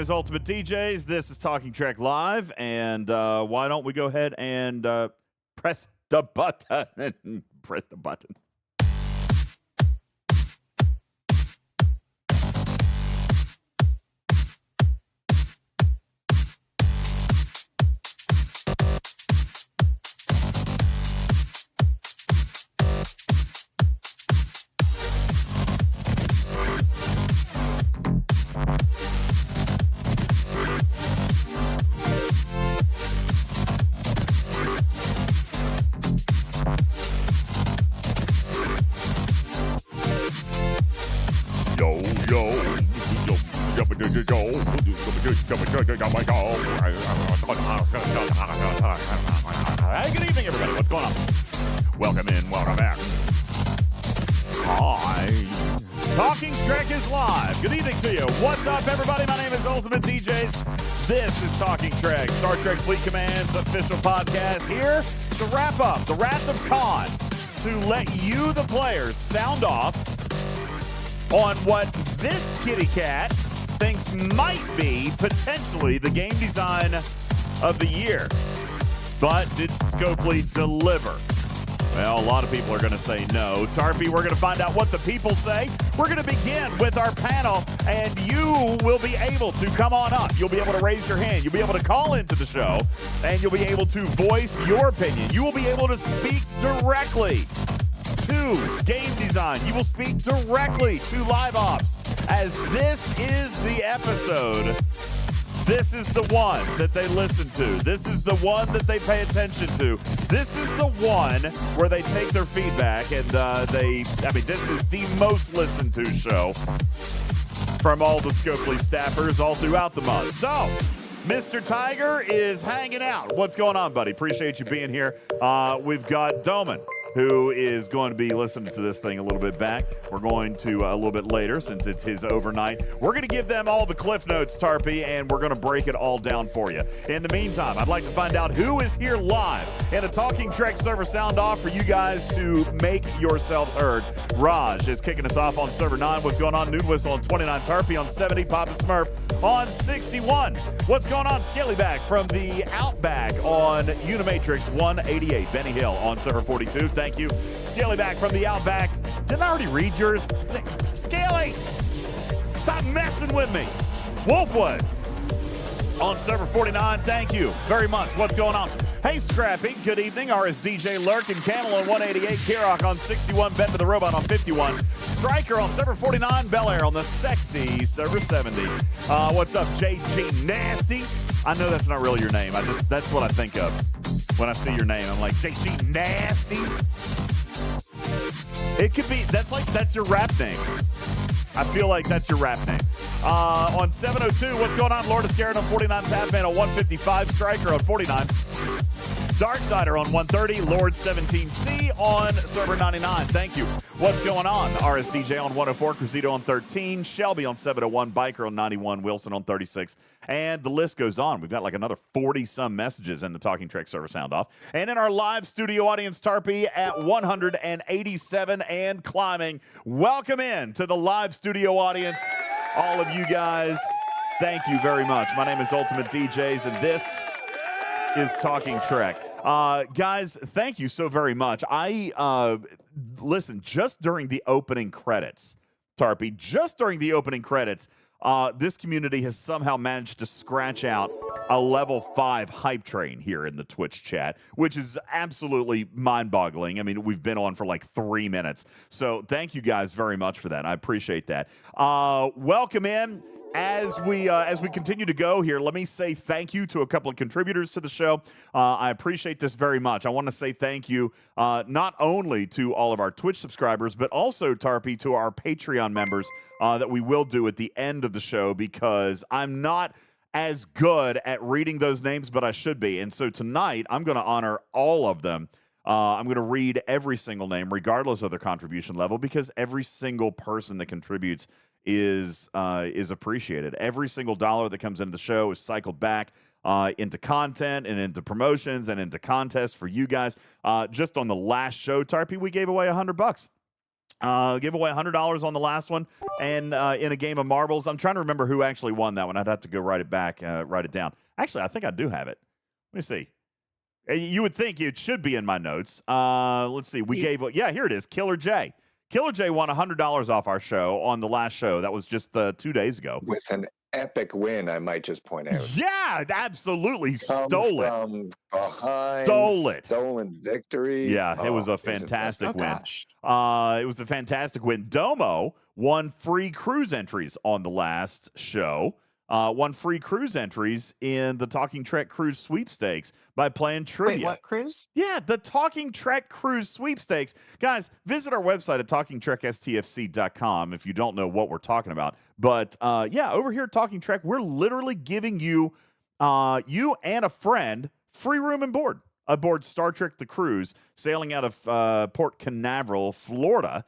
Is UltimatDJz. This is Talking Track Live, and why don't we go ahead and press the button? Press the button. Hey, good evening, everybody. What's going on? Welcome in, welcome back. Hi. Talking Track is live. Good evening to you. What's up, everybody? My name is UltimatDJz. This is Talking Track, Star Trek Fleet Command's official podcast here to wrap up the Wrath of Khan, to let you, the players, sound off on what this kitty cat thinks might be potentially the game design of the year. But did Scopely deliver? Well, a lot of people are going to say no. Tarpy, we're going to find out what the people say. We're going to begin with our panel, and you will be able to come on up. You'll be able to raise your hand. You'll be able to call into the show, and you'll be able to voice your opinion. You will be able to speak directly to game design. You will speak directly to live ops, as this is the episode. This is the one that they listen to. This is the one that they pay attention to. This is the one where they take their feedback, and this is the most listened to show from all the Scopely staffers all throughout the month. So, Mr. Tiger is hanging out. What's going on, buddy? Appreciate you being here. We've got Doman, who is going to be listening to this thing a little bit back. We're going to a little bit later, since it's his overnight. We're going to give them all the cliff notes, Tarpy, and we're going to break it all down for you. In the meantime, I'd like to find out who is here live in a Talking Trek server sound off for you guys to make yourselves heard. Raj is kicking us off on server 9. What's going on? Noon Whistle on 29. Tarpy on 70. Papa Smurf on 61. What's going on? Scalyback from the Outback on Unimatrix 188. Benny Hill on server 42. Thank you. Scalyback from the Outback. Didn't I already read yours? Scaly! Stop messing with me. Wolfwood on server 49. Thank you very much. What's going on? Hey, Scrappy. Good evening. RSDJ Lurk and Camel on 188. Kirok on 61. Ben to the Robot on 51. Striker on server 49. Bel Air on the sexy server 70. What's up, JG Nasty? I know that's not really your name. That's what I think of when I see your name. I'm like, JG Nasty. It could be, that's your rap name. I feel like that's your rap name. On 702, what's going on? Lord of Scared on 49. Tavman on 155. Striker on 49. Darksider on 130. Lord 17C on server 99. Thank you. What's going on? RSDJ on 104. Cruzito on 13. Shelby on 701. Biker on 91. Wilson on 36. And the list goes on. We've got like another 40-some messages in the Talking Trek server sound off. And in our live studio audience, Tarpy at 187 and climbing. Welcome in to the live studio audience. All of you guys, thank you very much. My name is UltimatDJz, and this is Talking Trek. Guys, thank you so very much. Listen, just during the opening credits, Tarpy, just during the opening credits, this community has somehow managed to scratch out a level 5 hype train here in the Twitch chat, which is absolutely mind-boggling. I mean, we've been on for like 3 minutes. So thank you guys very much for that. I appreciate that. Welcome in. As we continue to go here, let me say thank you to a couple of contributors to the show. I appreciate this very much. I want to say thank you not only to all of our Twitch subscribers, but also, Tarpy, to our Patreon members that we will do at the end of the show, because I'm not as good at reading those names, but I should be. And so tonight, I'm going to honor all of them. I'm going to read every single name, regardless of their contribution level, because every single person that contributes is appreciated. Every single dollar that comes into the show is cycled back into content and into promotions and into contests for you guys. Just on the last show, Tarpy, we gave away $100. Give away $100 on the last one, and in a game of marbles. I'm trying to remember who actually won that one. I'd have to go write it down. Actually, I think I do have it. Let me see. You would think it should be in my notes. Let's see. Yeah, here it is. Killer J. Killer J won $100 off our show on the last show. That was just 2 days ago. With an epic win, I might just point out. Yeah, absolutely. Stole it. Stolen victory. Yeah, it was a fantastic win. It was a fantastic win. Domo won free cruise entries on the last show. Won free cruise entries in the Talking Trek Cruise sweepstakes by playing trivia. Wait, what cruise? Yeah, the Talking Trek Cruise sweepstakes. Guys, visit our website at talkingtrekstfc.com if you don't know what we're talking about. But yeah, over here at Talking Trek, we're literally giving you, you and a friend, free room and board aboard Star Trek The Cruise, sailing out of Port Canaveral, Florida,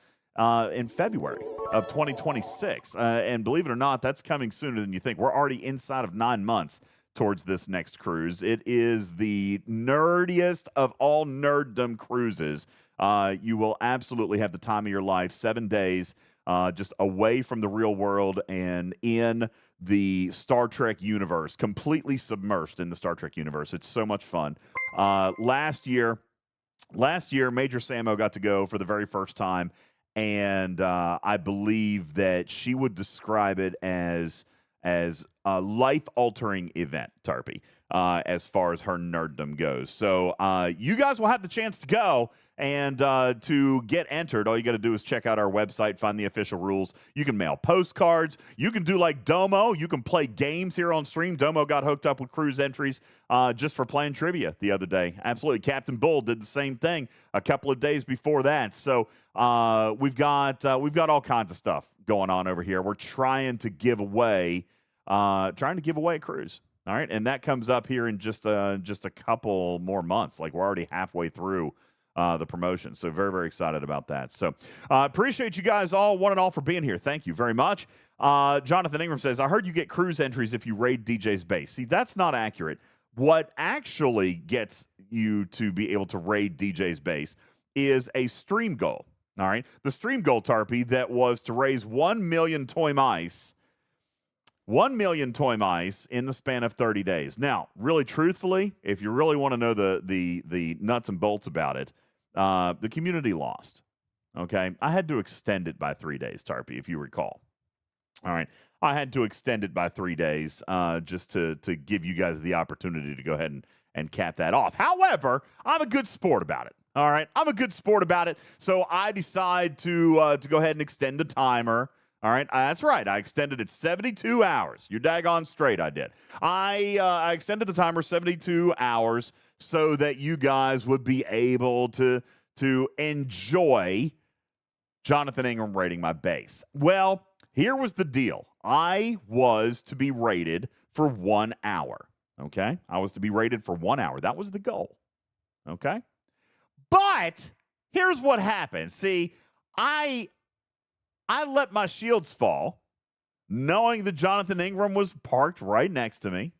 in February of 2026. And believe it or not, that's coming sooner than you think. We're already inside of 9 months towards this next cruise. It is the nerdiest of all nerddom cruises. You will absolutely have the time of your life, 7 days, just away from the real world and in the Star Trek universe, completely submersed in the Star Trek universe. It's so much fun. Last year, Major Samo got to go for the very first time. And I believe that she would describe it as a life-altering event, Tarpy, as far as her nerddom goes. So you guys will have the chance to go, and to get entered, all you got to do is check out our website, find the official rules. You can mail postcards. You can do like Domo. You can play games here on stream. Domo got hooked up with cruise entries just for playing trivia the other day. Absolutely. Captain Bull did the same thing a couple of days before that. So we've got all kinds of stuff going on over here. We're trying to give away a cruise. All right, and that comes up here in just a couple more months. Like, we're already halfway through the promotion, so very, very excited about that. So appreciate you guys all, one and all, for being here. Thank you very much. Jonathan Ingram says, I heard you get cruise entries if you raid DJ's base. See, that's not accurate. What actually gets you to be able to raid DJ's base is a stream goal. All right, the stream goal, Tarpy, that was to raise 1 million toy mice. 1 million toy mice in the span of 30 days. Now, really truthfully, if you really want to know the nuts and bolts about it, the community lost. Okay? I had to extend it by 3 days, Tarpy, if you recall. All right. I had to extend it by 3 days just to give you guys the opportunity to go ahead and cap that off. However, I'm a good sport about it. All right? I'm a good sport about it. So I decide to go ahead and extend the timer. All right, that's right. I extended it 72 hours. You're daggone straight, I did. I extended the timer 72 hours so that you guys would be able to enjoy Jonathan Ingram raiding my base. Well, here was the deal. I was to be raided for 1 hour, okay? I was to be raided for 1 hour. That was the goal, okay? But here's what happened. See, I let my shields fall, knowing that Jonathan Ingram was parked right next to me.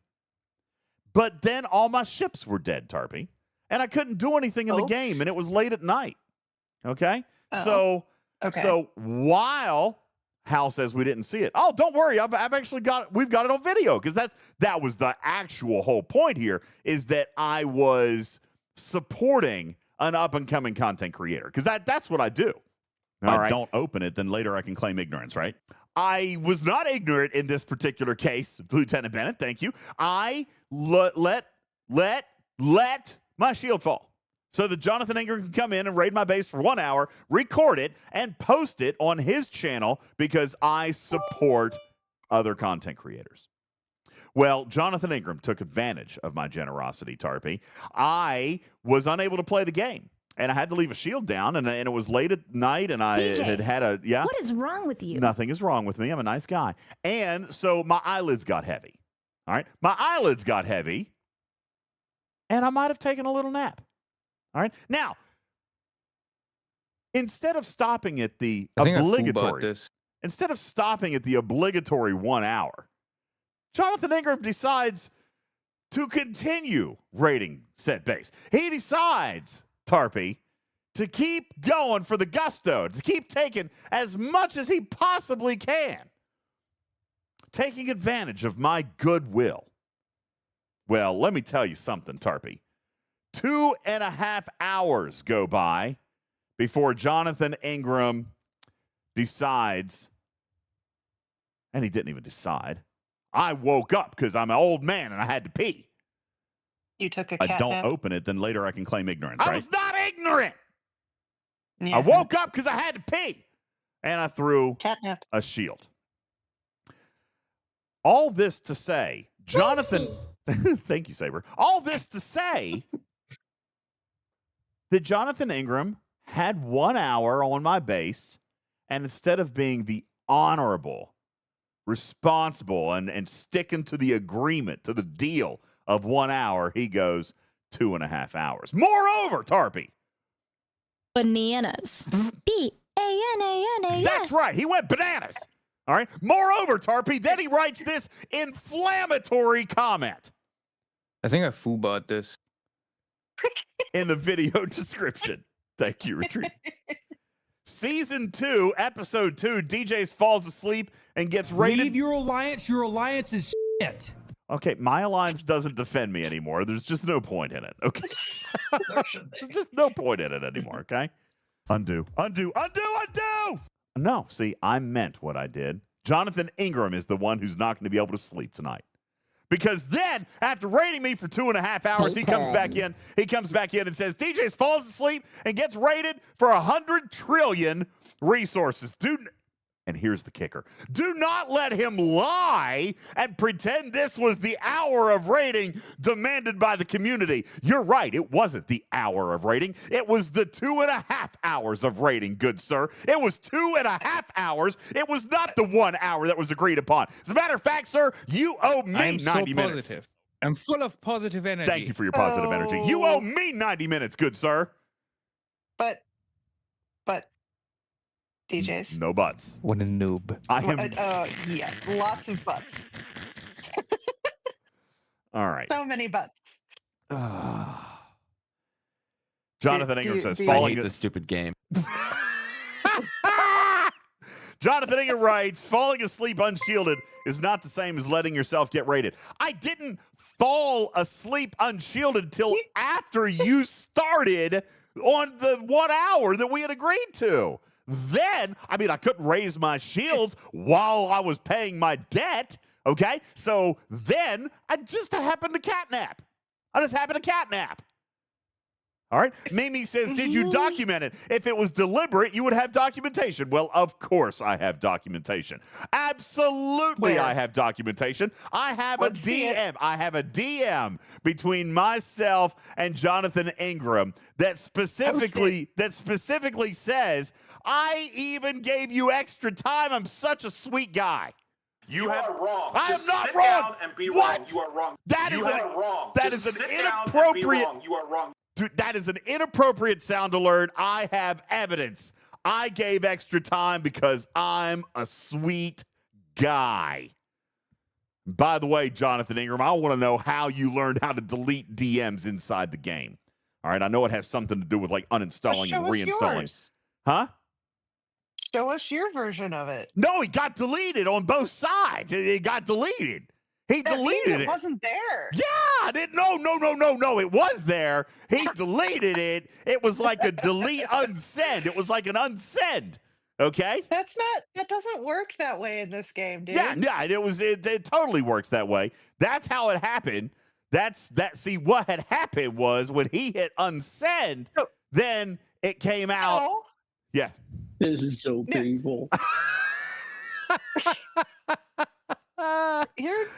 But then all my ships were dead, Tarpy. And I couldn't do anything in the game, and it was late at night. Okay? So while Hal says we didn't see it. Oh, don't worry. I've actually we've got it on video, because that was the actual whole point here, is that I was supporting an up-and-coming content creator, because that's what I do. I don't open it, then later I can claim ignorance, right? I was not ignorant in this particular case, Lieutenant Bennett. Thank you. I let my shield fall so that Jonathan Ingram can come in and raid my base for 1 hour, record it, and post it on his channel, because I support other content creators. Well, Jonathan Ingram took advantage of my generosity, Tarpy. I was unable to play the game. And I had to leave a shield down, and it was late at night, and I had a, yeah. What is wrong with you? Nothing is wrong with me. I'm a nice guy. And so my eyelids got heavy. All right? My eyelids got heavy, and I might have taken a little nap. All right? Now, instead of stopping at the obligatory 1 hour, Jonathan Ingram decides to continue raiding said base. He decides, Tarpy, to keep going for the gusto, to keep taking as much as he possibly can, taking advantage of my goodwill. Well, let me tell you something, Tarpy. 2.5 hours go by before Jonathan Ingram decides, and he didn't even decide. I woke up because I'm an old man and I had to pee. You took a cat I don't nap? open it, then later I can claim ignorance, I right? was not ignorant. Yeah. I woke up because I had to pee, and I threw cat nap. a shield. All this to say, Jonathan, thank you, Saber. All this to say that Jonathan Ingram had 1 hour on my base, and instead of being the honorable, responsible, and sticking to the agreement, to the deal of 1 hour, he goes 2.5 hours. Moreover, Tarpy. Bananas. B-A-N-A-N-A-S. That's right. He went bananas. All right. Moreover, Tarpy, then he writes this inflammatory comment. I think I foolbot this. In the video description. Thank you, Retreat. Season 2, episode 2, DJz falls asleep and gets raided. Leave your alliance. Your alliance is shit. Okay, my alliance doesn't defend me anymore. There's just no point in it. Okay. There's just no point in it anymore, okay? Undo. No, see, I meant what I did. Jonathan Ingram is the one who's not going to be able to sleep tonight. Because then, after raiding me for 2.5 hours, he comes back in. He comes back in and says, DJz falls asleep and gets raided for 100 trillion resources. Dude, and here's the kicker. Do not let him lie and pretend this was the hour of raiding demanded by the community. You're right. It wasn't the hour of raiding. It was the 2.5 hours of raiding, good sir. It was 2.5 hours. It was not the 1 hour that was agreed upon. As a matter of fact, sir, you owe me 90 minutes. Positive. I'm full of positive energy. Thank you for your positive energy. You owe me 90 minutes, good sir. But, DJz. No buts. What a noob. I am. Yeah, lots of butts. All right. So many butts. Jonathan Ingram says, I falling. hate this stupid game. Jonathan Ingram writes, falling asleep unshielded is not the same as letting yourself get raided. I didn't fall asleep unshielded till after you started on the 1 hour that we had agreed to. Then, I mean, I couldn't raise my shields while I was paying my debt, okay? So then I just happened to catnap. All right. Mimi says, did you document it? If it was deliberate, you would have documentation. Well, of course I have documentation. Absolutely, I have documentation. I have a DM. I have a DM between myself and Jonathan Ingram that specifically says, I even gave you extra time. I'm such a sweet guy. You are wrong. I am not sit wrong. Down and be What? wrong. You are wrong. That you is are wrong. That Just is an sit down and be inappropriate. wrong. You are wrong. Dude, that is an inappropriate sound alert. I have evidence. I gave extra time because I'm a sweet guy. By the way, Jonathan Ingram, I want to know how you learned how to delete DMs inside the game. All right, I know it has something to do with like uninstalling and reinstalling. Yours. Huh? Show us your version of it. No, it got deleted on both sides. It got deleted. He That means deleted it wasn't there. Yeah, I didn't. No. It was there. He deleted it. It was like a delete unsend. It was like an unsend. Okay. That doesn't work that way in this game, dude. Yeah. It totally works that way. That's how it happened. See, what had happened was when he hit unsend, then it came out. No. Yeah. This is so painful.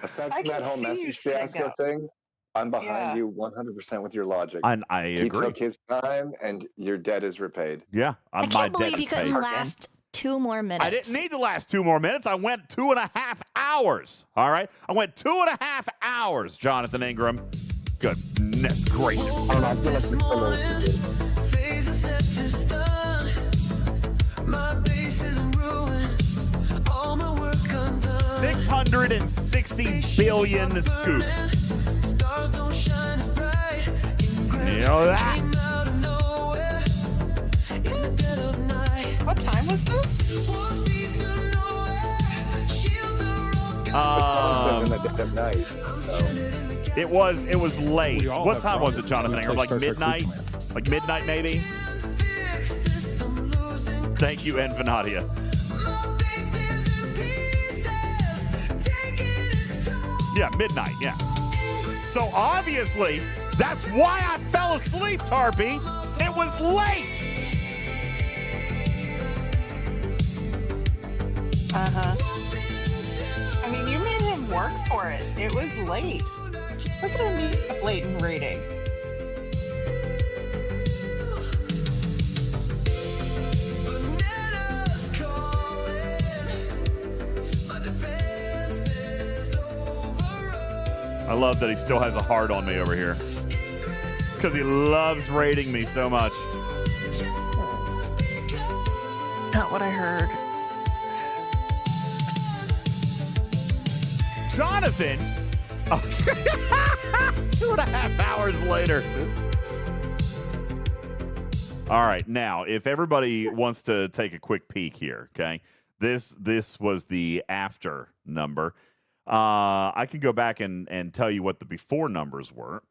Aside from that whole message fiasco thing, I'm behind you 100% with your logic. I agree. He took his time, and your debt is repaid. Yeah, I can't believe you couldn't last 2 more minutes. I didn't need to last 2 more minutes. I went 2.5 hours. All right, I went 2.5 hours. Jonathan Ingram. Goodness gracious. My base is in ruins. All my work undone. 660 billion scoops. Stars don't shine as bright. You know that. What time was this? This in the dead of night. So. It was late. We all What have time was it, problems. Jonathan? We Or like play Star Trek midnight? Fleet Like midnight, maybe? Thank you, Envinadia. Yeah, midnight, yeah. So obviously, that's why I fell asleep, Tarpy. It was late. Uh-huh. I mean, you made him work for it. It was late. Look at him being up late and reading. I love that he still has a heart on me over here. It's because he loves rating me so much. Not what I heard. Jonathan. Oh. 2.5 hours later. All right, now if everybody wants to take a quick peek here, okay? This was the after number. I can go back and tell you what the before numbers were.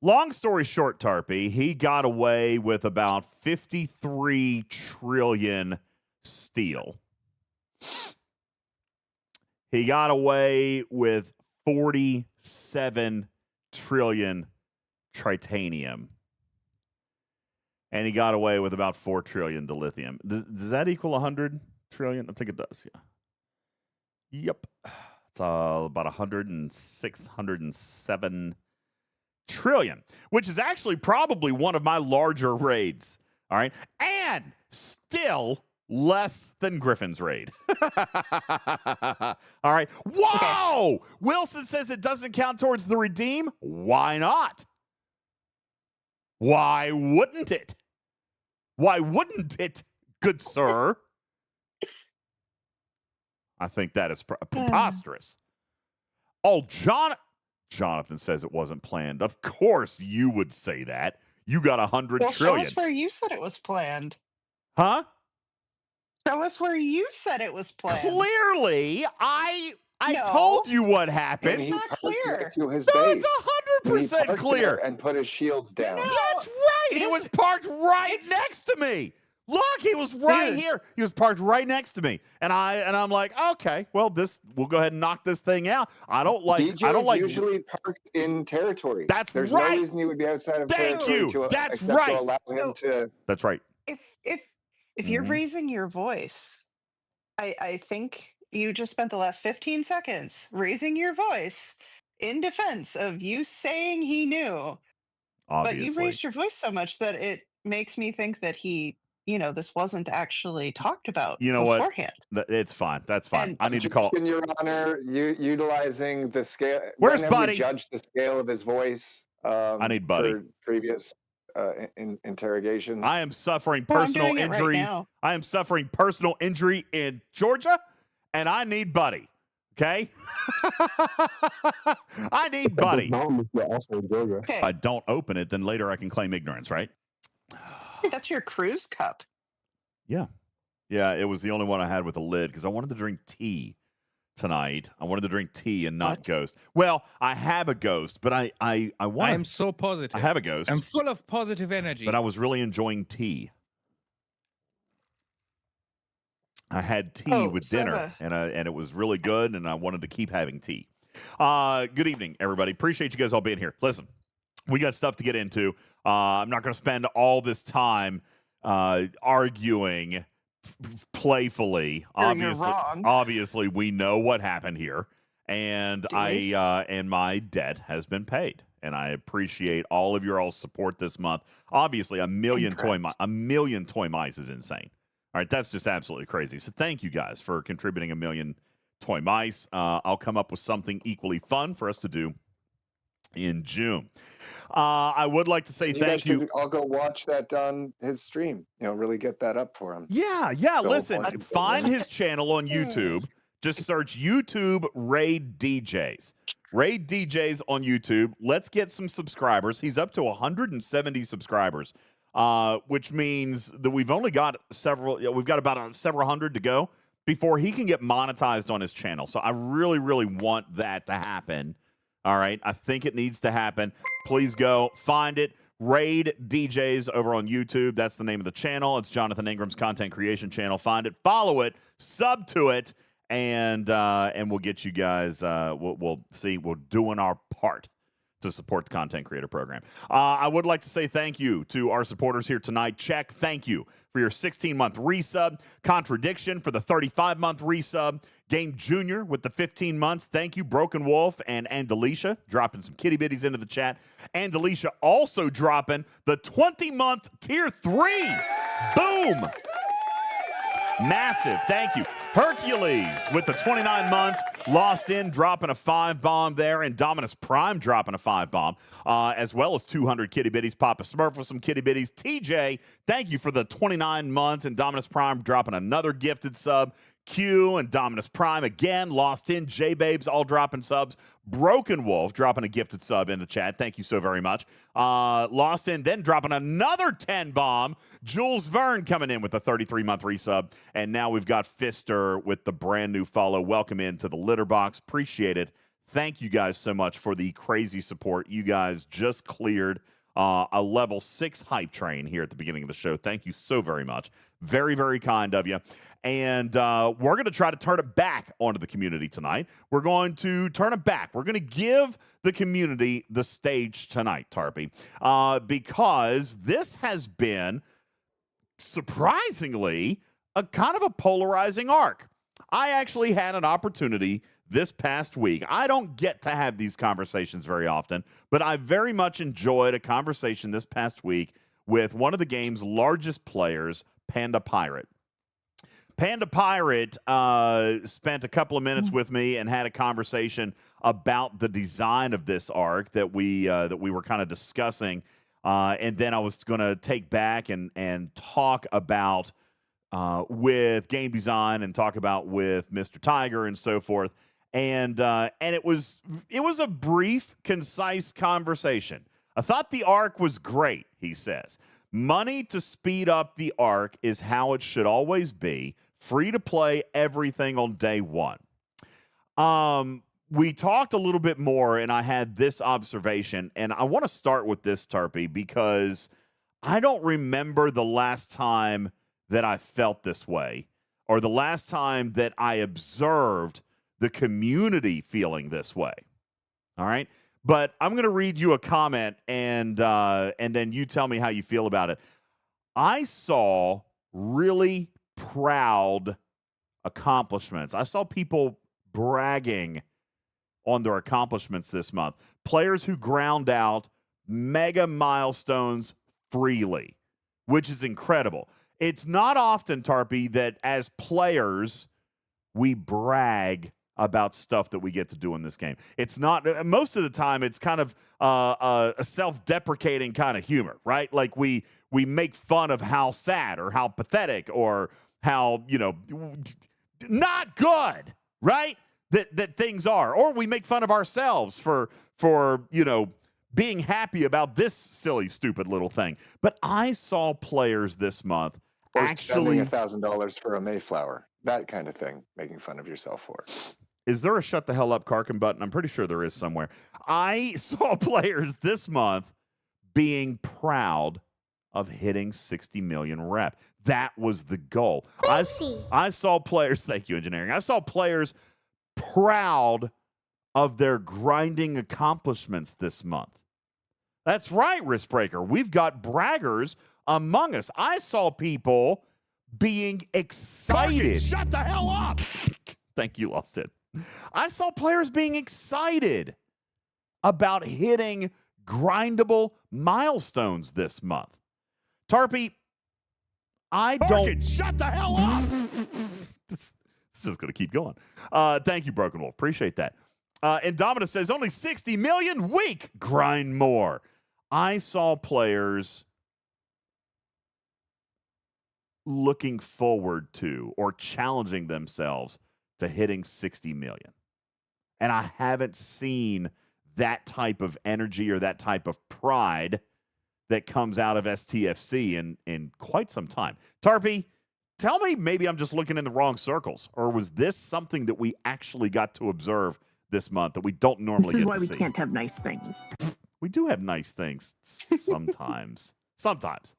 Long story short, Tarpy, he got away with about 53 trillion steel. He got away with 47 trillion titanium. And he got away with about 4 trillion dilithium. Does that equal 100 trillion? I think it does, yeah. Yep. It's about 106, 107 trillion, which is actually probably one of my larger raids. All right. And still less than Griffin's raid. All right. Whoa! Wilson says it doesn't count towards the redeem. Why not? Why wouldn't it? Why wouldn't it, good sir? I think that is preposterous. Oh, Jonathan says it wasn't planned. Of course you would say that. You got 100 Well, trillion. show us where you said it was planned. Huh? Show us where you said it was planned. Clearly, I No. told you what happened. And It's he not parked clear. next to his No, base. it's And he 100% parked clear. there and put his shields down. No. That's right. He It was is- parked right next to me. Look, he was right Dude. here. He was parked right next to me, and I'm like, okay, well, we'll go ahead and knock this thing out. I don't like. Usually parked in territory. That's There's right. no reason he would be outside of Thank territory you. to That's except right. to allow him to. That's right. If you're Mhm. raising your voice, I think you just spent the last 15 seconds raising your voice in defense of you saying he knew. But you Obviously, raised your voice so much that it makes me think that this wasn't actually talked about you know what? beforehand. It's fine. That's fine. And- I need to call. In your honor, utilizing the scale. Where's when have Buddy? we judged the scale of his voice? I need Buddy. For previous interrogations. I am suffering Well, I'm personal doing it right injury. now. I am suffering personal injury in Georgia, and I need Buddy. Okay, I need Buddy. Okay, If I don't open it, then later I can claim ignorance, right? that's your cruise cup. Yeah. It was the only one I had with a lid because I wanted to drink tea tonight. I wanted to drink tea and not What? Ghost. Well, I have a Ghost, but I I want. am so positive. I have a Ghost, I'm full of positive energy. but I was really enjoying tea. I had tea Oh, with so dinner, and it was really good, and I wanted to keep having tea. Good evening, everybody. Appreciate you guys all being here. Listen, we got stuff to get into. I'm not going to spend all this time arguing playfully. You're wrong. Obviously, we know what happened here, and Do we? and my debt has been paid, and I appreciate all of your all support this month. Obviously, a million toy mice is insane. All right, that's just absolutely crazy. So thank you guys for contributing 1 million toy mice. I'll come up with something equally fun for us to do in June. I would like to say thank you. I'll go watch that on his stream. Really get that up for him. Yeah. Go Listen, watch it. find his channel on YouTube. Just search YouTube RaidDJz. RaidDJz on YouTube. Let's get some subscribers. He's up to 170 subscribers which means that we've only got we've got about several hundred to go before he can get monetized on his channel. So I really, really want that to happen. All right. I think it needs to happen. Please go find it. Raid DJs over on YouTube. That's the name of the channel. It's Jonathan Ingram's content creation channel. Find it, follow it, sub to it, and we'll get you guys. We'll see. We're doing our part to support the content creator program. I would like to say thank you to our supporters here tonight. Check, thank you for your 16-month resub. Contradiction for the 35-month resub. Game Junior with the 15 months. Thank you, Broken Wolf and Andalisha, dropping some kitty bitties into the chat. Andalisha also dropping the 20-month Tier 3. Boom! Massive. Thank you. Hercules with the 29 months. Lost in dropping a 5-bomb there. And Dominus Prime dropping a 5-bomb. As well as 200 kitty bitties. Papa Smurf with some kitty bitties. TJ, thank you for the 29 months. And Dominus Prime dropping another gifted sub. Q and Dominus Prime again. Lost in. J-Babes all dropping subs. Broken Wolf dropping a gifted sub in the chat. Thank you so very much. Lost in then dropping another 10-bomb. Jules Verne coming in with a 33-month resub. And now we've got Fister with the brand new follow. Welcome into the litter box. Appreciate it. Thank you guys so much for the crazy support. You guys just cleared a level 6 hype train here at the beginning of the show. Thank you so very much. Very, very kind of you. And we're going to try to turn it back onto the community tonight. We're going to turn it back. We're going to give the community the stage tonight, Tarpy, because this has been, surprisingly, a kind of a polarizing arc. I actually had an opportunity this past week. I don't get to have these conversations very often, but I very much enjoyed a conversation this past week with one of the game's largest players, Panda Pirate. Panda Pirate spent a couple of minutes with me and had a conversation about the design of this arc that we were kind of discussing, and then I was going to take back and talk about with game design and talk about with Mr. Tiger and so forth. And it was a brief, concise conversation. I thought the arc was great, he says. Money to speed up the arc is how it should always be. Free to play everything on day one. We talked a little bit more, and I had this observation, and I want to start with this, Tarpy, because I don't remember the last time that I felt this way, or the last time that I observed the community feeling this way. All right? But I'm going to read you a comment, and then you tell me how you feel about it. I saw really proud accomplishments. I saw people bragging on their accomplishments this month. Players who ground out mega milestones freely, which is incredible. It's not often, Tarpy, that as players we brag about stuff that we get to do in this game. It's not, most of the time, it's kind of a self-deprecating kind of humor, right? Like we make fun of how sad or how pathetic or how, not good, right? That things are. Or we make fun of ourselves for being happy about this silly, stupid little thing. But I saw players this month or actually spending $1,000 for a Mayflower, that kind of thing, making fun of yourself for. Is there a shut the hell up Karkin button? I'm pretty sure there is somewhere. I saw players this month being proud of hitting 60 million rep. That was the goal. I saw players, thank you, engineering. I saw players proud of their grinding accomplishments this month. That's right, Riskbreaker. We've got braggers among us. I saw people being excited. Karkin, shut the hell up! Thank you, Lost It. I saw players being excited about hitting grindable milestones this month. Tarpy, I don't... Shut the hell up! This is just going to keep going. Thank you, Broken Wolf. Appreciate that. And Dominus says, only 60 million weak. Grind more. I saw players looking forward to or challenging themselves to hitting 60 million. And I haven't seen that type of energy or that type of pride that comes out of STFC in quite some time. Tarpy, tell me, maybe I'm just looking in the wrong circles, or was this something that we actually got to observe this month that we don't normally get to see? This is why we can't have nice things. We do have nice things sometimes. Sometimes.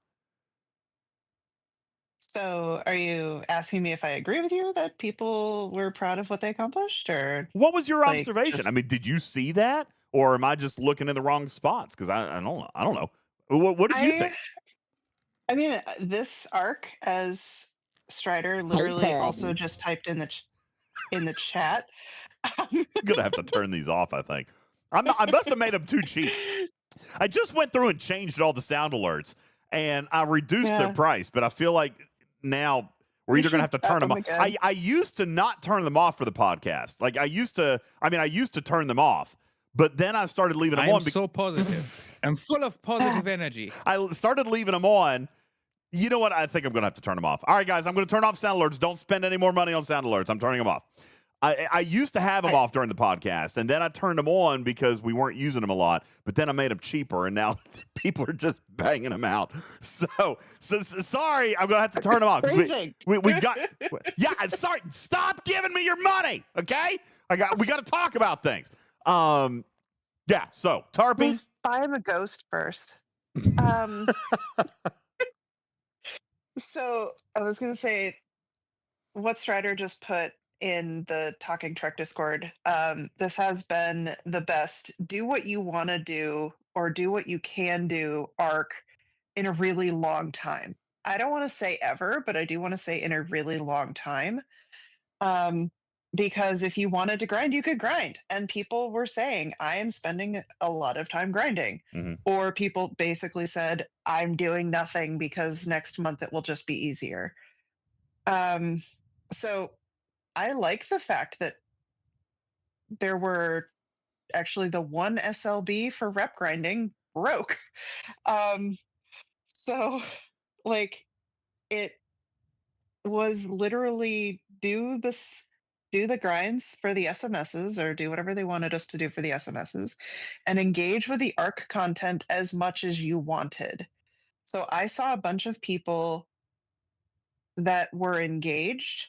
So, are you asking me if I agree with you that people were proud of what they accomplished, or What was your like, observation? just- I mean, did you see that, or am I just looking in the wrong spots? Because I don't know. I don't know. What did you think? I mean, this arc, as Strider literally also just typed in the chat. I'm gonna have to turn these off. I think I must have made them too cheap. I just went through and changed all the sound alerts, and I reduced their price. But I feel like now we're either gonna have to turn them off. I used to not turn them off for the podcast. Like I used to turn them off, but then I started leaving them on. I'm so positive. I'm full of positive energy. I started leaving them on. You know what? I think I'm going to have to turn them off. All right, guys, I'm going to turn off sound alerts. Don't spend any more money on sound alerts. I'm turning them off. I used to have them off during the podcast, and then I turned them on because we weren't using them a lot, but then I made them cheaper, and now people are just banging them out. So sorry, I'm going to have to turn them off. We got – yeah, sorry. Stop giving me your money, okay? We got to talk about things. Yeah, so, Tarpy. Please buy him a ghost first. So I was going to say what Strider just put in the Talking Trek Discord. This has been the best do what you want to do or do what you can do arc in a really long time. I don't want to say ever, but I do want to say in a really long time. Because if you wanted to grind, you could grind. And people were saying, I am spending a lot of time grinding. Mm-hmm. Or people basically said, I'm doing nothing because next month it will just be easier. So I like the fact that there were actually the one SLB for rep grinding broke. So like it was literally do the grinds for the SMSs or do whatever they wanted us to do for the SMSs and engage with the arc content as much as you wanted. So I saw a bunch of people that were engaged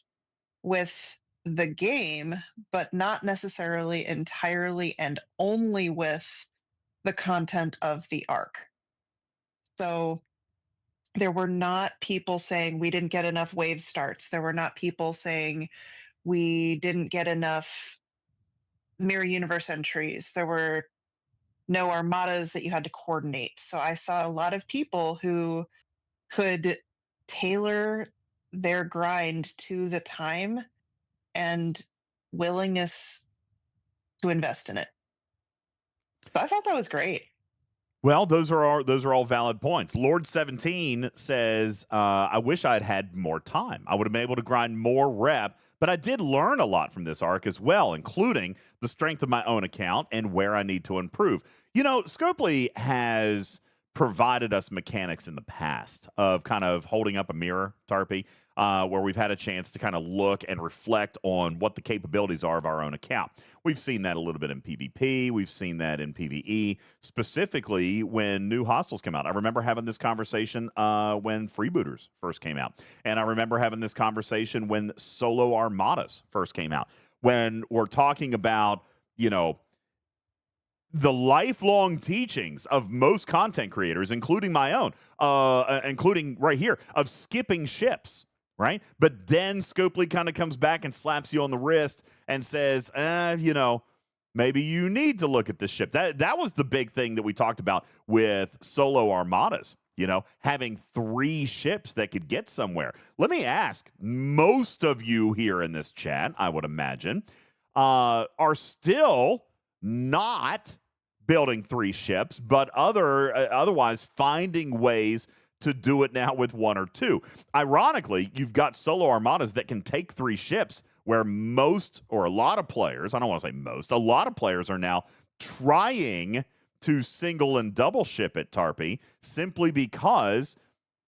with the game, but not necessarily entirely and only with the content of the arc. So there were not people saying we didn't get enough wave starts. There were not people saying we didn't get enough mirror universe entries. There were no armadas that you had to coordinate. So I saw a lot of people who could tailor their grind to the time and willingness to invest in it. So I thought that was great. Well, those are all valid points. Lord 17 says, I wish I'd had more time. I would have been able to grind more rep, but I did learn a lot from this arc as well, including the strength of my own account and where I need to improve. You know, Scopely has provided us mechanics in the past of kind of holding up a mirror, Tarpy, where we've had a chance to kind of look and reflect on what the capabilities are of our own account. We've seen that a little bit in PvP. We've seen that in PvE, specifically when new hostiles come out. I remember having this conversation when freebooters first came out. And I remember having this conversation when solo armadas first came out. When we're talking about, you know, the lifelong teachings of most content creators, including my own, including right here, of skipping ships, right? But then Scopely kind of comes back and slaps you on the wrist and says, you know, maybe you need to look at this ship. That was the big thing that we talked about with solo armadas, you know, having 3 ships that could get somewhere. Let me ask, most of you here in this chat, I would imagine, are still not building 3 ships, but otherwise finding ways to do it now with 1 or 2. Ironically, you've got solo armadas that can take 3 ships, where most or a lot of players, I don't want to say most, a lot of players are now trying to single and double ship it, Tarpy, simply because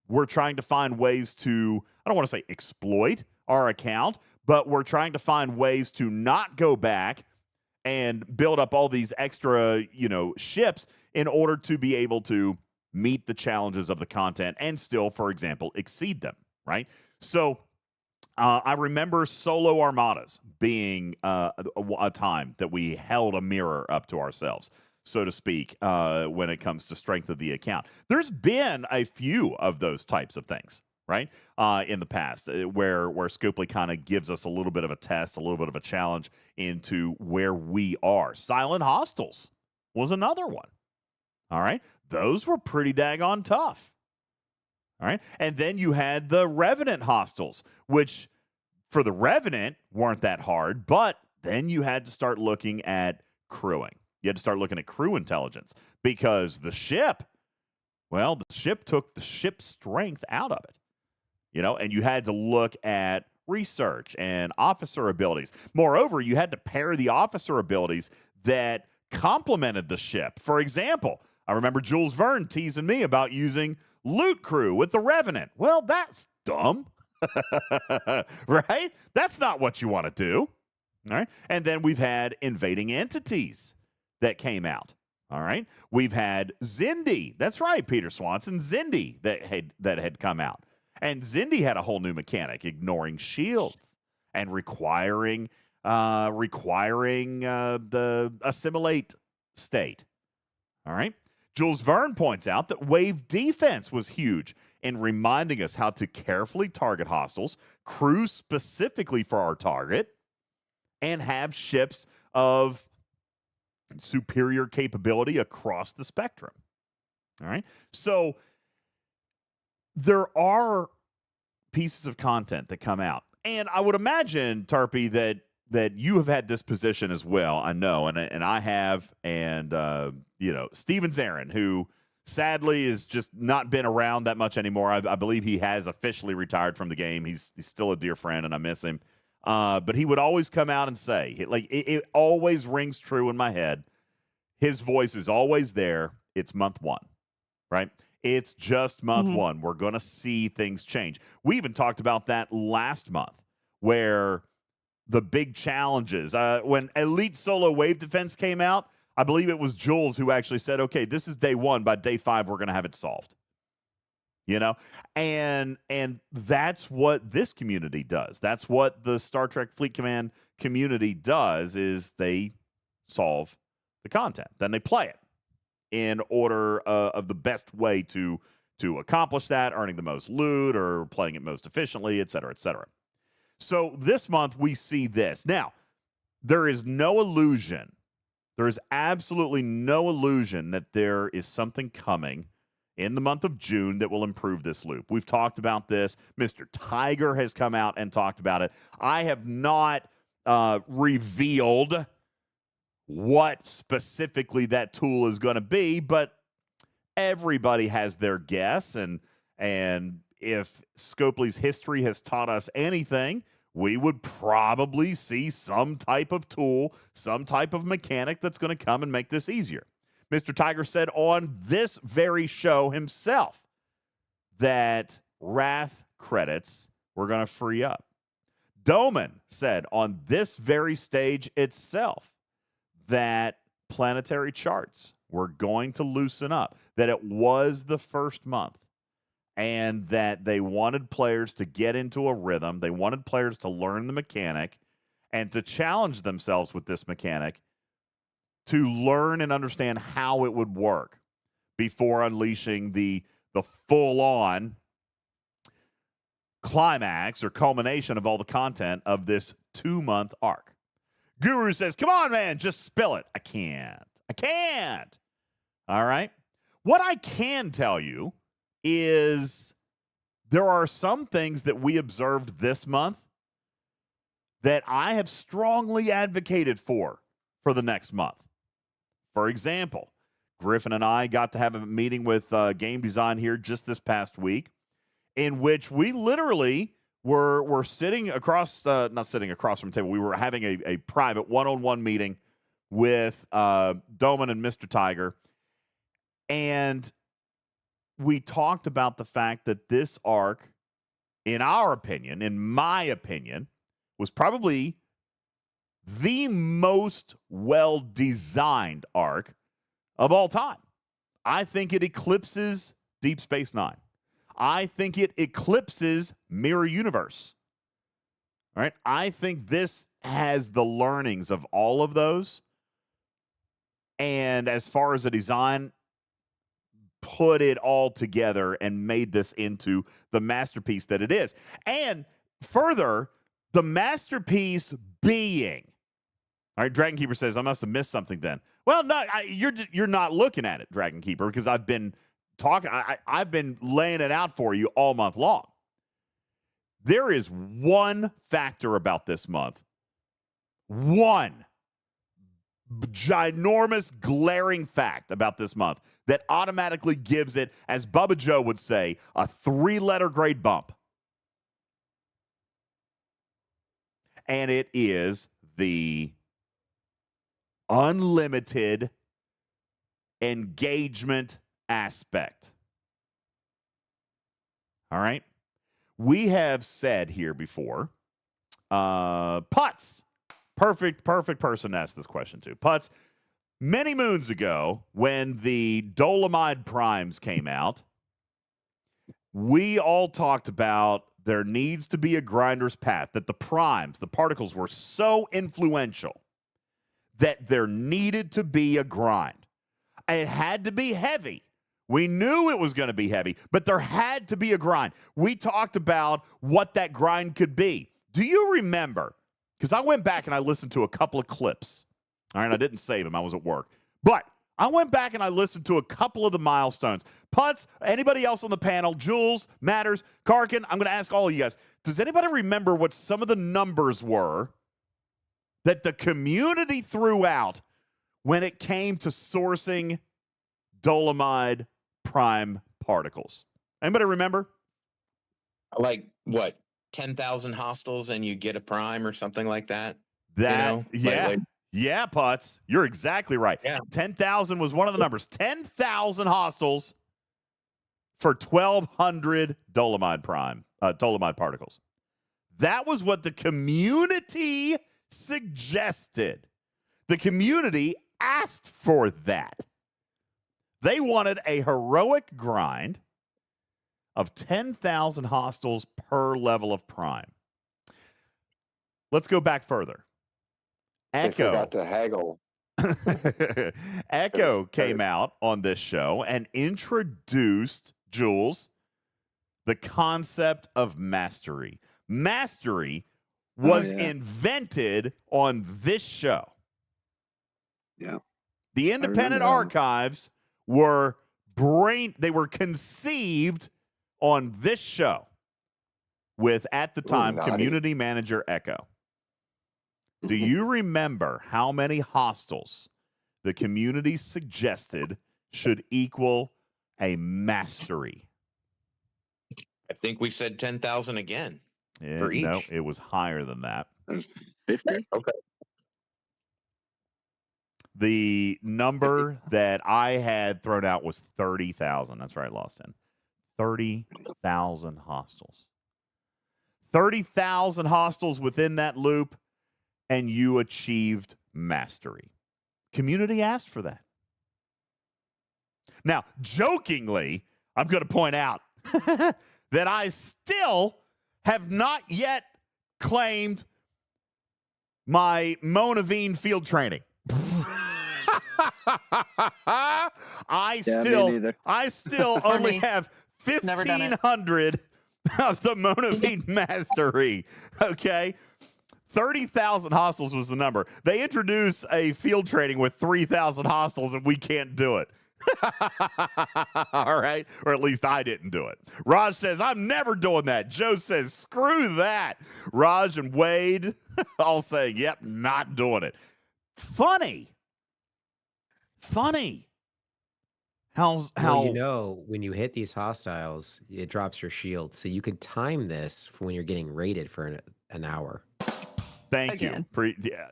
we're trying to find ways to, I don't want to say exploit our account, but we're trying to find ways to not go back and build up all these extra, you know, ships in order to be able to meet the challenges of the content and still, for example, exceed them, right? So I remember solo armadas being a time that we held a mirror up to ourselves, so to speak, when it comes to strength of the account. There's been a few of those types of things, right, in the past, where Scopely kind of gives us a little bit of a test, a little bit of a challenge into where we are. Silent Hostiles was another one. All right, those were pretty daggone tough. All right, and then you had the Revenant Hostiles, which for the Revenant weren't that hard, but then you had to start looking at crewing. You had to start looking at crew intelligence because the ship took the ship's strength out of it, and you had to look at research and officer abilities. Moreover, you had to pair the officer abilities that complemented the ship. For example, I remember Jules Verne teasing me about using Loot Crew with the Revenant. Well, that's dumb, right? That's not what you want to do, all right? And then we've had Invading Entities that came out, all right? We've had Zindi. That's right, Peter Swanson. Zindi that had come out. And Zindi had a whole new mechanic, ignoring shields and requiring the assimilate state, all right? Jules Verne points out that wave defense was huge in reminding us how to carefully target hostiles, cruise specifically for our target, and have ships of superior capability across the spectrum. All right? So there are pieces of content that come out. And I would imagine, Tarpy, that you have had this position as well. I know, and I have, and Steven Zarin, who sadly has just not been around that much anymore. I believe he has officially retired from the game. He's still a dear friend, and I miss him. But he would always come out and say, it always rings true in my head. His voice is always there. It's month one, right? It's just month one. We're going to see things change. We even talked about that last month, where the big challenges, when Elite Solo Wave Defense came out, I believe it was Jules who actually said, okay, this is day one. By day 5, we're going to have it solved. And that's what this community does. That's what the Star Trek Fleet Command community does, is they solve the content. Then they play it in order of the best way to accomplish that, earning the most loot or playing it most efficiently, et cetera, et cetera. So this month we see this. Now, there is no illusion. There is absolutely no illusion that there is something coming in the month of June that will improve this loop. We've talked about this. Mr. Tiger has come out and talked about it. I have not revealed what specifically that tool is going to be, but everybody has their guess. And if Scopely's history has taught us anything, we would probably see some type of tool, some type of mechanic that's going to come and make this easier. Mr. Tiger said on this very show himself that Wrath credits were going to free up. Doman said on this very stage itself that planetary charts were going to loosen up, that it was the first month, and that they wanted players to get into a rhythm. They wanted players to learn the mechanic and to challenge themselves with this mechanic to learn and understand how it would work before unleashing the full-on climax or culmination of all the content of this 2-month arc. Guru says, come on, man, just spill it. I can't. All right? What I can tell you is there are some things that we observed this month that I have strongly advocated for the next month. For example, Griffin and I got to have a meeting with game design here just this past week, in which we literally were sitting across, not sitting across from the table, we were having a private one-on-one meeting with Doman and Mr. Tiger, and we talked about the fact that this arc, in my opinion, was probably the most well-designed arc of all time. I think it eclipses Deep Space Nine. I think it eclipses Mirror Universe. All right. I think this has the learnings of all of those. And as far as a design, put it all together and made this into the masterpiece that it is. And further, the masterpiece being, all right, Dragon Keeper says, I must have missed something then. Well, no, you're not looking at it, Dragon Keeper, because I've been talking, I've been laying it out for you all month long. There is one factor about this month, one ginormous, glaring fact about this month that automatically gives it, as Bubba Joe would say, a 3-letter grade bump. And it is the unlimited engagement aspect. All right? We have said here before, Putz, perfect person to ask this question to. Putz, many moons ago, when the Dolomite Primes came out, we all talked about there needs to be a grinder's path, that the primes, the particles, were so influential that there needed to be a grind. It had to be heavy. We knew it was going to be heavy, but there had to be a grind. We talked about what that grind could be. Do you remember? Because I went back and I listened to a couple of clips. All right, I didn't save them. I was at work. But I went back and I listened to a couple of the milestones. Putz, anybody else on the panel, Jules, Matters, Karkin, I'm going to ask all of you guys. Does anybody remember what some of the numbers were that the community threw out when it came to sourcing Dolomite Prime particles? Anybody remember? Like what? 10,000 hostiles and you get a prime or something like that? Yeah. Yeah, Putz. You're exactly right. Yeah. 10,000 was one of the numbers. 10,000 hostiles for 1,200 Dolomite particles. That was what the community suggested. The community asked for that. They wanted a heroic grind of 10,000 hostiles per level of prime. Let's go back further. They forgot to haggle. Echo came out on this show and introduced, Jules, the concept of mastery. Mastery was invented on this show. Yeah. The independent archives were conceived on this show with, at the time, community manager Echo. Do you remember how many hostiles the community suggested should equal a mastery? I think we said 10,000 again for each. No, it was higher than that. 50? Okay. The number that I had thrown out was 30,000. That's right, Lost in. 30,000 hostiles. 30,000 hostiles within that loop, and you achieved mastery. Community asked for that. Now, jokingly, I'm going to point out that I still have not yet claimed my Monavine field training. I still only have 1,500 of the Monavine mastery. Okay. 30,000 hostiles was the number. They introduced a field training with 3,000 hostiles and we can't do it. All right. Or at least I didn't do it. Raj says, I'm never doing that. Joe says, screw that. Raj and Wade all saying, yep, not doing it. Funny. Well, when you hit these hostiles, it drops your shield. So you can time this for when you're getting raided for an hour. Thank you.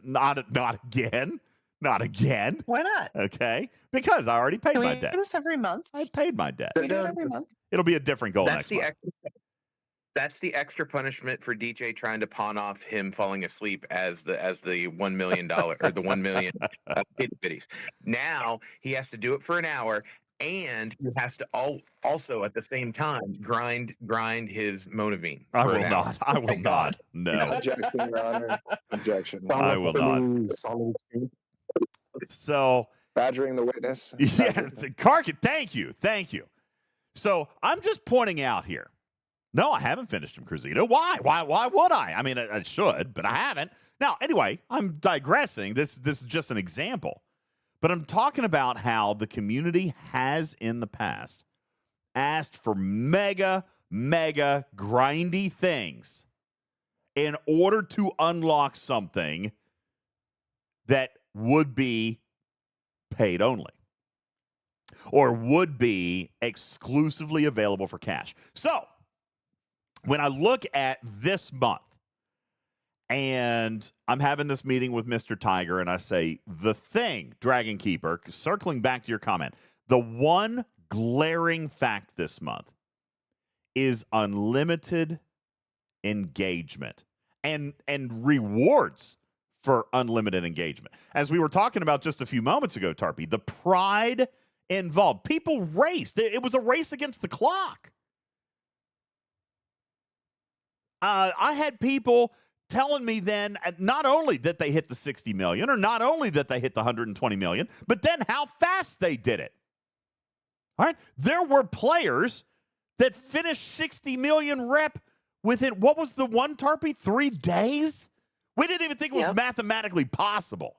Not again. Not again. Why not? Okay. Because I already paid my debt. Do this every month. I paid my debt. We do it every month. It'll be a different goal next month. That's the extra punishment for DJ trying to pawn off him falling asleep as the $1 million or the 1 million bitties. Now he has to do it for an hour and he has to also at the same time grind his Monavine. I for will an hour. not. I will not. No. Objection, Your Honor. Objection. I will not. So Badgering the witness. yeah, Karkin, thank you. Thank you. So I'm just pointing out here. No, I haven't finished him, Cruzito. Why? Why would I? I mean, I should, but I haven't. Now, anyway, I'm digressing. This is just an example. But I'm talking about how the community has in the past asked for mega grindy things in order to unlock something that would be paid only or would be exclusively available for cash. So when I look at this month, and I'm having this meeting with Mr. Tiger, and I say, the thing, Dragon Keeper, circling back to your comment, the one glaring fact this month is unlimited engagement and rewards for unlimited engagement. As we were talking about just a few moments ago, Tarpy, the pride involved. People raced. It was a race against the clock. I had people telling me then not only that they hit the 60 million or not only that they hit the 120 million, but then how fast they did it. All right. There were players that finished 60 million rep within, what was the one, Tarpy? 3 days? We didn't even think it was mathematically possible.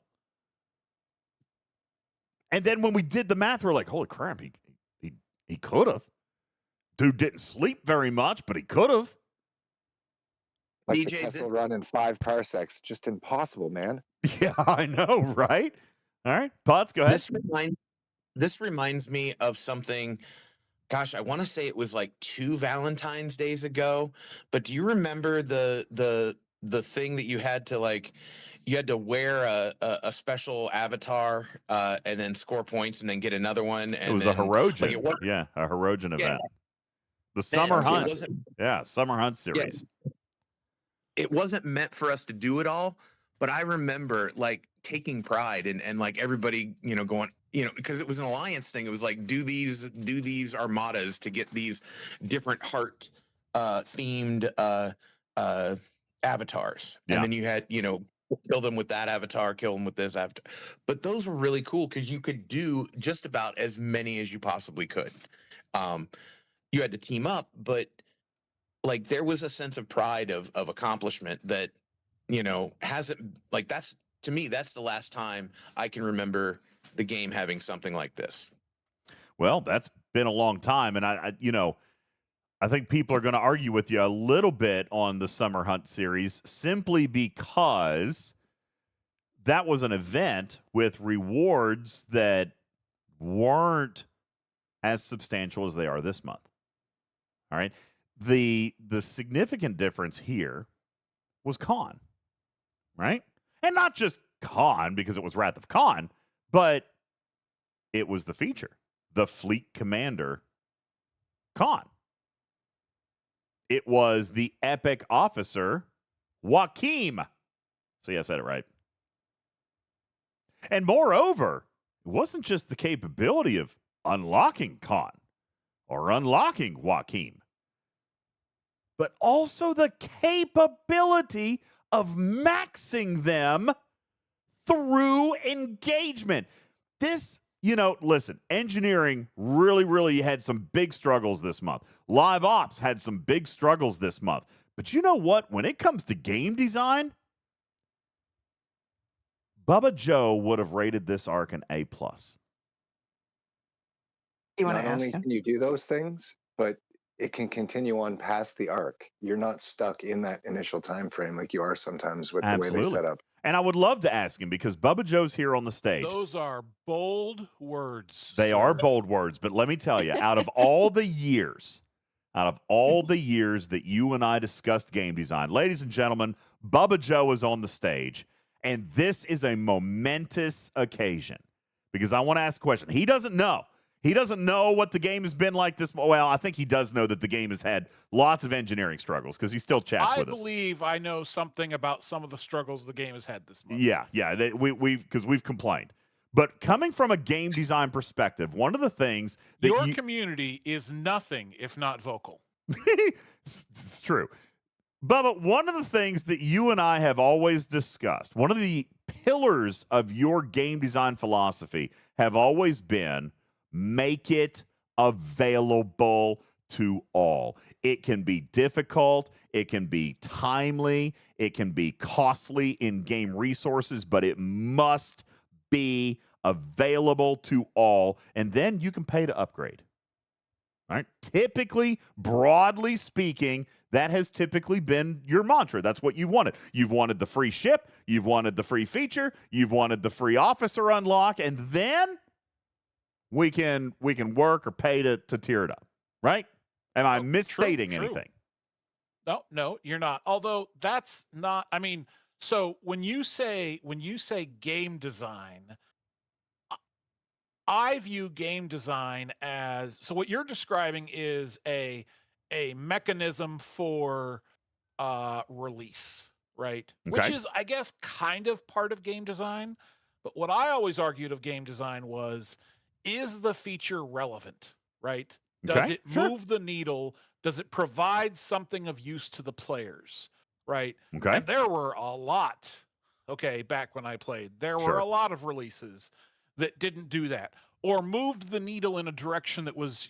And then when we did the math, we're like, holy crap, he could have. Dude didn't sleep very much, but he could have. Like DJ, the Kessel run in 5 parsecs. Just impossible, man. Yeah, I know, right? All right. Potts, go ahead. This reminds me of something. Gosh, I want to say it was like 2 Valentine's days ago. But do you remember the thing that you had to wear a special avatar and then score points and then get another one? And it was a Herogen. A Herogen event. The Summer Hunt. Summer Hunt series. Yeah. It wasn't meant for us to do it all, but I remember like taking pride and like everybody, going, because it was an alliance thing. It was like, do these armadas to get these different heart themed avatars. Yeah. And then you had, kill them with that avatar, kill them with this avatar. But those were really cool because you could do just about as many as you possibly could. You had to team up, but like there was a sense of pride of accomplishment that, hasn't, like, that's, to me, that's the last time I can remember the game having something like this. Well, that's been a long time. And I think people are going to argue with you a little bit on the Summer Hunt series simply because that was an event with rewards that weren't as substantial as they are this month. All right. The significant difference here was Khan, right? And not just Khan because it was Wrath of Khan, but it was the feature, the Fleet Commander Khan. It was the epic officer Joachim. See, I said it right. And moreover, it wasn't just the capability of unlocking Khan or unlocking Joachim, but also the capability of maxing them through engagement. This, listen, engineering really had some big struggles this month. Live Ops had some big struggles this month. But you know what? When it comes to game design, Bubba Joe would have rated this arc an A+. You want Not to ask only him? can you do those things, but it can continue on past the arc. You're not stuck in that initial time frame like you are sometimes with the way they set up. And I would love to ask him because Bubba Joe's here on the stage. Those are bold words. They are bold words, but let me tell you, out of all the years that you and I discussed game design, ladies and gentlemen, Bubba Joe is on the stage, and this is a momentous occasion because I want to ask a question. He doesn't know. He doesn't know what the game has been like this. Well, I think he does know that the game has had lots of engineering struggles because he still chats with us. I believe I know something about some of the struggles the game has had this month. Yeah, because we've complained. But coming from a game design perspective, one of the things that your community is nothing if not vocal. It's true. Bubba, one of the things that you and I have always discussed, one of the pillars of your game design philosophy have always been make it available to all. It can be difficult, it can be timely, it can be costly in game resources, but it must be available to all, and then you can pay to upgrade. All right? Typically, broadly speaking, that has typically been your mantra. That's what you wanted. You've wanted the free ship, you've wanted the free feature, you've wanted the free officer unlock, and then we can work or pay to tier it up. Right? Am I misstating anything? No, you're not. Although that's not, I mean, so when you say game design, I view game design as, so what you're describing is a mechanism for release, right? Which is, I guess, kind of part of game design. But what I always argued of game design was, is the feature relevant, right? Does it move the needle? Does it provide something of use to the players, right? Okay. And there were a lot, back when I played, there were a lot of releases that didn't do that or moved the needle in a direction that was,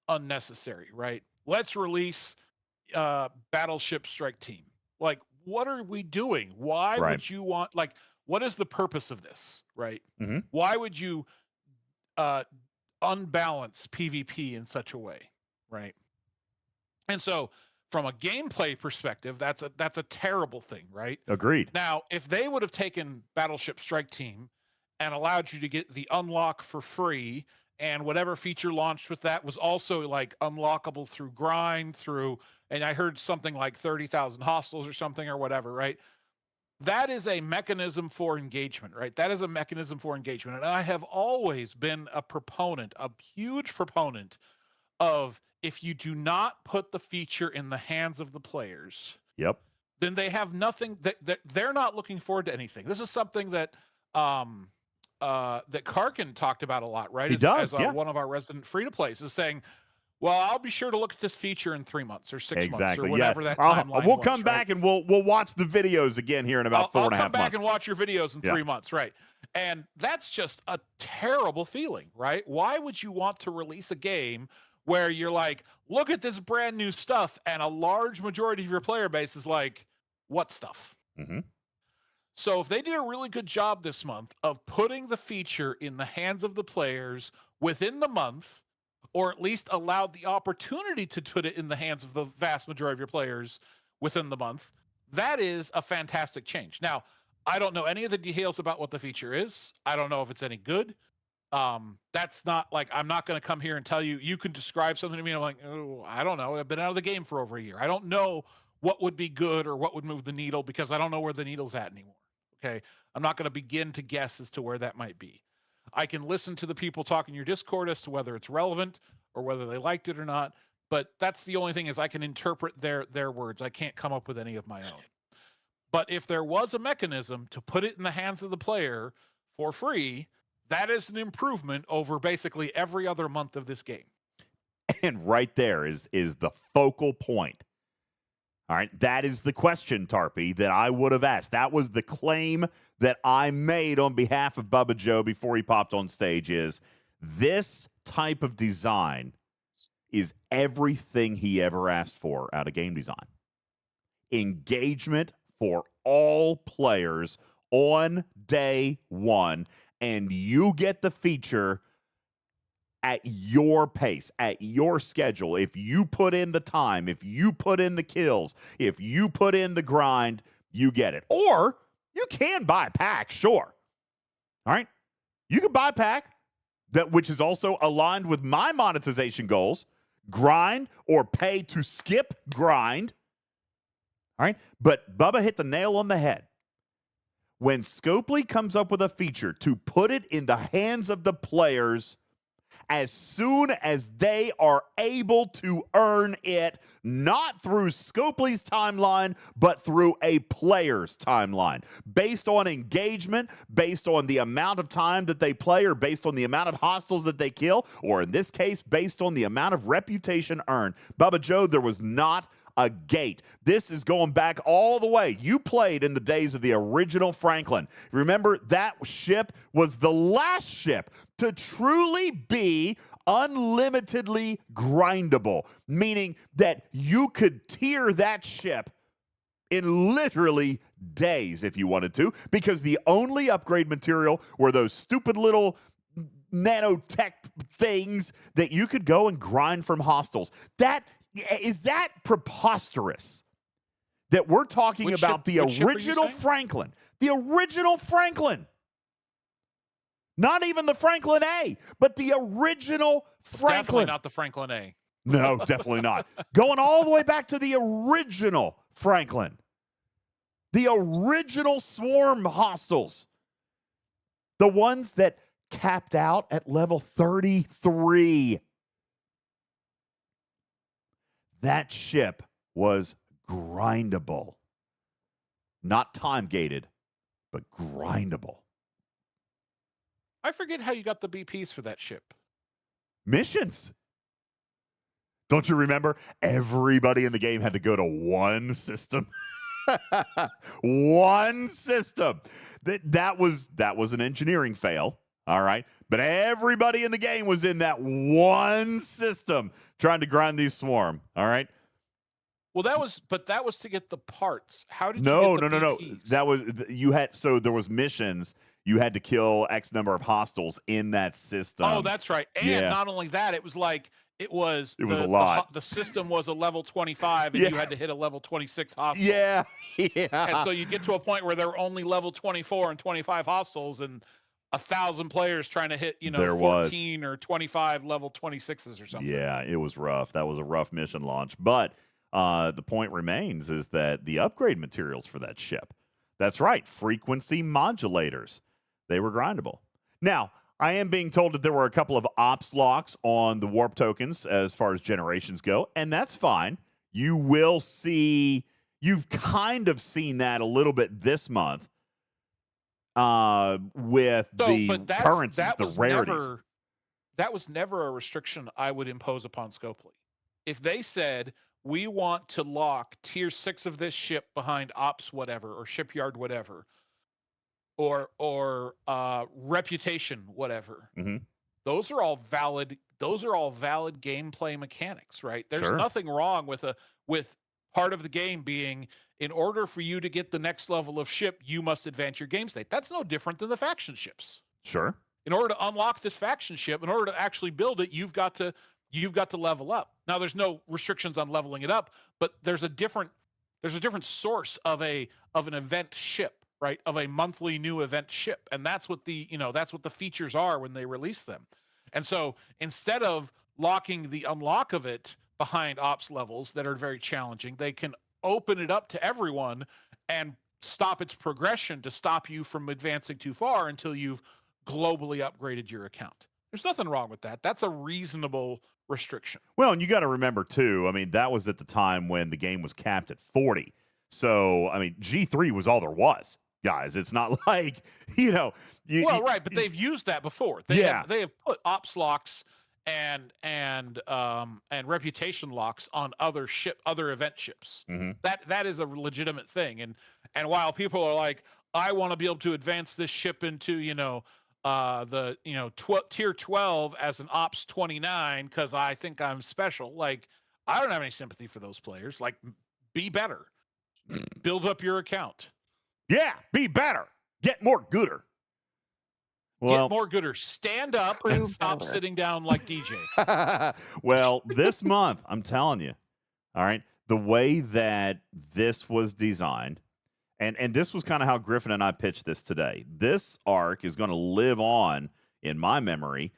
unnecessary, right? Let's release Battleship Strike Team. Like, what are we doing? Why would you want, like, what is the purpose of this, right? Mm-hmm. Why would you unbalance PvP in such a way, right? And so from a gameplay perspective, that's a terrible thing, right? Agreed. Now, if they would have taken Battleship Strike Team and allowed you to get the unlock for free, and whatever feature launched with that was also like unlockable through grind, and I heard something like 30,000 hostiles or something or whatever, right? That is a mechanism for engagement, right? That is a mechanism for engagement. And I have always been a huge proponent of, if you do not put the feature in the hands of the players, then they have nothing, that they're not looking forward to anything. This is something that that Karkin talked about a lot, right? As one of our resident free-to-plays is saying, well, I'll be sure to look at this feature in 3 months or 6 months or whatever that timeline We'll come back and we'll watch the videos again here in about 4.5 months. I'll come back and watch your videos in 3 months, right? And that's just a terrible feeling, right? Why would you want to release a game where you're like, look at this brand new stuff, and a large majority of your player base is like, what stuff? Mm-hmm. So if they did a really good job this month of putting the feature in the hands of the players within the month, or at least allowed the opportunity to put it in the hands of the vast majority of your players within the month, that is a fantastic change. Now, I don't know any of the details about what the feature is. I don't know if it's any good. That's not like, I'm not going to come here and tell you, you can describe something to me. And I'm like, oh, I don't know. I've been out of the game for over a year. I don't know what would be good or what would move the needle, because I don't know where the needle's at anymore. Okay. I'm not going to begin to guess as to where that might be. I can listen to the people talk in your Discord as to whether it's relevant or whether they liked it or not. But that's the only thing, is I can interpret their words. I can't come up with any of my own. But if there was a mechanism to put it in the hands of the player for free, that is an improvement over basically every other month of this game. And right there is the focal point. All right, that is the question, Tarpy, that I would have asked. That was the claim that I made on behalf of Bubba Joe before he popped on stage, is this type of design is everything he ever asked for out of game design. Engagement for all players on day one, and you get the feature at your pace, at your schedule. If you put in the time, if you put in the kills, if you put in the grind, you get it. Or you can buy a pack, sure. All right? You can buy a pack which is also aligned with my monetization goals, grind or pay to skip grind. All right? But Bubba hit the nail on the head. When Scopely comes up with a feature to put it in the hands of the players, as soon as they are able to earn it, not through Scopely's timeline, but through a player's timeline, based on engagement, based on the amount of time that they play, or based on the amount of hostiles that they kill, or in this case, based on the amount of reputation earned. Bubba Joe, there was not a gate. This is going back all the way. You played in the days of the original Franklin. Remember, that ship was the last ship to truly be unlimitedly grindable, meaning that you could tier that ship in literally days if you wanted to, because the only upgrade material were those stupid little nanotech things that you could go and grind from hostiles. Is that preposterous that we're talking about the original Franklin? The original Franklin. Not even the Franklin A, but the original Franklin. Definitely not the Franklin A. No, definitely not. Going all the way back to the original Franklin. The original swarm hostiles. The ones that capped out at level 33. That ship was grindable. Not time-gated, but grindable. I forget how you got the BPs for that ship. Missions. Don't you remember? Everybody in the game had to go to one system. One system. That was an engineering fail. All right. But everybody in the game was in that one system trying to grind these swarm. All right. Well, that was to get the parts. How did no, you get the no. BPs? That was so there was missions. You had to kill X number of hostiles in that system. Oh, that's right. And not only that, it was a lot. The system was a level 25 and you had to hit a level 26 hostile. Yeah. And so you get to a point where there were only level 24 and 25 hostiles and 1,000 players trying to hit, 14 or 25 level 26s or something. Yeah, it was rough. That was a rough mission launch. But the point remains is that the upgrade materials for that ship, that's right, frequency modulators, they were grindable. Now, I am being told that there were a couple of ops locks on the warp tokens as far as generations go, and that's fine. You will see, you've kind of seen that a little bit this month with the currencies, the rarities. That was never a restriction I would impose upon Scopely. If they said, we want to lock tier 6 of this ship behind ops whatever, or shipyard whatever, or reputation whatever, those are all valid gameplay mechanics, right? There's nothing wrong with part of the game being, in order for you to get the next level of ship, you must advance your game state. That's no different than the faction ships. Sure. In order to unlock this faction ship, in order to actually build it, you've got to level up. Now, there's no restrictions on leveling it up, but there's a different source of an event ship, right? Of a monthly new event ship, and that's what the features are when they release them. And so instead of locking the unlock of it behind ops levels that are very challenging, they can open it up to everyone and stop its progression to stop you from advancing too far until you've globally upgraded your account. There's nothing wrong with that. That's a reasonable restriction. Well, and you got to remember too, I mean, that was at the time when the game was capped at 40. So, I mean, G3 was all there was, guys. It's not like, right, but they've used that before. They have put ops locks and reputation locks on other event ships. That is a legitimate thing. And while people are like, I want to be able to advance this ship into, tier 12 as an ops 29 because I think I'm special. Like, I don't have any sympathy for those players. Like, be better. Build up your account. Yeah, be better. Get more gooder. Well, get more gooder. Stand up and stop sitting down like DJ. Well, this month, I'm telling you, all right, the way that this was designed, and this was kind of how Griffin and I pitched this today. This arc is going to live on in my memory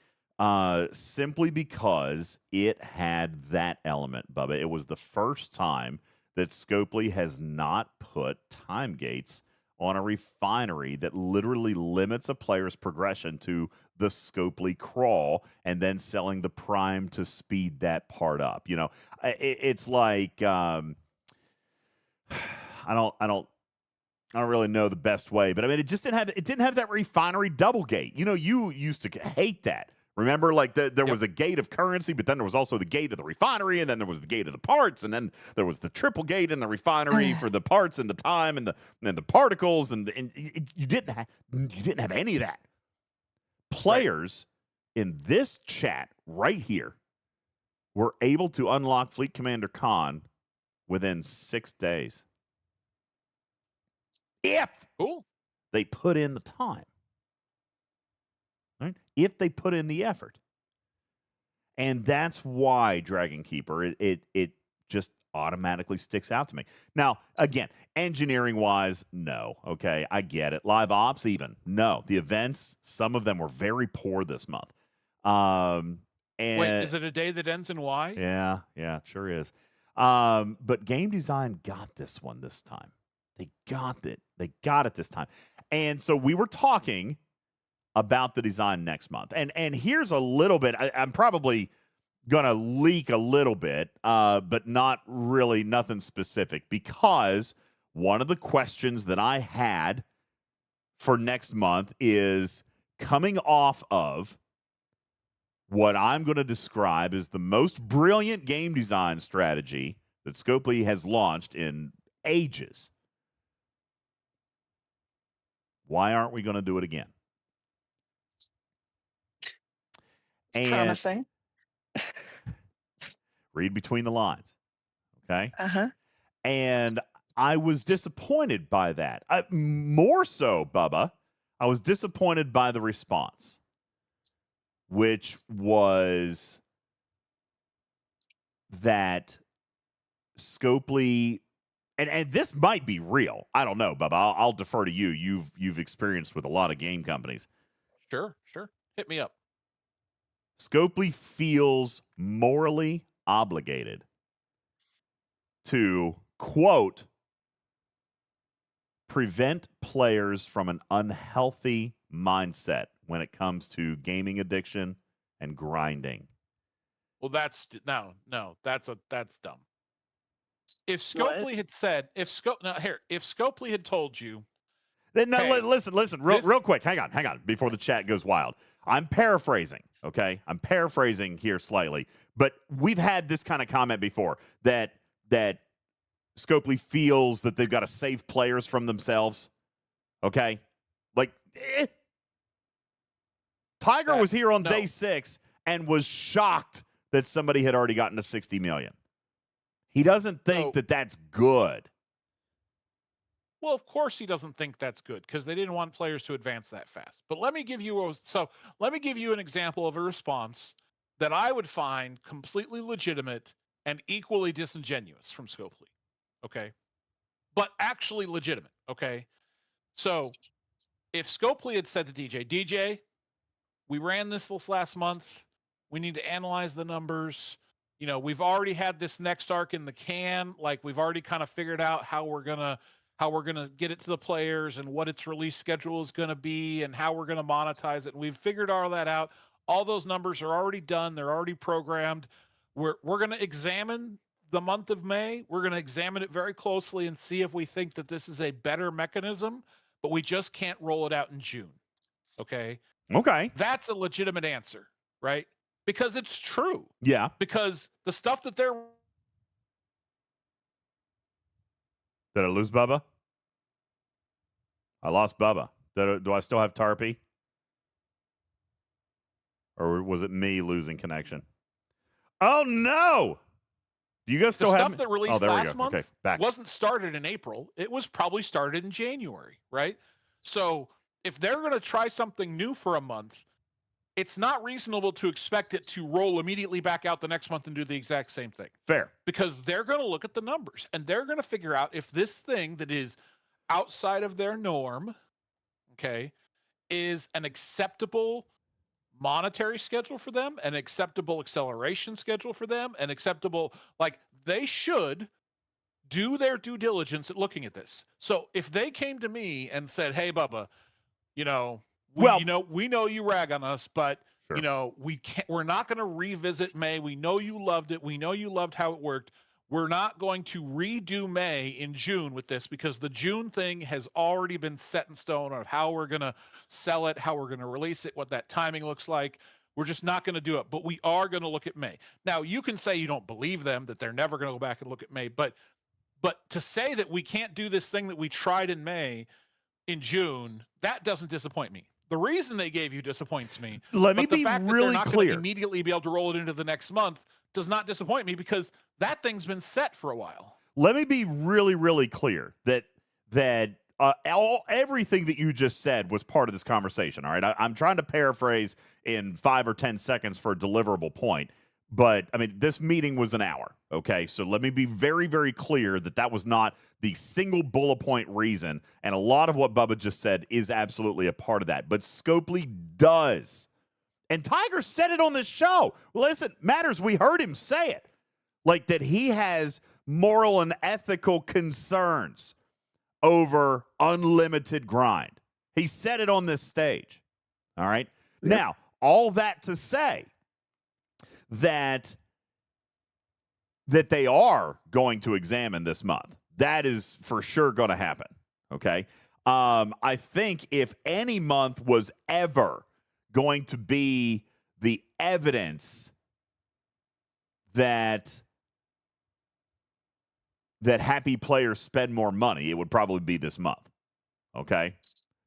simply because it had that element, Bubba. It was the first time that Scopely has not put time gates on a refinery that literally limits a player's progression to the Scopely crawl and then selling the prime to speed that part up. You know, it's like I don't really know the best way, but I mean, it didn't have that refinery double gate. You know, you used to hate that. Remember, like there was a gate of currency, but then there was also the gate of the refinery, and then there was the gate of the parts, and then there was the triple gate in the refinery for the parts and the time and the particles, and you didn't have any of that. Players in this chat right here were able to unlock Fleet Commander Khan within 6 days. If they put in the time. Right? If they put in the effort. And that's why Dragon Keeper, it just automatically sticks out to me. Now, again, engineering-wise, no. Okay, I get it. Live ops, even, no. The events, some of them were very poor this month. And wait, is it a day that ends in Y? Yeah, it sure is. But game design got this one this time. They got it. They got it this time. And so we were talking about the design next month. And here's a little bit. I'm probably going to leak a little bit, but not really nothing specific, because one of the questions that I had for next month is coming off of what I'm going to describe as the most brilliant game design strategy that Scopely has launched in ages. Why aren't we going to do it again? It's promising. Read between the lines. Okay? Uh-huh. And I was disappointed by that. More so, Bubba, I was disappointed by the response, which was that Scopely, and this might be real. I don't know, Bubba. I'll defer to you. You've experienced with a lot of game companies. Sure. Hit me up. Scopely feels morally obligated to, quote, prevent players from an unhealthy mindset when it comes to gaming addiction and grinding. Well, that's no, that's dumb. If Scopely had said, if Scopely had told you, then no, hey, listen, real quick, hang on, before the chat goes wild. I'm paraphrasing, okay? I'm paraphrasing here slightly, but we've had this kind of comment before that Scopely feels that they've got to save players from themselves, okay? Like, Tiger was here on day 6 and was shocked that somebody had already gotten to 60 million. He doesn't think that that's good. Well, of course he doesn't think that's good, because they didn't want players to advance that fast. But let me give you an example of a response that I would find completely legitimate and equally disingenuous from Scopely. Okay? But actually legitimate, okay? So, if Scopely had said to DJ, we ran this last month, we need to analyze the numbers. You know, we've already had this next arc in the can. Like, we've already kind of figured out how we're gonna get it to the players and what its release schedule is gonna be and how we're gonna monetize it. And we've figured all that out. All those numbers are already done. They're already programmed. We're gonna examine the month of May. We're gonna examine it very closely and see if we think that this is a better mechanism, but we just can't roll it out in June. Okay. That's a legitimate answer, right? Because it's true. Yeah. Because the stuff that they're... Did I lose Bubba? I lost Bubba. Do I still have Tarpy? Or was it me losing connection? Oh, no! Do you guys still have... The stuff that released last month back. wasn't started in April. It was probably started in January, right? So if they're going to try something new for a month, it's not reasonable to expect it to roll immediately back out the next month and do the exact same thing. Fair. Because they're going to look at the numbers and they're going to figure out if this thing that is outside of their norm, okay, is an acceptable monetary schedule for them, an acceptable acceleration schedule for them, an acceptable, like, they should do their due diligence at looking at this. So if they came to me and said, "Hey, Bubba, we know you rag on us, but Sure. we're not going to revisit May. We know you loved it. We know you loved how it worked. We're not going to redo May in June with this because the June thing has already been set in stone of how we're going to sell it, how we're going to release it, what that timing looks like. We're just not going to do it, but we are going to look at May." Now, you can say you don't believe them, that they're never going to go back and look at May, but to say that we can't do this thing that we tried in May in June, that doesn't disappoint me. The reason they gave you disappoints me. Let me but the be fact really that they're not clear. going to immediately be able to roll it into the next month does not disappoint me because that thing's been set for a while. Let me be really, really clear that everything that you just said was part of this conversation. All right, I'm trying to paraphrase in 5 or 10 seconds for a deliverable point. But, I mean, this meeting was an hour, okay? So let me be very, very clear that that was not the single bullet point reason. And a lot of what Bubba just said is absolutely a part of that. But Scopely does. And Tiger said it on this show. Listen, Matters, we heard him say it. Like that he has moral and ethical concerns over unlimited grind. He said it on this stage, all right? Yep. Now, all that to say that they are going to examine this month. That is for sure going to happen, okay? I think if any month was ever going to be the evidence that happy players spend more money, it would probably be this month, okay?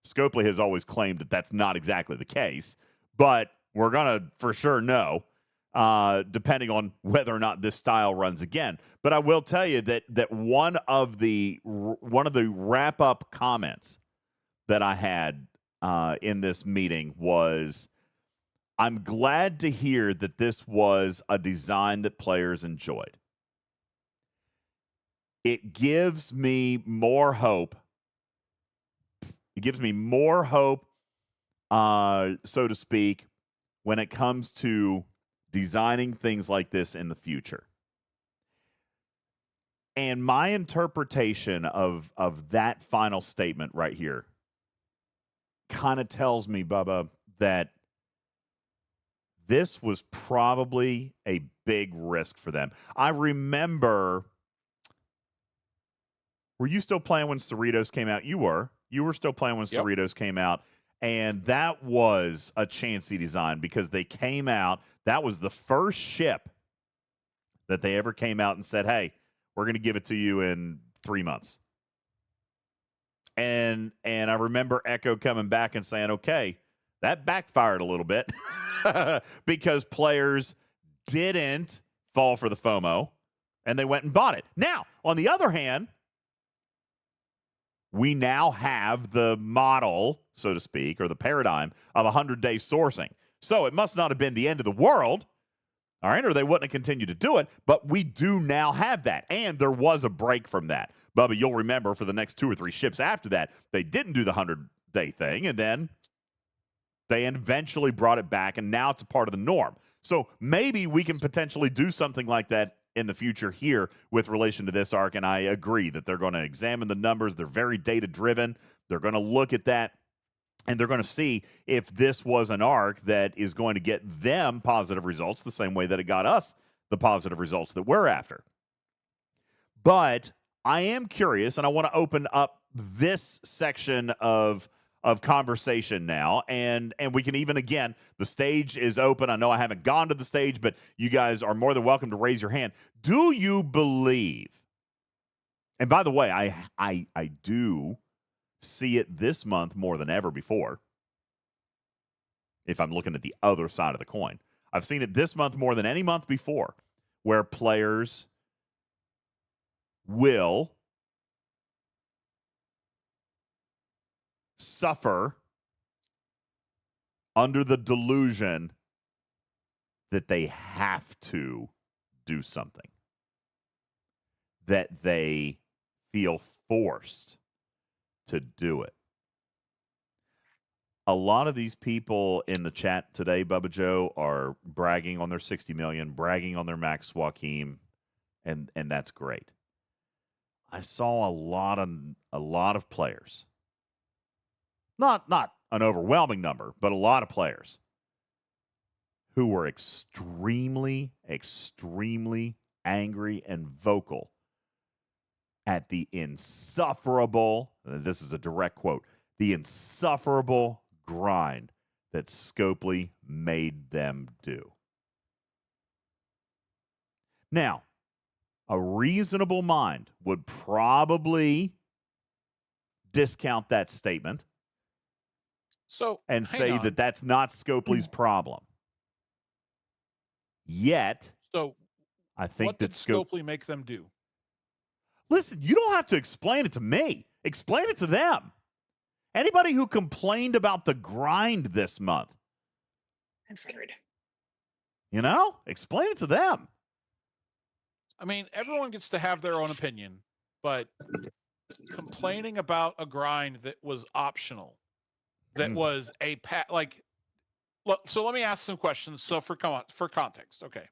Scopely has always claimed that that's not exactly the case, but we're going to for sure know depending on whether or not this style runs again. But I will tell you that one of the wrap-up comments that I had in this meeting was, I'm glad to hear that this was a design that players enjoyed. It gives me more hope. It gives me more hope, so to speak, when it comes to designing things like this in the future. And my interpretation of that final statement right here kind of tells me, Bubba, that this was probably a big risk for them. I remember, were you still playing when Cerritos came out? You were. You were still playing when Cerritos came out. And that was a chancy design because they came out. That was the first ship that they ever came out and said, hey, we're going to give it to you in 3 months. And I remember Echo coming back and saying, okay, that backfired a little bit because players didn't fall for the FOMO and they went and bought it. Now, on the other hand, we now have the model, so to speak, or the paradigm of 100-day sourcing. So it must not have been the end of the world, all right, or they wouldn't have continued to do it, but we do now have that, and there was a break from that. Bubba, you'll remember for the next 2 or 3 ships after that, they didn't do the 100-day thing, and then they eventually brought it back, and now it's a part of the norm. So maybe we can potentially do something like that in the future here with relation to this arc, and I agree that they're going to examine the numbers. They're very data-driven. They're going to look at that, and they're going to see if this was an arc that is going to get them positive results the same way that it got us the positive results that we're after. But I am curious, and I want to open up this section of conversation now, and we can even, again, the stage is open. I know I haven't gone to the stage, but you guys are more than welcome to raise your hand. Do you believe, and by the way, I do see it this month more than ever before, if I'm looking at the other side of the coin. I've seen it this month more than any month before, where players will suffer under the delusion that they have to do something, that they feel forced to do it. A lot of these people in the chat today, Bubba Joe, are bragging on their 60 million, bragging on their Max Joaquin, and that's great. I saw a lot of players. Not an overwhelming number, but a lot of players who were extremely, extremely angry and vocal at the insufferable, this is a direct quote, the insufferable grind that Scopely made them do. Now, a reasonable mind would probably discount that statement and say that that's not Scopely's problem. Yet, so I think what did Scopely make them do? Listen, you don't have to explain it to me. Explain it to them. Anybody who complained about the grind this month, I'm scared. Explain it to them. I mean, everyone gets to have their own opinion, but complaining about a grind that was optional, that was a so let me ask some questions. So for context, okay.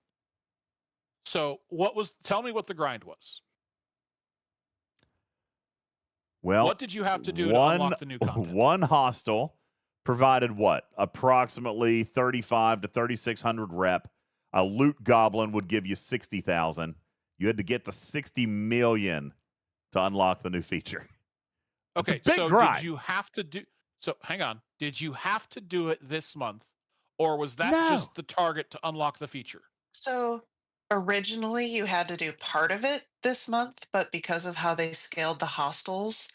So tell me what the grind was. Well, what did you have to do to unlock the new content? One hostel provided what? Approximately 3,500 to 3,600 rep. A loot goblin would give you 60,000. You had to get to 60 million to unlock the new feature. Okay, so grind. Did you have to do? So hang on. Did you have to do it this month, or was that just the target to unlock the feature? So originally you had to do part of it this month, but because of how they scaled the hostels,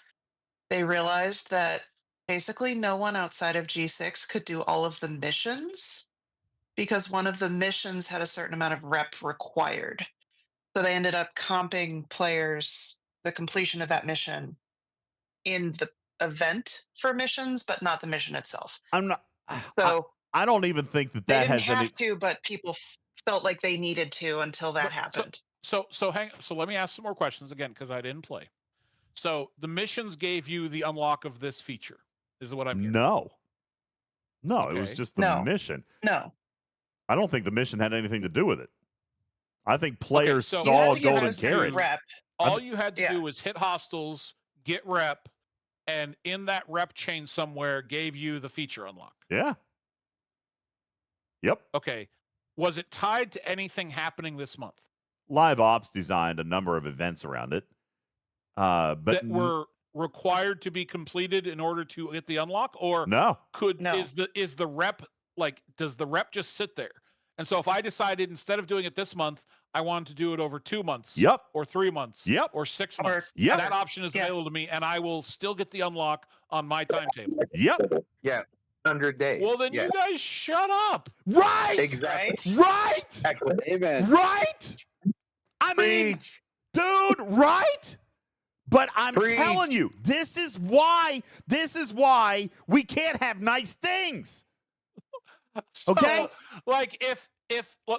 they realized that basically no one outside of G6 could do all of the missions because one of the missions had a certain amount of rep required. So they ended up comping players the completion of that mission in the event for missions, but not the mission itself. I'm not. So I don't even think that they that didn't has have any. to, but people felt like they needed to until that happened. So let me ask some more questions again because I didn't play. So the missions gave you the unlock of this feature. Is what I'm hearing. No, Okay. It was just the mission. No. I don't think the mission had anything to do with it. I think players saw You golden carrot. Rep. All you had to do was hit hostels, get rep, and in that rep chain somewhere gave you the feature unlock. Yeah. Yep. Okay. Was it tied to anything happening this month? Live Ops designed a number of events around it, but that were required to be completed in order to get the unlock, or is the rep does the rep just sit there? And so if I decided instead of doing it this month, I wanted to do it over 2 months, or 3 months, or 6 months, that option is available to me, and I will still get the unlock on my timetable. Yeah. 100 days. Well, then you guys shut up. Right. Exactly. Right. Amen. Right. I mean, dude, right? But I'm telling you, this is why we can't have nice things. Okay?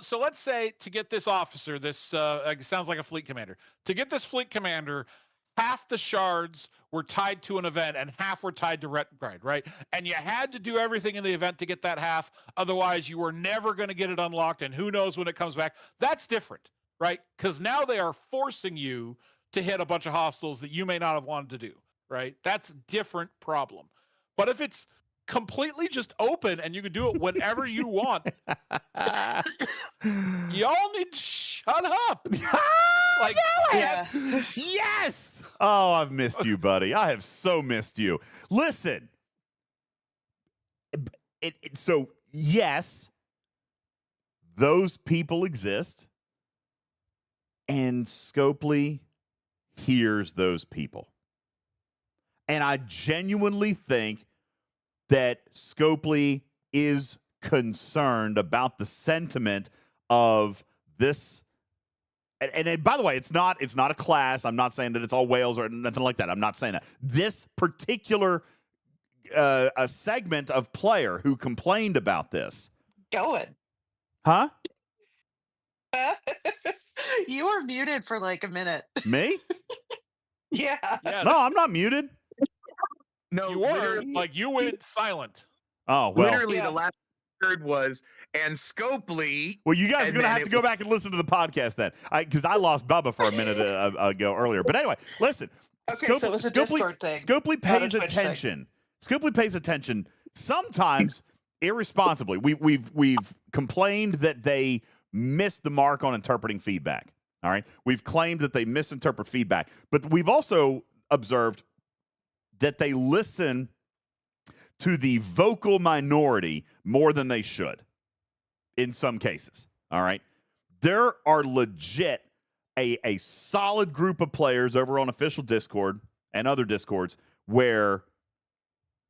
So let's say to get this officer, this sounds like a fleet commander. To get this fleet commander, half the shards were tied to an event and half were tied to ret grind, right? And you had to do everything in the event to get that half. Otherwise, you were never going to get it unlocked, and who knows when it comes back. That's different, right? Because now they are forcing you to hit a bunch of hostels that you may not have wanted to do, right? That's a different problem. But if it's completely just open and you can do it whenever you want, y'all need to shut up. Yes. Oh, I've missed you, buddy. I have so missed you. Listen. So yes, those people exist, and Scopely hears those people. And I genuinely think that Scopely is concerned about the sentiment of this. And by the way, it's not a class. I'm not saying that it's all whales or nothing like that. I'm not saying that. This particular a segment of player who complained about this. Going. Huh? You were muted for like a minute. Me? Yeah. Yes. No, I'm not muted. No, you were. Like, you went silent. Oh, well. Literally, the last I heard was and Scopely. Well, you guys are and going to then have to go back and listen to the podcast then, because I lost Bubba for a minute ago earlier. But anyway, listen. Okay, so it was a Discord thing. Scopely not a pays Twitch thing. attention. Scopely pays attention sometimes irresponsibly. We've complained that they missed the mark on interpreting feedback. All right, we've claimed that they misinterpret feedback, but we've also observed that they listen to the vocal minority more than they should in some cases. All right, there are legit a solid group of players over on official Discord and other Discords where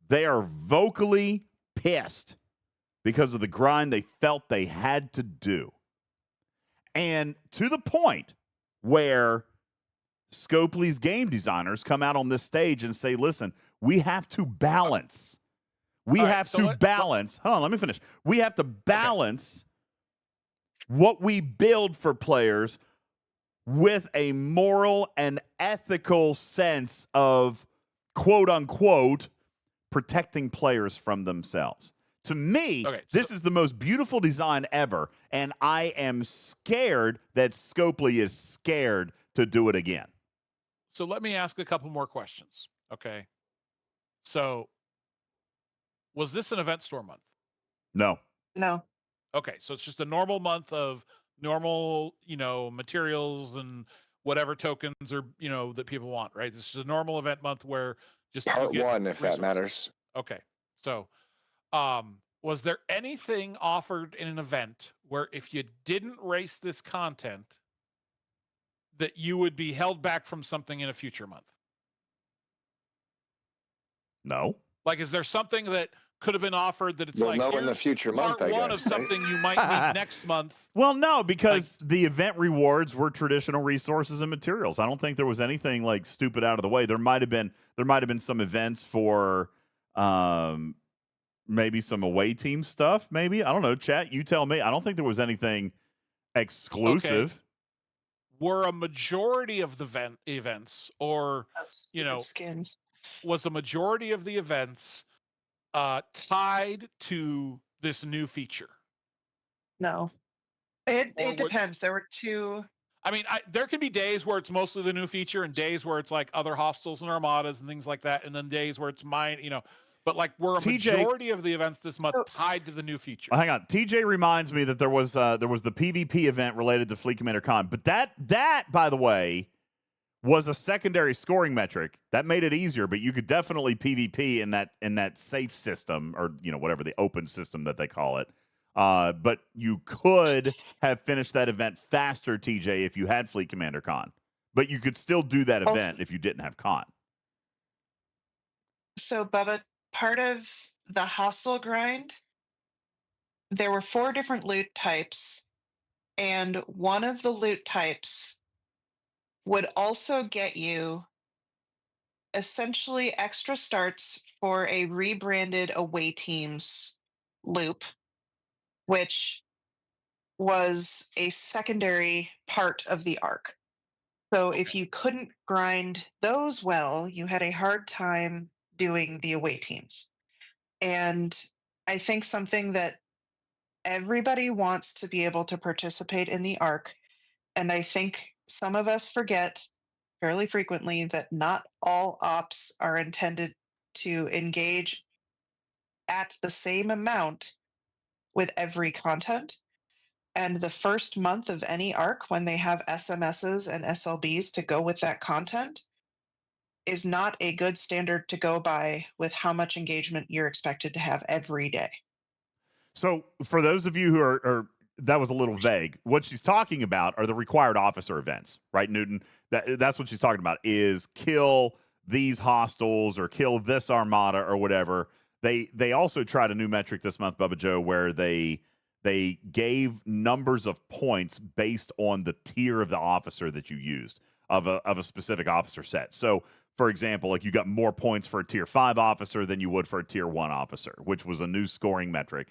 they are vocally pissed because of the grind they felt they had to do. And to the point where Scopely's game designers come out on this stage and say, listen, we have to balance. We have to balance. Hold on, let me finish. We have to balance what we build for players with a moral and ethical sense of, quote unquote, protecting players from themselves. To me, this is the most beautiful design ever, and I am scared that Scopely is scared to do it again. So let me ask a couple more questions. Okay. So was this an event store month? No. No. Okay, so it's just a normal month of normal, materials and whatever tokens or that people want, right? This is a normal event month where just Part you get 1, if resources. that matters. Okay, so was there anything offered in an event where if you didn't race this content, that you would be held back from something in a future month? No. Like, is there something that could have been offered that it's We'll like, know in the future month, I part one guess, of something you might need next month? Well, no, because the event rewards were traditional resources and materials. I don't think there was anything like stupid out of the way. There might have been some events for maybe some away team stuff. Maybe, I don't know. Chat, you tell me. I don't think there was anything exclusive. Okay. Were a majority of the events, or skins, was a majority of the events tied to this new feature? No. It depends. There were two. I mean, there can be days where it's mostly the new feature and days where it's like other hostels and armadas and things like that. And then days where it's but like were a majority of the events this month tied to the new feature? Hang on. TJ reminds me that there was the PvP event related to Fleet Commander Con. But that, by the way, was a secondary scoring metric. That made it easier, but you could definitely PvP in that safe system, or whatever the open system that they call it. But you could have finished that event faster, TJ, if you had Fleet Commander Con. But you could still do that event if you didn't have Con. So, Bubba, part of the hostel grind, there were 4 different loot types, and one of the loot types would also get you essentially extra starts for a rebranded away teams loop, which was a secondary part of the arc. So if you couldn't grind those well, you had a hard time doing the away teams. And I think something that everybody wants to be able to participate in the arc, and I think some of us forget fairly frequently that not all ops are intended to engage at the same amount with every content. And the first month of any arc, when they have SMSs and SLBs to go with that content, is not a good standard to go by with how much engagement you're expected to have every day. So for those of you who are that was a little vague. What she's talking about are the required officer events, right, Newton? That's what she's talking about, is kill these hostiles or kill this armada or whatever. They also tried a new metric this month, Bubba Joe, where they gave numbers of points based on the tier of the officer that you used of a specific officer set. So, for example, like you got more points for a tier 5 officer than you would for a tier 1 officer, which was a new scoring metric.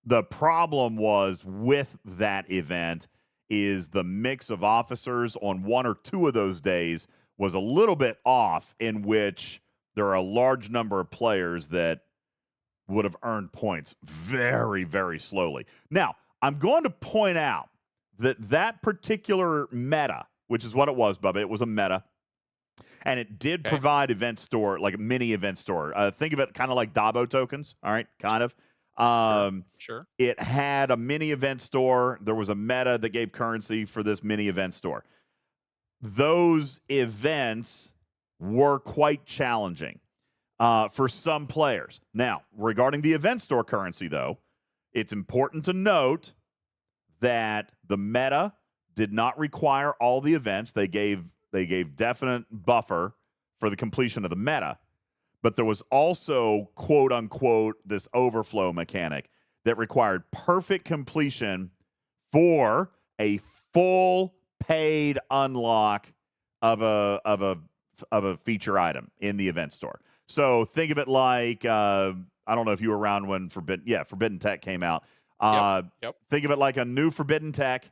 The problem was with that event is the mix of officers on 1 or 2 of those days was a little bit off, in which there are a large number of players that would have earned points very, very slowly. Now, I'm going to point out that particular meta, which is what it was, Bubba, it was a meta, and it did provide event store, like a mini event store. Think of it kind of like Dabo tokens, all right, kind of. Sure. It had a mini event store. There was a meta that gave currency for this mini event store. Those events were quite challenging for some players. Now, regarding the event store currency, though, it's important to note that the meta did not require all the events. They gave definite buffer for the completion of the meta. But there was also, quote unquote, this overflow mechanic that required perfect completion for a full paid unlock of a feature item in the event store. So think of it like I don't know if you were around when Forbidden Tech came out. Yep. Think of it like a new Forbidden Tech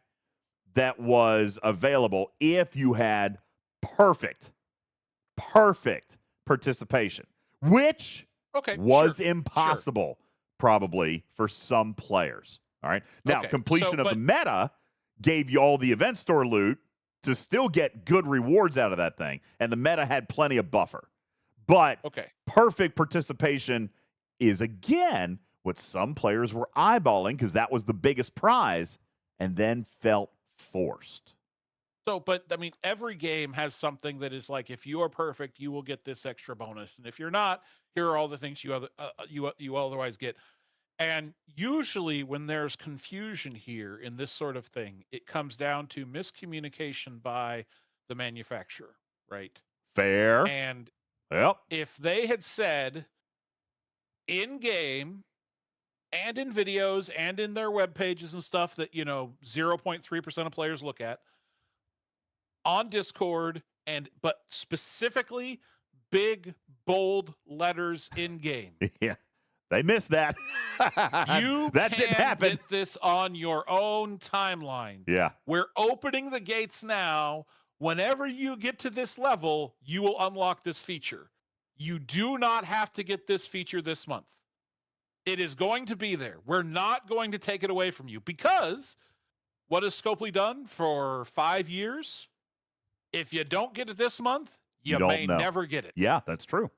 that was available if you had perfect participation, which was impossible probably for some players. All right. Now, completion of the meta gave you all the event store loot to still get good rewards out of that thing. And the meta had plenty of buffer. But perfect participation is, again, what some players were eyeballing because that was the biggest prize and then felt forced. So, but I mean, every game has something that is like, if you are perfect, you will get this extra bonus. And if you're not, here are all the things you otherwise get. And usually when there's confusion here in this sort of thing, it comes down to miscommunication by the manufacturer, right? Fair. And yep. If they had said in game and in videos and in their web pages and stuff that, 0.3% of players look at on Discord, but specifically big, bold letters in game. Yeah. They missed that. You that didn't happen. Get this on your own timeline. Yeah. We're opening the gates now. Whenever you get to this level, you will unlock this feature. You do not have to get this feature this month. It is going to be there. We're not going to take it away from you because what has Scopely done for 5 years? If you don't get it this month, you may never get it. Yeah, that's true.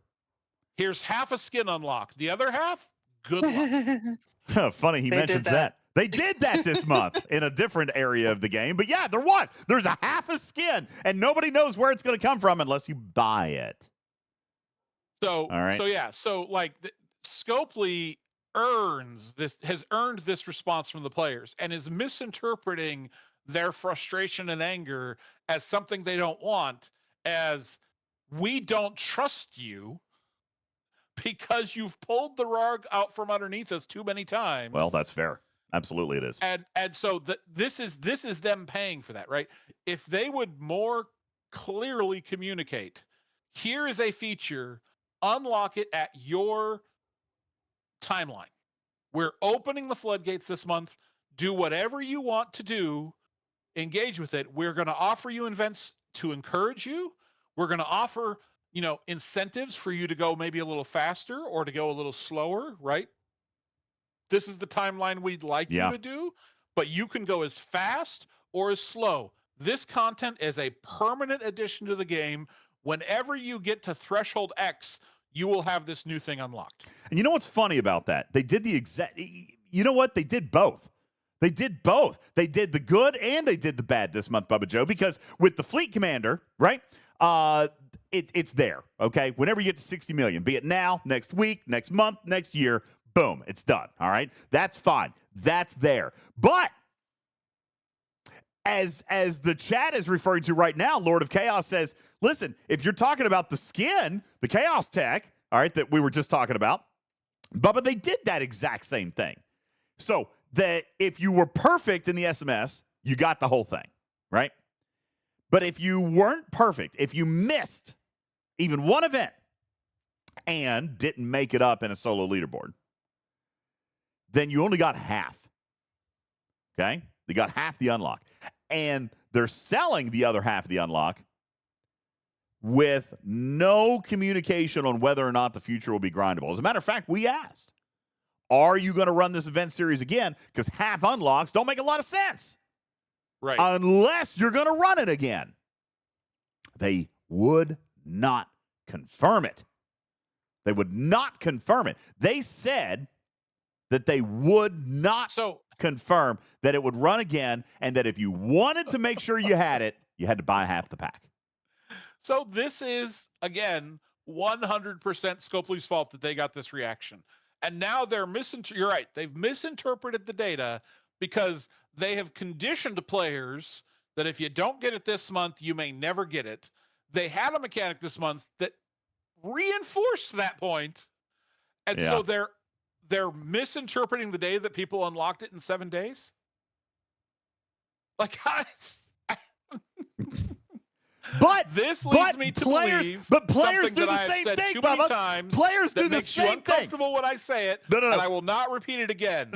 Here's half a skin unlocked. The other half, good luck. Funny he mentions that. They did that this month in a different area of the game. But yeah, there's a half a skin, and nobody knows where it's going to come from unless you buy it. So, all right. So like Scopely has earned this response from the players and is misinterpreting their frustration and anger as something they don't want, as we don't trust you because you've pulled the rug out from underneath us too many times. Well, that's fair. Absolutely it is. And so this is them paying for that, right? If they would more clearly communicate, here is a feature, unlock it at your timeline. We're opening the floodgates this month. Do whatever you want to do. Engage with it. We're going to offer you events to encourage you. We're going to offer, incentives for you to go maybe a little faster or to go a little slower, right? This is the timeline we'd like you to do, but you can go as fast or as slow. This content is a permanent addition to the game. Whenever you get to threshold X, you will have this new thing unlocked. And you know what's funny about that? They did the exact, you know what? They did both. They did both. They did the good and they did the bad this month, Bubba Joe, because with the Fleet Commander, right? It's there, okay? Whenever you get to 60 million, be it now, next week, next month, next year, boom, it's done, all right? That's fine. That's there. But as the chat is referring to right now, Lord of Chaos says, listen, if you're talking about the skin, the Chaos Tech, all right, that we were just talking about, Bubba, they did that exact same thing. So that if you were perfect in the SMS, you got the whole thing, right? But if you weren't perfect, if you missed even one event and didn't make it up in a solo leaderboard, then you only got half, okay? You got half the unlock. And they're selling the other half of the unlock with no communication on whether or not the future will be grindable. As a matter of fact, we asked. are you going to run this event series again? Because half unlocks don't make a lot of sense. Right. Unless you're going to run it again. They would not confirm it. They would not confirm it. They said that they would not confirm that it would run again, and that if you wanted to make sure you had it, you had to buy half the pack. So this is, again, 100% Scopely's fault that they got this reaction. And now they're you're right. They've misinterpreted the data because they have conditioned players that if you don't get it this month, you may never get it. They had a mechanic this month that reinforced that point. And so they're misinterpreting the day that people unlocked it in 7 days. Like, but this leads me to believe players do that the same thing, too Bubba. many times Players that do the makes you same thing. uncomfortable when I say it, No. and I will not repeat it again.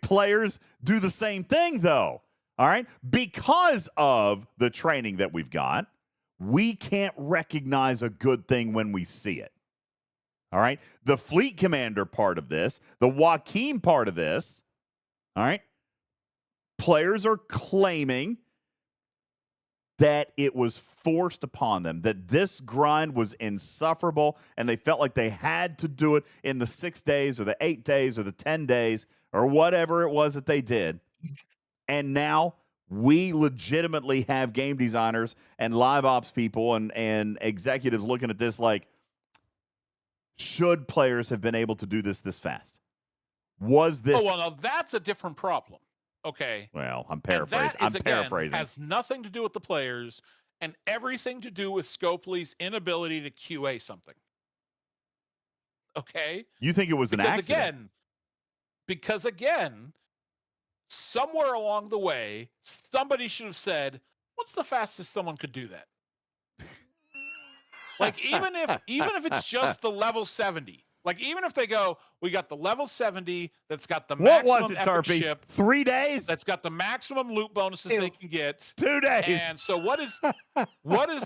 Players do the same thing, though. All right? Because of the training that we've got, we can't recognize a good thing when we see it. All right? The fleet commander part of this, the Joaquin part of this, all right? Players are claiming that it was forced upon them, that this grind was insufferable, and they felt like they had to do it in the 6 days or the 8 days or the 10 days or whatever it was that they did. And now we legitimately have game designers and live ops people and executives looking at this like, should players have been able to do this fast? Was this... Oh, well, now that's a different problem. Okay. Well, I'm paraphrasing. I'm paraphrasing. Has nothing to do with the players and everything to do with Scopely's inability to QA something. Okay? You think it was an accident? Because again, somewhere along the way, somebody should have said, "What's the fastest someone could do that?" Like even if it's just the level 70. Like, even if they go, we got the level 70 that's got the maximum what was it, epic Tarpy? ship. 3 days? That's got the maximum loot bonuses they can get. 2 days. And so what is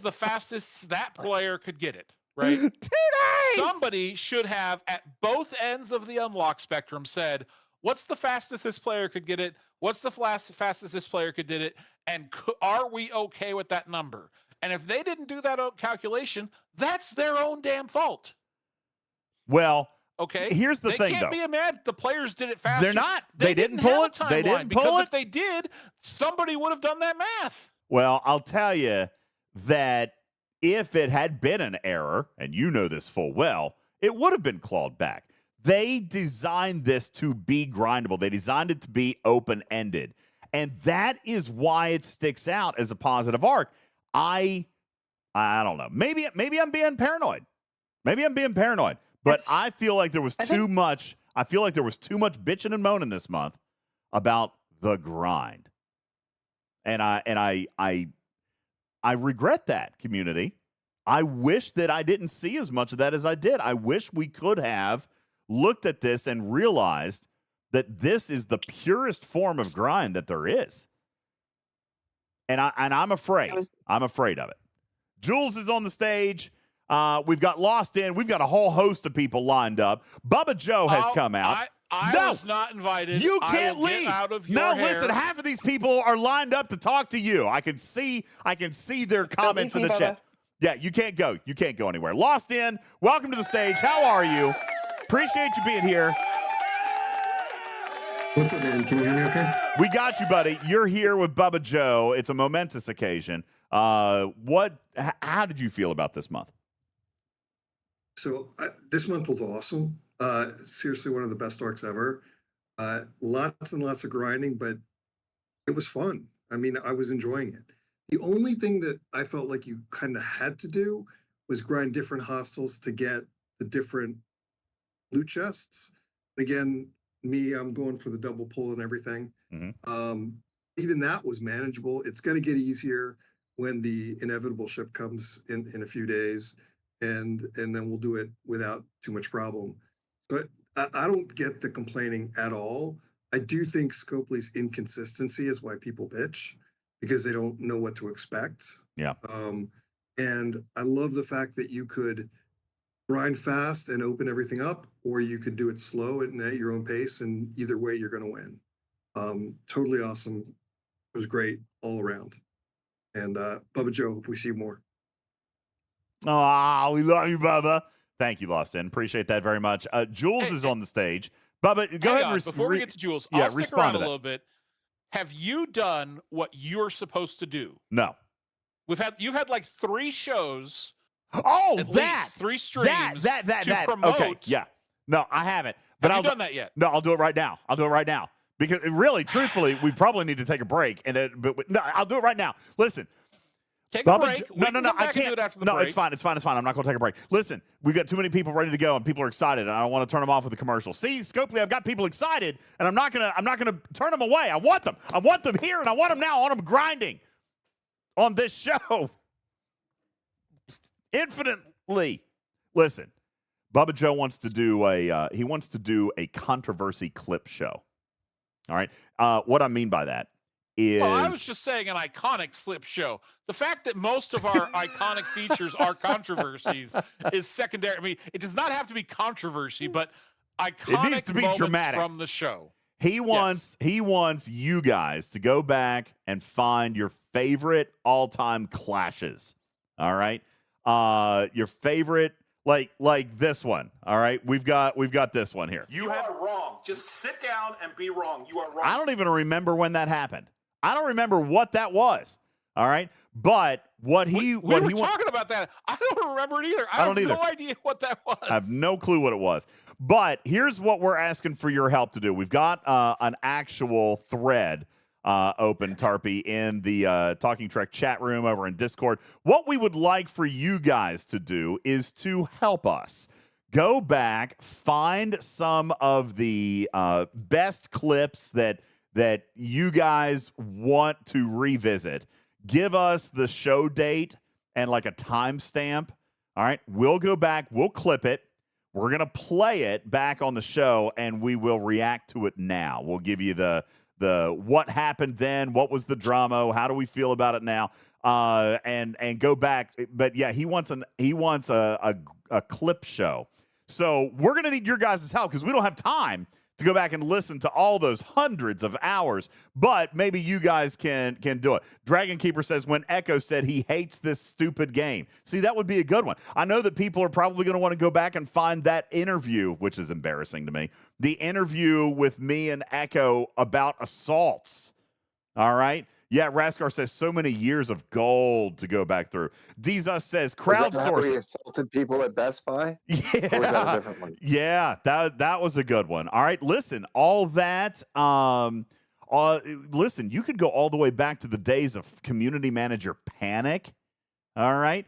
the fastest that player could get it, right? 2 days! Somebody should have, at both ends of the unlock spectrum, said, what's the fastest this player could get it? What's the fastest this player could get it? And are we okay with that number? And if they didn't do that calculation, that's their own damn fault. Well, okay. Here's the thing, though. They can't be mad the players did it faster. They're not. They didn't pull it. They didn't pull it. Because if they did, somebody would have done that math. Well, I'll tell you that if it had been an error, and you know this full well, it would have been clawed back. They designed this to be grindable. They designed it to be open-ended. And that is why it sticks out as a positive arc. I don't know. Maybe I'm being paranoid. But I feel like there was too much. I feel like there was too much bitching and moaning this month about the grind, and I regret that, community. I wish that I didn't see as much of that as I did. I wish we could have looked at this and realized that this is the purest form of grind that there is, and I'm afraid. I'm afraid of it. Jules is on the stage. We've got Lost In. We've got a whole host of people lined up. Bubba Joe has come out. I was not invited. You can't leave. Get out of your hair. Listen, half of these people are lined up to talk to you. I can see their comments in the chat. Yeah, you can't go. You can't go anywhere. Lost In, welcome to the stage. How are you? Appreciate you being here. What's up, man? Can you hear me okay? We got you, buddy. You're here with Bubba Joe. It's a momentous occasion. How did you feel about this month? So this month was awesome. Seriously, one of the best arcs ever. Lots and lots of grinding, but it was fun. I mean, I was enjoying it. The only thing that I felt like you kind of had to do was grind different hostels to get the different loot chests. Again, I'm going for the double pull and everything. Mm-hmm. Even that was manageable. It's going to get easier when the inevitable ship comes in a few days. And then we'll do it without too much problem. But I don't get the complaining at all. I do think Scopely's inconsistency is why people bitch, because they don't know what to expect. Yeah. And I love the fact that you could grind fast and open everything up, or you could do it slow and at your own pace. And either way, you're going to win. Totally awesome. It was great all around. And Bubba Joe, hope we see more. Oh, we love you, Bubba. Thank you, Lostin. Appreciate that very much. Jules is on the stage. Bubba, go ahead. Before we get to Jules, yeah, I'll stick around a little bit. Have you done what you're supposed to do? No. You've had like 3 shows. Oh, at that least 3 streams that promote. Okay, yeah. No, I haven't. But Have you done that yet? No, I'll do it right now. Because really, truthfully, we probably need to take a break. But no, I'll do it right now. Listen. Take a break. No, I can't. Do it after the no, break. it's fine. I'm not going to take a break. Listen, we've got too many people ready to go, and people are excited. And I don't want to turn them off with a commercial. See, Scopely, I've got people excited, and I'm not gonna turn them away. I want them here, and I want them now. I want them grinding on this show infinitely. Listen, Bubba Joe wants to do a controversy clip show. All right. What I mean by that is, well, I was just saying an iconic slip show. The fact that most of our iconic features are controversies is secondary. I mean, it does not have to be controversy, but iconic it needs to be moments dramatic from the show. He wants you guys to go back and find your favorite all-time clashes. All right? Your favorite like this one. All right? We've got this one here. You are wrong. Just sit down and be wrong. You are wrong. I don't even remember when that happened. I don't remember what that was. All right? But we were talking about that. I don't remember it either. I have no idea what that was. I have no clue what it was. But here's what we're asking for your help to do. We've got an actual thread open, Tarpy, in the Talking Trek chat room over in Discord. What we would like for you guys to do is to help us. Go back, find some of the best clips that you guys want to revisit. Give us the show date and like a timestamp. All right, we'll go back, we'll clip it. We're going to play it back on the show, and we will react to it now. We'll give you the what happened then, what was the drama, how do we feel about it now, and go back. But yeah, he wants a clip show. So we're going to need your guys' help because we don't have time to go back and listen to all those hundreds of hours, but maybe you guys can do it. Dragon Keeper says, when Echo said he hates this stupid game. See, that would be a good one. I know that people are probably going to want to go back and find that interview, which is embarrassing to me, the interview with me and Echo about assaults. All right? Yeah, Raskar says so many years of gold to go back through. Deezus says crowdsourcing. We assaulted people at Best Buy? Yeah. Or was that a different one? Yeah, that was a good one. All right, listen, all that. Listen, you could go all the way back to the days of community manager panic. All right,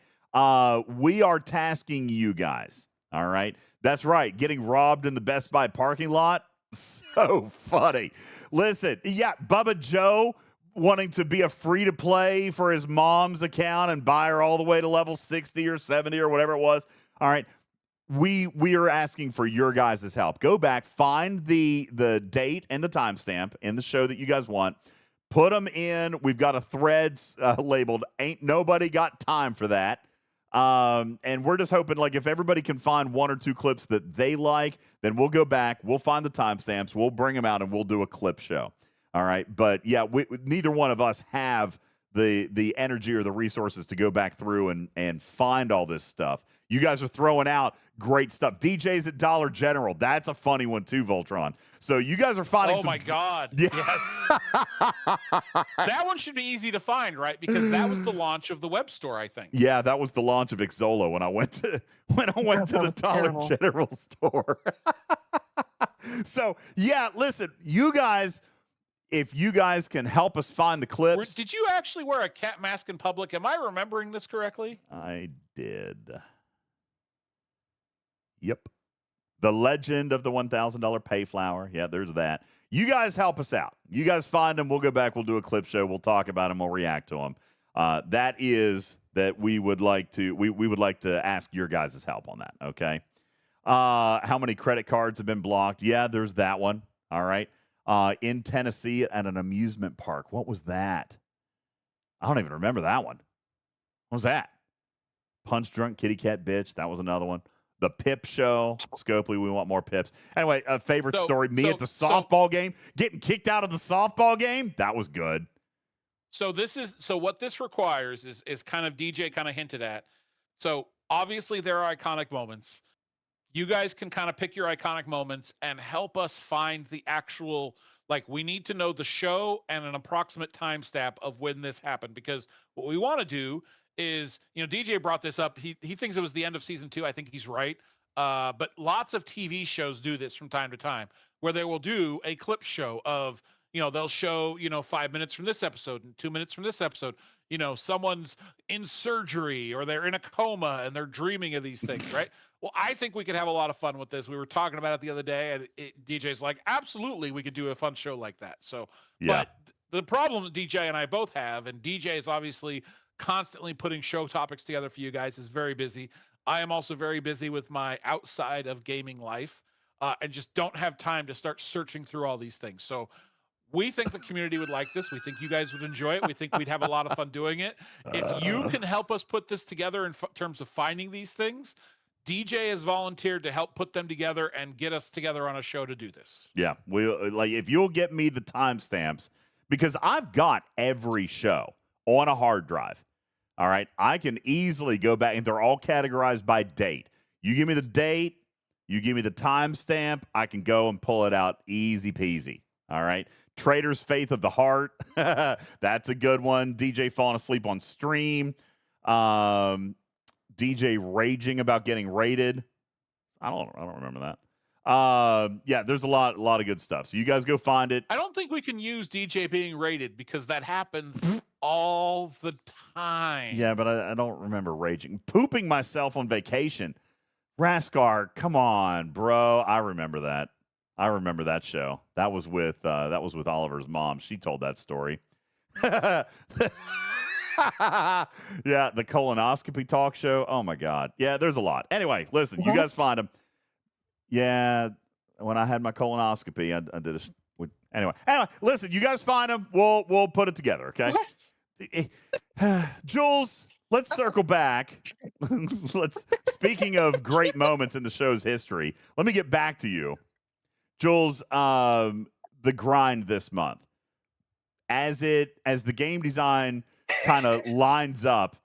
we are tasking you guys. All right, that's right. Getting robbed in the Best Buy parking lot. So funny. Listen, yeah, Bubba Joe wanting to be a free-to-play for his mom's account and buy her all the way to level 60 or 70 or whatever it was. All right. We are asking for your guys' help. Go back, find the date and the timestamp in the show that you guys want. Put them in. We've got a thread labeled Ain't Nobody Got Time for That. And we're just hoping, like, if everybody can find 1 or 2 clips that they like, then we'll go back, we'll find the timestamps, we'll bring them out, and we'll do a clip show. All right, but yeah, neither one of us have the energy or the resources to go back through and find all this stuff. You guys are throwing out great stuff. DJs at Dollar General, that's a funny one too, Voltron. So you guys are finding. Oh my God! Yeah. Yes, that one should be easy to find, right? Because that was the launch of the web store, I think. Yeah, that was the launch of Xolo when I went to the Dollar General store. So yeah, listen, you guys. If you guys can help us find the clips. Did you actually wear a cat mask in public? Am I remembering this correctly? I did. Yep. The legend of the $1,000 pay flower. Yeah, there's that. You guys help us out. You guys find them. We'll go back. We'll do a clip show. We'll talk about them. We'll react to them. That we would like to we would like to ask your guys' help on that. Okay. How many credit cards have been blocked? Yeah, there's that one. All right. In Tennessee at an amusement park. What was that? I don't even remember that one. What was that? Punch drunk kitty cat bitch. That was another one. The Pip show. Scopely, we want more Pips. Anyway, a favorite story, me at the softball game, getting kicked out of the softball game. That was good. So what this requires is kind of DJ kind of hinted at. So obviously there are iconic moments. You guys can kind of pick your iconic moments and help us find the actual, like, we need to know the show and an approximate timestamp of when this happened, because what we want to do is, DJ brought this up. He thinks it was the end of season 2. I think he's right. But lots of TV shows do this from time to time, where they will do a clip show of, they'll show, 5 minutes from this episode and 2 minutes from this episode. Someone's in surgery or they're in a coma and they're dreaming of these things, right? Well, I think we could have a lot of fun with this. We were talking about it the other day, and DJ's like, absolutely, we could do a fun show like that. So, yeah. But the problem that DJ and I both have, and DJ is obviously constantly putting show topics together for you guys, is very busy. I am also very busy with my outside of gaming life, and just don't have time to start searching through all these things. So we think the community would like this. We think you guys would enjoy it. We think we'd have a lot of fun doing it. If you can help us put this together in terms of finding these things, DJ has volunteered to help put them together and get us together on a show to do this. Yeah, if you'll get me the timestamps, because I've got every show on a hard drive. All right, I can easily go back, and they're all categorized by date. You give me the date, you give me the timestamp, I can go and pull it out easy peasy. All right, Trader's Faith of the Heart, that's a good one. DJ falling asleep on stream. DJ raging about getting raided. I don't remember that. Yeah, there's a lot of good stuff. So you guys go find it. I don't think we can use DJ being raided because that happens all the time. Yeah, but I don't remember raging. Pooping myself on vacation. Raskar, come on, bro. I remember that. I remember that show. That was with Oliver's mom. She told that story. Yeah, the colonoscopy talk show. Oh my God. Yeah, there's a lot. Anyway, listen, you guys find them. Yeah, when I had my colonoscopy, I did a. Anyway, listen, you guys find them. We'll put it together. Okay. Jules, let's circle back. Speaking of great moments in the show's history, let me get back to you, Jules. The grind this month, as the game design kind of lines up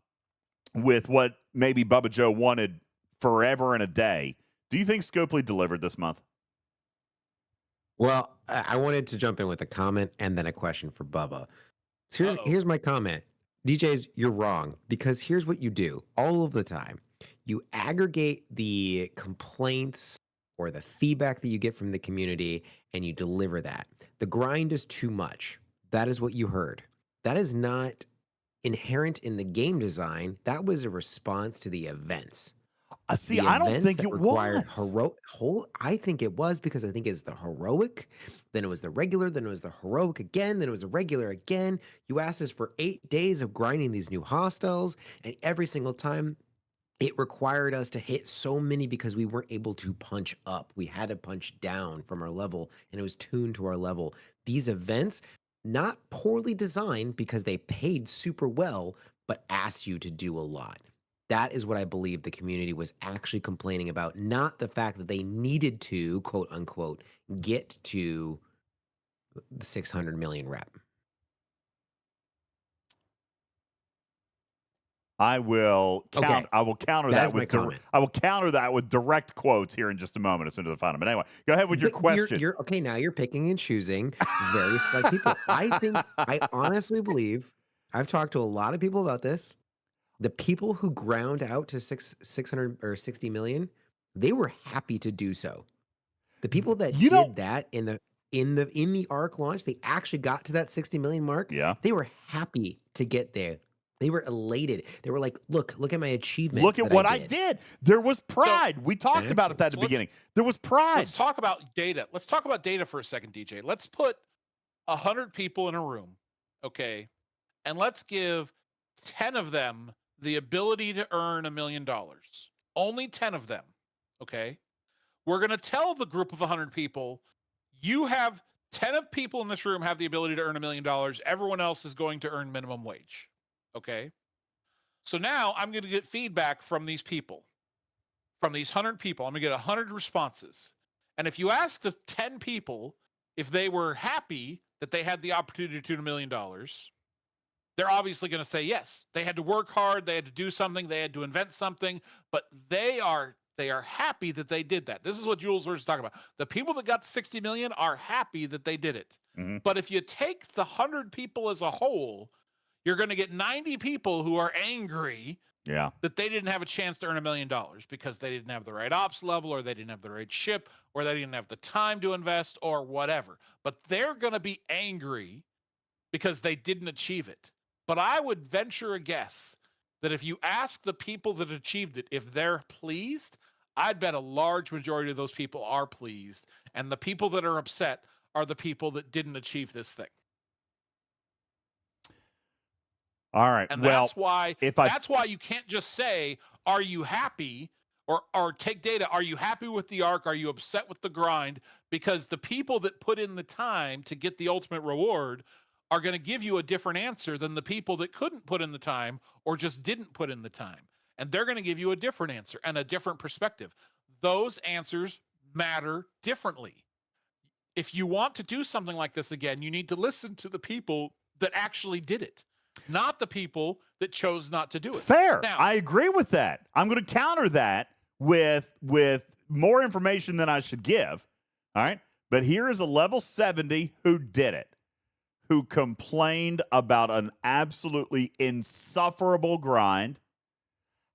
with what maybe Bubba Joe wanted forever and a day. Do you think Scopely delivered this month? Well, I wanted to jump in with a comment and then a question for Bubba. So here's my comment. DJs, you're wrong, because here's what you do all of the time. You aggregate the complaints or the feedback that you get from the community and you deliver that. The grind is too much. That is what you heard. That is not inherent in the game design. That was a response to the events. See, I don't think it was. I think it was, because I think it's the heroic, then it was the regular, then it was the heroic again, then it was the regular again. You asked us for 8 days of grinding these new hostiles, and every single time it required us to hit so many because we weren't able to punch up. We had to punch down from our level, and it was tuned to our level. These events, not poorly designed because they paid super well, but asked you to do a lot. That is what I believe the community was actually complaining about, not the fact that they needed to, quote unquote, get to the 600 million rep. I will counter that with I will counter that with direct quotes here in just a moment as soon as I find them. But anyway, go ahead with your question. You're okay. Now you're picking and choosing very select people. I honestly believe, I've talked to a lot of people about this. The people who ground out to 600 or 60 million, they were happy to do so. The people that did that in the ARC launch, they actually got to that 60 million mark. Yeah. They were happy to get there. They were elated. They were like, look at my achievements. Look at what I did. There was pride. We talked about it at the beginning. There was pride. Let's talk about data. Let's talk about data for a second, DJ. Let's put 100 people in a room, okay? And let's give 10 of them the ability to earn $1 million. Only 10 of them, okay? We're going to tell the group of 100 people, you have 10 of people in this room have the ability to earn $1 million. Everyone else is going to earn minimum wage, okay? So now I'm going to get feedback from these people. from these 100 people, I'm going to get 100 responses. And if you ask the 10 people if they were happy that they had the opportunity to $2 million, they're obviously going to say yes. They had to work hard, they had to do something, they had to invent something, but they are happy that they did that. This is what Jules was talking about. The people that got 60 million are happy that they did it. Mm-hmm. But if you take the 100 people as a whole, you're going to get 90 people who are angry that they didn't have a chance to earn $1 million because they didn't have the right ops level, or they didn't have the right ship, or they didn't have the time to invest, or whatever. But they're going to be angry because they didn't achieve it. But I would venture a guess that if you ask the people that achieved it if they're pleased, I'd bet a large majority of those people are pleased. And the people that are upset are the people that didn't achieve this thing. All right. And well, that's why you can't just say, are you happy? Or take data. Are you happy with the arc? Are you upset with the grind? Because the people that put in the time to get the ultimate reward are going to give you a different answer than the people that couldn't put in the time or just didn't put in the time. And they're going to give you a different answer and a different perspective. Those answers matter differently. If you want to do something like this again, you need to listen to the people that actually did it, not the people that chose not to do it. Fair. Now, I agree with that. I'm going to counter that with more information than I should give. All right. But here is a level 70 who did it, who complained about an absolutely insufferable grind,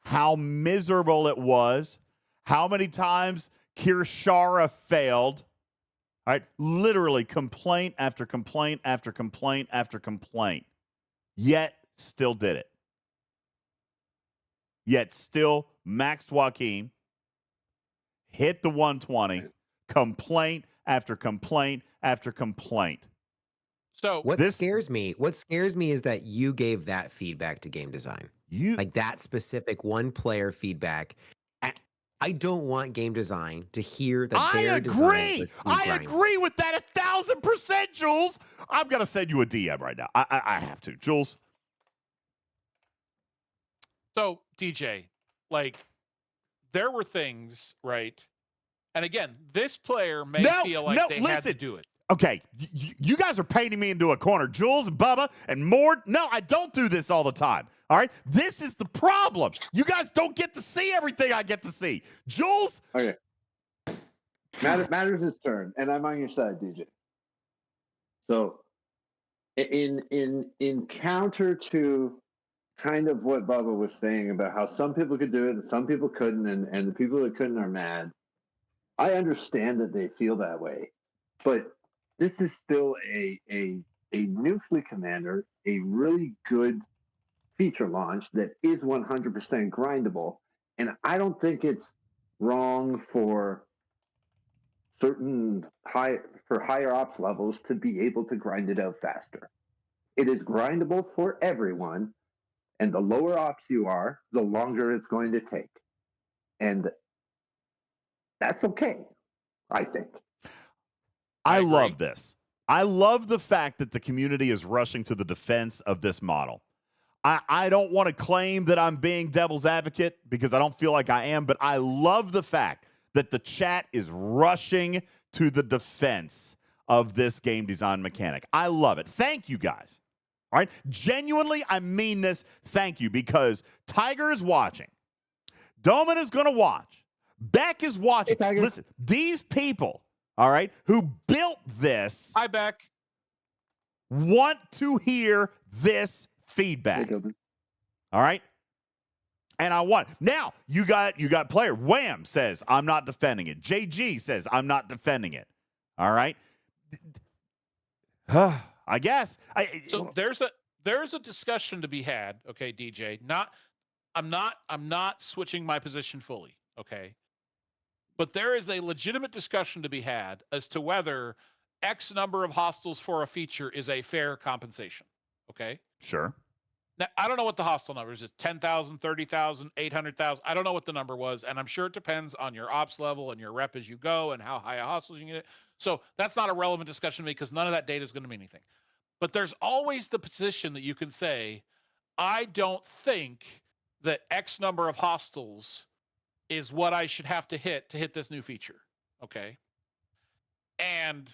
how miserable it was, how many times Kirshara failed. All right. Literally complaint after complaint after complaint after complaint, yet still did it. Yet still maxed Joaquin, hit the 120, complaint after complaint after complaint. So what scares me is that you gave that feedback to game design. Like that specific one player feedback. I don't want game design to hear that their design was I agree with that 1,000%, Jules. I'm going to send you a DM right now. I have to. Jules. So, DJ, like, there were things, right? And again, this player may feel like they had to do it. Okay, you guys are painting me into a corner. Jules and Bubba and Mord. No, I don't do this all the time. All right? This is the problem. You guys don't get to see everything I get to see. Jules? Okay. Matters his turn, and I'm on your side, DJ. So, in counter to kind of what Bubba was saying about how some people could do it and some people couldn't, and the people that couldn't are mad, I understand that they feel that way. But this is still a new fleet commander, a really good feature launch that is 100% grindable. And I don't think it's wrong for higher ops levels to be able to grind it out faster. It is grindable for everyone, and the lower ops you are, the longer it's going to take. And that's okay, I think. I love this. I love the fact that the community is rushing to the defense of this model. I don't want to claim that I'm being devil's advocate because I don't feel like I am, but I love the fact that the chat is rushing to the defense of this game design mechanic. I love it. Thank you, guys. All right? Genuinely, I mean this. Thank you, because Tiger is watching. Doman is going to watch. Beck is watching. Hey, listen, these people, all right, who built this. Hi, Beck. Want to hear this feedback. All right? And I want. Now, you got player. Wham says, I'm not defending it. JG says, I'm not defending it. All right? I guess. So there's a discussion to be had, okay, DJ. I'm not switching my position fully, okay? But there is a legitimate discussion to be had as to whether X number of hostiles for a feature is a fair compensation, okay? Sure. Now, I don't know what the hostile number is. It's 10,000, 30,000, 800,000. I don't know what the number was, and I'm sure it depends on your ops level and your rep as you go and how high a hostiles you can get. So that's not a relevant discussion to me because none of that data is going to mean anything. But there's always the position that you can say, I don't think that X number of hostiles is what I should have to hit this new feature. Okay. And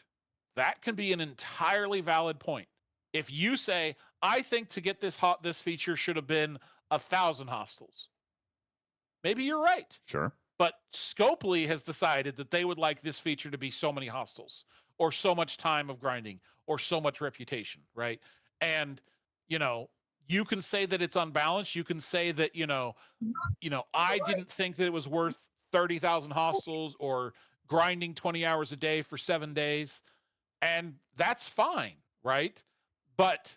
that can be an entirely valid point. If you say, I think to get this feature should have been 1,000 hostels. Maybe you're right. Sure. But Scopely has decided that they would like this feature to be so many hostels, or so much time of grinding, or so much reputation, right? And, you know, you can say that it's unbalanced. You can say that, I didn't think that it was worth 30,000 hostels or grinding 20 hours a day for 7 days. And that's fine, right? But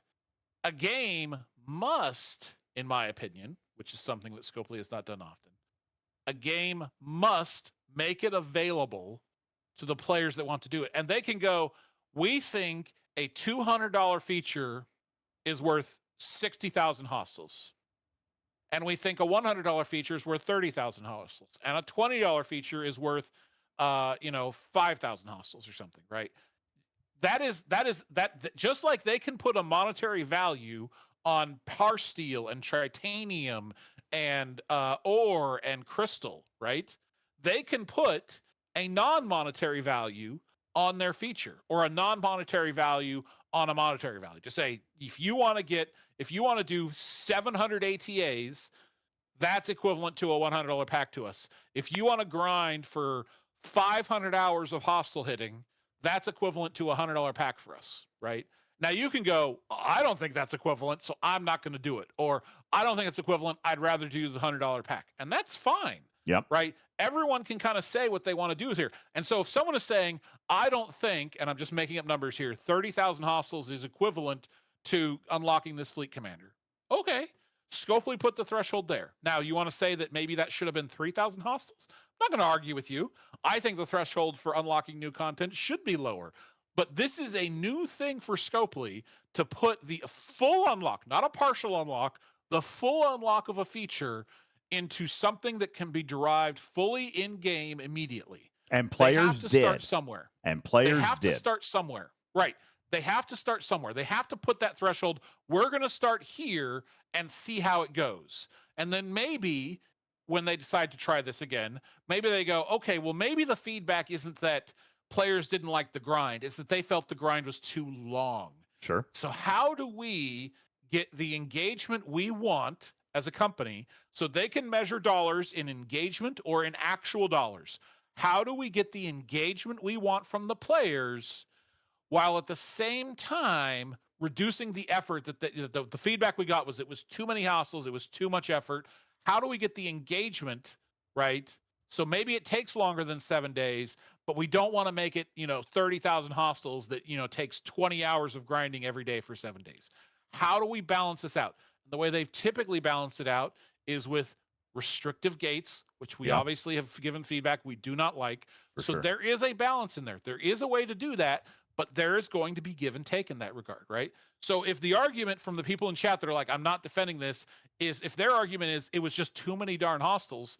a game must, in my opinion, which is something that Scopely has not done often, a game must make it available to the players that want to do it. And they can go, we think a $200 feature is worth 60,000 hostels. And we think a $100 feature is worth 30,000 hostels. And a $20 feature is worth, 5,000 hostels or something, right? That just like they can put a monetary value on parsteel and titanium and ore and crystal, right? They can put a non-monetary value on their feature, or a non-monetary value on a monetary value. To say, if you want to do 700 ATAs, that's equivalent to a $100 pack to us. If you want to grind for 500 hours of hostile hitting, that's equivalent to a $100 pack for us, right? Now you can go, I don't think that's equivalent, so I'm not going to do it. Or I don't think it's equivalent, I'd rather do the $100 pack. And that's fine. Yep. Right? Everyone can kind of say what they want to do here. And so if someone is saying, I don't think, and I'm just making up numbers here, 30,000 hostiles is equivalent to unlocking this fleet commander. Okay. Scopely put the threshold there. Now, you want to say that maybe that should have been 3,000 hostiles? I'm not going to argue with you. I think the threshold for unlocking new content should be lower. But this is a new thing for Scopely to put the full unlock, not a partial unlock, the full unlock of a feature into something that can be derived fully in-game immediately. And players they have to start somewhere. And players They have to start somewhere. Right. They have to start somewhere. They have to put that threshold. We're going to start here and see how it goes. And then maybe when they decide to try this again, maybe they go, okay, well, maybe the feedback isn't that players didn't like the grind. It's that they felt the grind was too long. Sure. So how do we get the engagement we want as a company so they can measure dollars in engagement or in actual dollars? How do we get the engagement we want from the players while at the same time reducing the effort? That the feedback we got was it was too many hassles, it was too much effort. How do we get the engagement, right? So maybe it takes longer than 7 days, but we don't want to make it, 30,000 hostels that, takes 20 hours of grinding every day for 7 days. How do we balance this out? And the way they've typically balanced it out is with restrictive gates, which we obviously have given feedback we do not like. So there is a balance in there. There is a way to do that, but there is going to be give and take in that regard, right? So if the argument from the people in chat that are like, I'm not defending this, is if their argument is it was just too many darn hostels,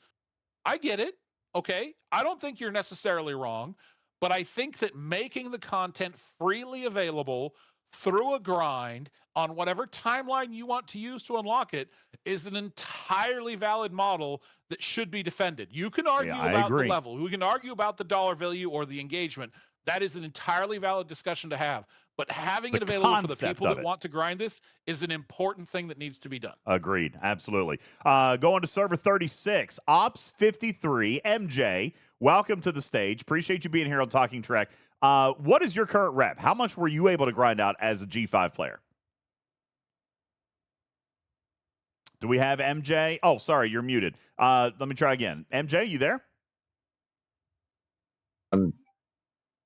I get it. Okay. I don't think you're necessarily wrong, but I think that making the content freely available through a grind on whatever timeline you want to use to unlock it is an entirely valid model that should be defended. You can argue about the level. We can argue about the dollar value or the engagement. That is an entirely valid discussion to have. But having it available for the people that want to grind this is an important thing that needs to be done. Agreed. Absolutely. Going to server 36, Ops 53, MJ, welcome to the stage. Appreciate you being here on Talking Trek. What is your current rep? How much were you able to grind out as a G5 player? Do we have MJ? Oh, sorry, you're muted. Let me try again. MJ, you there?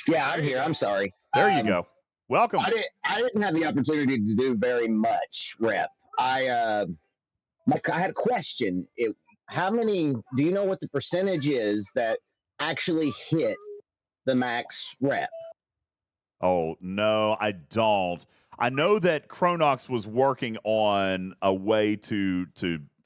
Yeah, I'm here. I'm sorry. There you go. Welcome. I didn't have the opportunity to do very much rep. I had a question. How many? Do you know what the percentage is that actually hit the max rep? Oh no, I don't. I know that Chronox was working on a way to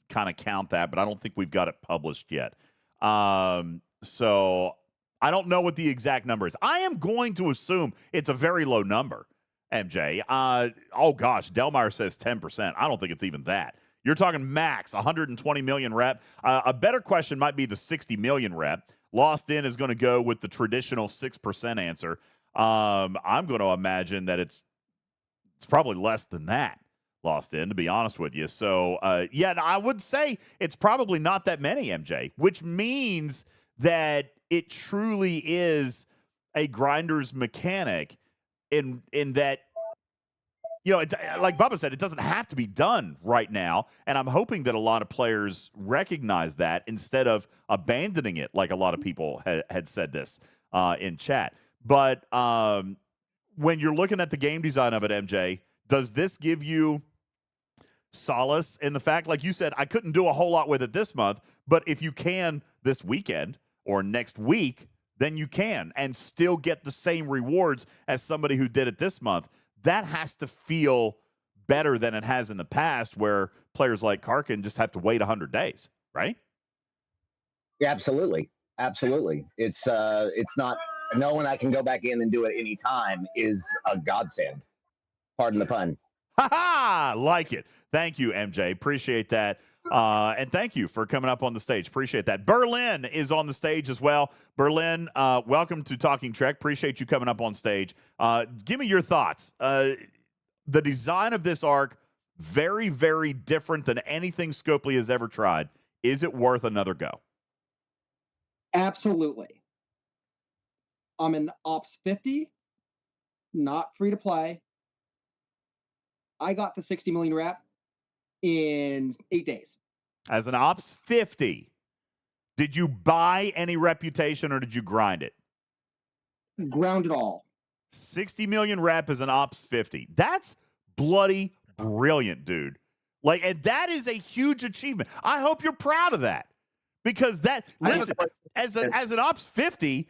kind of count that, but I don't think we've got it published yet. So I don't know what the exact number is. I am going to assume it's a very low number, MJ. Oh, gosh, Delmire says 10%. I don't think it's even that. You're talking max 120 million rep. A better question might be the 60 million rep. Lost In is going to go with the traditional 6% answer. I'm going to imagine that it's probably less than that. Lost In, to be honest with you. So, I would say it's probably not that many, MJ, which means that it truly is a grinder's mechanic in that, it's like Bubba said, it doesn't have to be done right now. And I'm hoping that a lot of players recognize that instead of abandoning it, like a lot of people had said this in chat. But when you're looking at the game design of it, MJ, does this give you solace in the fact, like you said, I couldn't do a whole lot with it this month, but if you can this weekend or next week, then you can and still get the same rewards as somebody who did it this month. That has to feel better than it has in the past, where players like Karkin just have to wait 100 days, right? Yeah, absolutely. It's not knowing I can go back in and do it anytime is a godsend. Pardon the pun. Ha ha! Like it. Thank you, MJ. Appreciate that. And thank you for coming up on the stage. Appreciate that. Berlin is on the stage as well. Berlin, welcome to Talking Trek. Appreciate you coming up on stage. Give me your thoughts. The design of this arc, very, very different than anything Scopely has ever tried. Is it worth another go? Absolutely. I'm in Ops 50, not free to play. I got the 60 million rep in 8 days. As an Ops 50, did you buy any reputation or did you grind it? Ground it all. 60 million rep as an Ops 50. That's bloody brilliant, dude. Like, and that is a huge achievement. I hope you're proud of that. Because listen, as an Ops 50,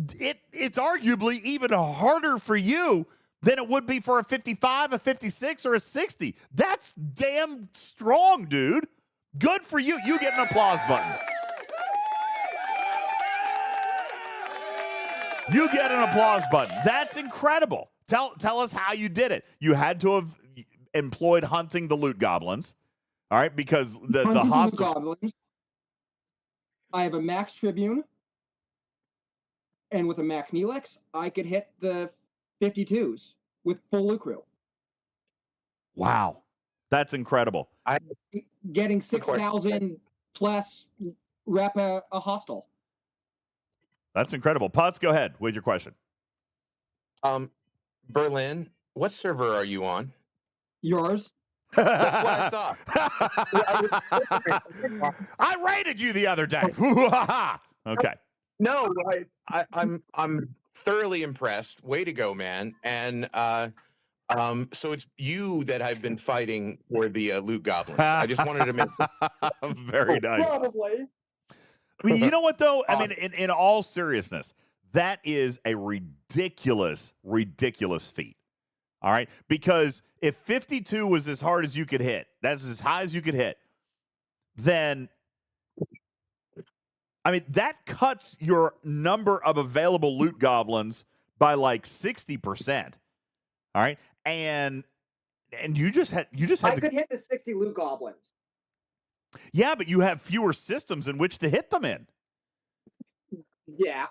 it's arguably even harder for you than it would be for a 55, a 56, or a 60. That's damn strong, dude. Good for you. You get an applause button. You get an applause button. That's incredible. Tell us how you did it. You had to have employed hunting the loot goblins, all right? Because the hostile goblins. I have a max tribune, and with a max Neelix, I could hit the 52s with full loot crew. Wow, that's incredible. Getting 6,000 plus rep a hostile. That's incredible. Putz, go ahead with your question. Berlin, what server are you on? Yours. That's what I thought. I rated you the other day. Okay. No, I'm thoroughly impressed. Way to go, man! And so it's you that I've been fighting for the loot goblins. I just wanted to make very nice. Probably. I mean, you know what though? I mean, in all seriousness, that is a ridiculous feat. All right, because if 52 was as hard as you could hit, that's as high as you could hit, then I mean that cuts your number of available loot goblins by like 60%. All right, and you just had I could hit the 60 loot goblins. Yeah, but you have fewer systems in which to hit them in. Yeah.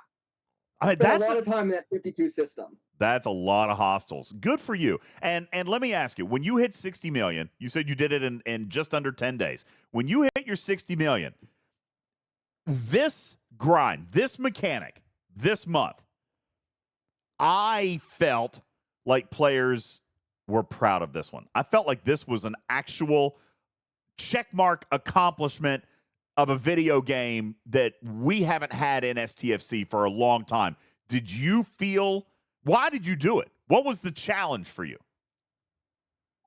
I mean, that's a lot of time in that 52 system. That's a lot of hostiles. Good for you. And let me ask you, when you hit 60 million, you said you did it in just under 10 days. When you hit your 60 million, this grind, this mechanic, this month, I felt like players were proud of this one. I felt like this was an actual checkmark accomplishment of a video game that we haven't had in STFC for a long time. Did you feel, why did you do it? What was the challenge for you?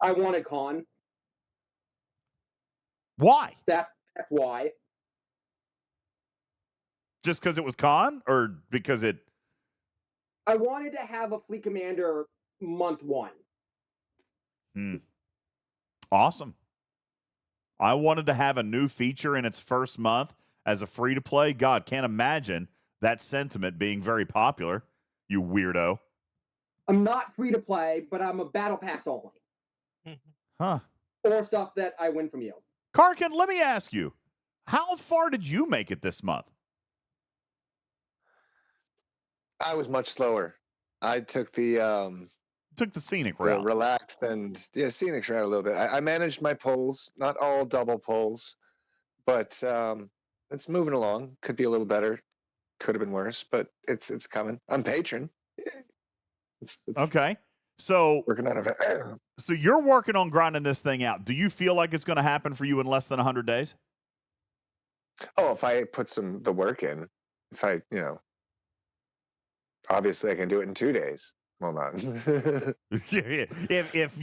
I wanted con. Why? That's why. Just because it was con, or because it? I wanted to have a fleet commander month one. Awesome. I wanted to have a new feature in its first month as a free-to-play. God, can't imagine that sentiment being very popular, you weirdo. I'm not free-to-play, but I'm a battle pass only. Huh. Or stuff that I win from you. Karkin, let me ask you, how far did you make it this month? I was much slower. I took the scenic route. Relaxed and scenic route a little bit. I managed my polls, not all double polls, but it's moving along. Could be a little better. Could have been worse, but it's coming. I'm patron. It's okay, so working on it. So you're working on grinding this thing out. Do you feel like it's going to happen for you in less than 100 days? Oh, if I put the work in, if I, obviously I can do it in 2 days. Well, not. if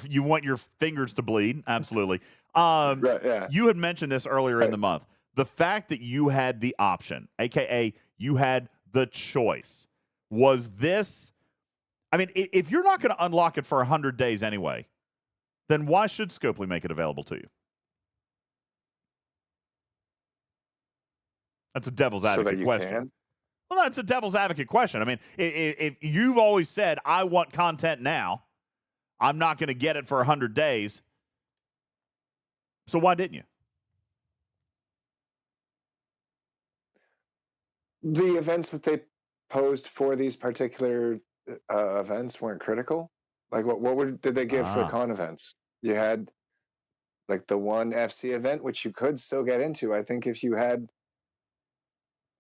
you want your fingers to bleed, absolutely. Right, yeah. You had mentioned this earlier in the month. The fact that you had the option, aka you had the choice, was this? I mean, if you're not going to unlock it for 100 days anyway, then why should Scopely make it available to you? That's a devil's advocate question. Can? Well, no, it's a devil's advocate question. I mean, if you've always said, I want content now, I'm not going to get it for 100 days, so why didn't you? The events that they posed for these particular events weren't critical. Like, did they give for the con events? You had, like, the one FC event, which you could still get into, I think, if you had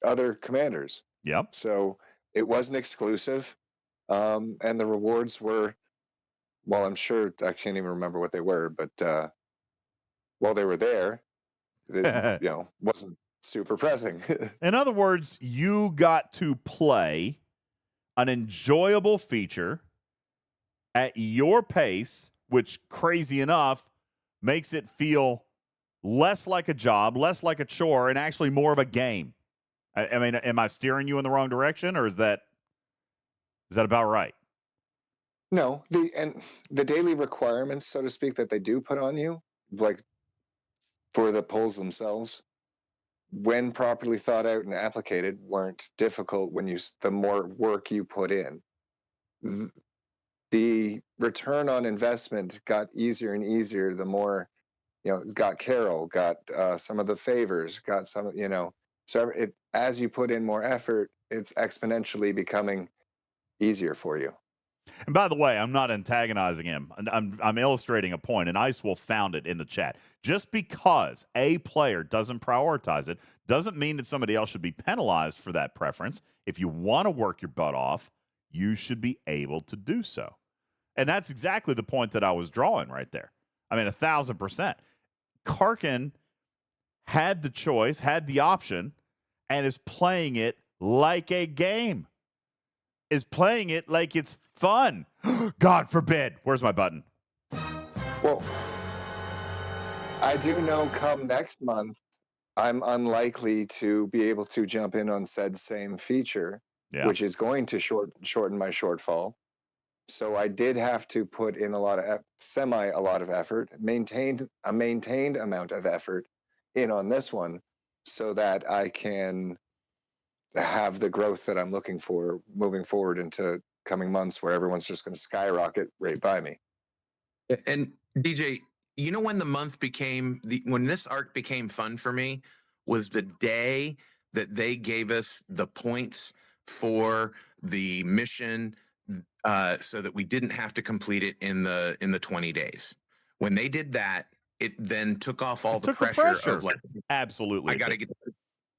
other commanders. Yep. So it wasn't exclusive. And the rewards were, well, I'm sure, I can't even remember what they were, but while they were there, it, wasn't super pressing. In other words, you got to play an enjoyable feature at your pace, which, crazy enough, makes it feel less like a job, less like a chore, and actually more of a game. I mean, am I steering you in the wrong direction, or is that about right? No, the daily requirements, so to speak, that they do put on you, like for the polls themselves, when properly thought out and applicated, weren't difficult when the more work you put in. The return on investment got easier and easier the more, got Carol, got some of the favors, got some, so as you put in more effort, it's exponentially becoming easier for you. And by the way, I'm not antagonizing him. I'm illustrating a point, and Icewolf found it in the chat. Just because a player doesn't prioritize it doesn't mean that somebody else should be penalized for that preference. If you want to work your butt off, you should be able to do so. And that's exactly the point that I was drawing right there. I mean, 1,000%. Karkin had the choice, had the option, and is playing it like a game. Is playing it like it's fun. God forbid. Where's my button? Well, I do know come next month, I'm unlikely to be able to jump in on said same feature, which is going to shorten my shortfall. So I did have to put in a lot of effort, maintained amount of effort in on this one, so that I can have the growth that I'm looking for moving forward into coming months, where everyone's just going to skyrocket right by me. And DJ, when the month when this arc became fun for me was the day that they gave us the points for the mission, so that we didn't have to complete it in the 20 days. When they did that, it then took off all the pressure of, like, absolutely, I got to get.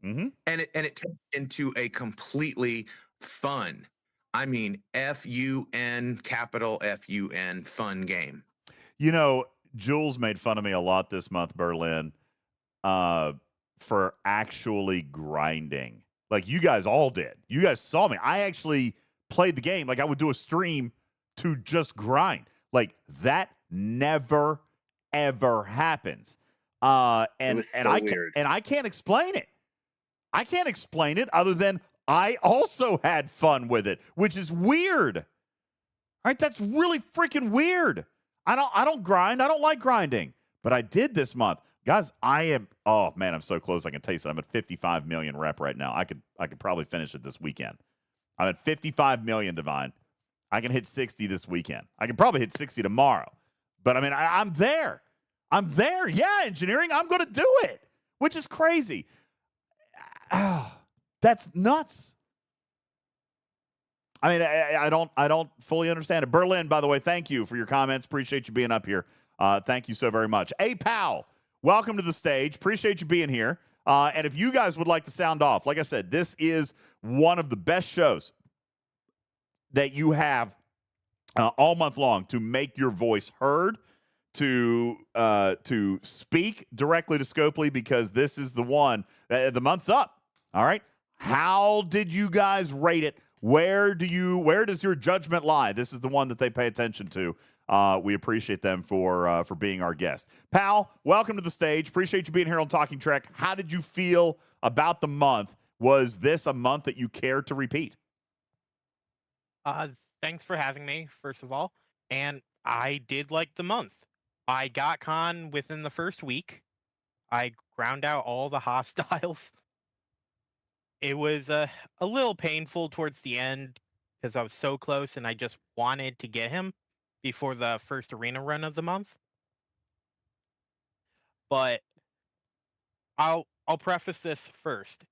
Mm-hmm. And it turned into a completely fun, I mean, F-U-N, capital F-U-N, fun game. Jules made fun of me a lot this month, Berlin, for actually grinding. Like, you guys all did. You guys saw me. I actually played the game. Like, I would do a stream to just grind. Like, that never, ever happens. And I can't explain it. I can't explain it other than I also had fun with it, which is weird. All right, that's really freaking weird. I don't grind. I don't like grinding, but I did this month. Guys, I'm so close. I can taste it. I'm at 55 million rep right now. I could probably finish it this weekend. I'm at 55 million, Divine. I can hit 60 this weekend. I can probably hit 60 tomorrow. But I mean, I'm there. I'm there. Yeah, engineering. I'm going to do it, which is crazy. That's nuts. I mean, I don't fully understand it. Berlin, by the way, thank you for your comments. Appreciate you being up here. Thank you so very much. Hey, pal, welcome to the stage. Appreciate you being here. And if you guys would like to sound off, like I said, this is one of the best shows that you have all month long to make your voice heard, to speak directly to Scopely, because this is the one. The month's up. All right. How did you guys rate it? Where does your judgment lie? This is the one that they pay attention to. We appreciate them for being our guest. Pal, welcome to the stage. Appreciate you being here on Talking Trek. How did you feel about the month? Was this a month that you care to repeat? Thanks for having me, first of all. And I did like the month. I got con within the first week. I ground out all the hostiles. It was a little painful towards the end because I was so close and I just wanted to get him before the first arena run of the month. But I'll preface this first.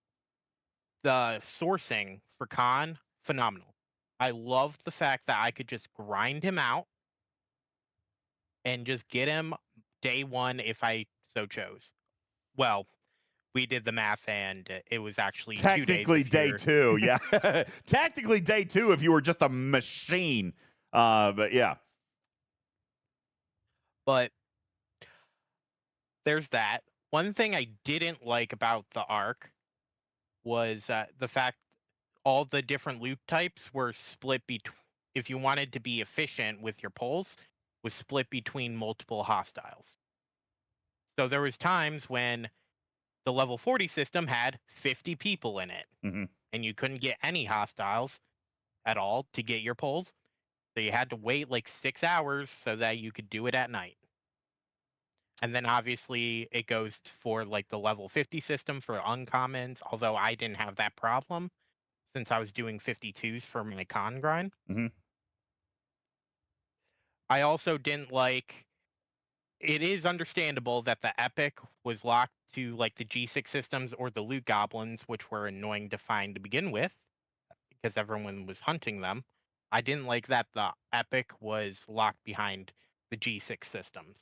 The sourcing for con, phenomenal. I loved the fact that I could just grind him out and just get him day one if I so chose. Well, we did the math and it was actually technically 2 days. Day 2, yeah. Technically day 2 if you were just a machine. But yeah. But there's that. One thing I didn't like about the arc was the fact all the different loot types were split between, if you wanted to be efficient with your pulls, was split between multiple hostiles. So there was times when the level 40 system had 50 people in it, and you couldn't get any hostiles at all to get your pulls. So you had to wait like 6 hours so that you could do it at night. And then obviously it goes for like the level 50 system for uncommons, although I didn't have that problem since I was doing 52s for my con grind. I also didn't like, it is understandable that the epic was locked to like the G6 systems or the loot goblins, which were annoying to find to begin with because everyone was hunting them. I didn't like that the epic was locked behind the G6 systems.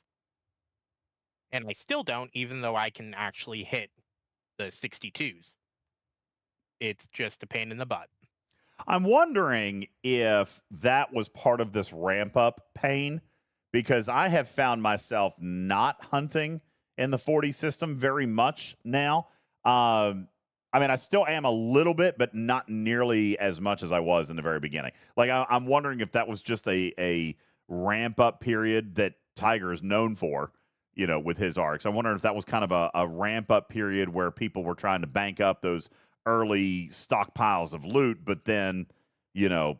And I still don't, even though I can actually hit the 62s. It's just a pain in the butt. I'm wondering if that was part of this ramp up pain, because I have found myself not hunting in the 40 system very much now. I mean, I still am a little bit, but not nearly as much as I was in the very beginning. Like, I'm wondering if that was just a ramp up period that Tiger is known for, you know, with his arcs. I wonder if that was kind of a ramp up period where people were trying to bank up those early stockpiles of loot, but then, you know,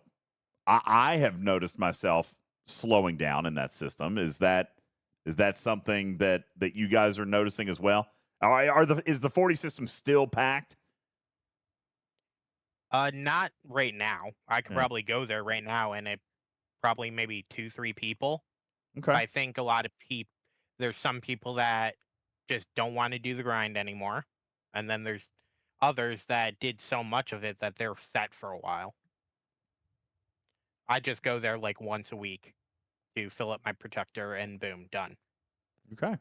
I have noticed myself slowing down in that system. Is that something that you guys are noticing as well? Is the 40 system still packed? Not right now. I could probably go there right now and it probably maybe 2-3 people. Okay. I think a lot of people, there's some people that just don't want to do the grind anymore. And then there's others that did so much of it that they're set for a while. I just go there like once a week to fill up my protector and boom, done. Okay.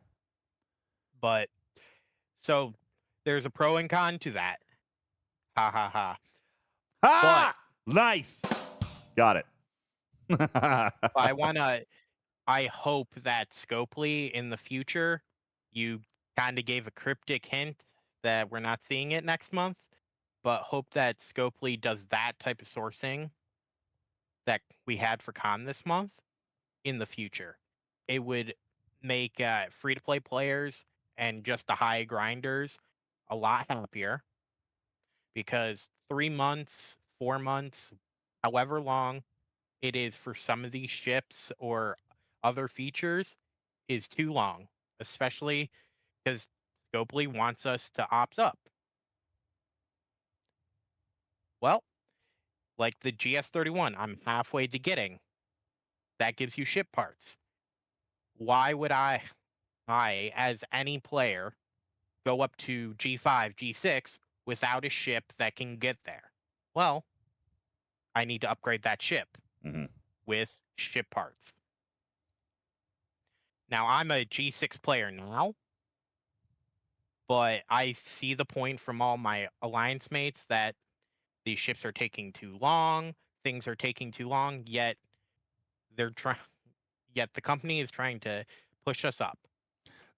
But so there's a pro and con to that. Ha ha ha. Ah! Nice. Got it. I hope that Scopely in the future, you kind of gave a cryptic hint that we're not seeing it next month, but hope that Scopely does that type of sourcing that we had for con this month in the future. It would make free-to-play players and just the high grinders a lot happier, because 3 months, 4 months, however long it is for some of these ships or other features is too long, especially because Scopely wants us to opt up. Well, like the GS31, I'm halfway to getting. That gives you ship parts. Why would I I, as any player, go up to G5, G6 without a ship that can get there? Well, I need to upgrade that ship with ship parts. Now, I'm a G6 player now, but I see the point from all my alliance mates that these ships are taking too long, things are taking too long, yet the company is trying to push us up.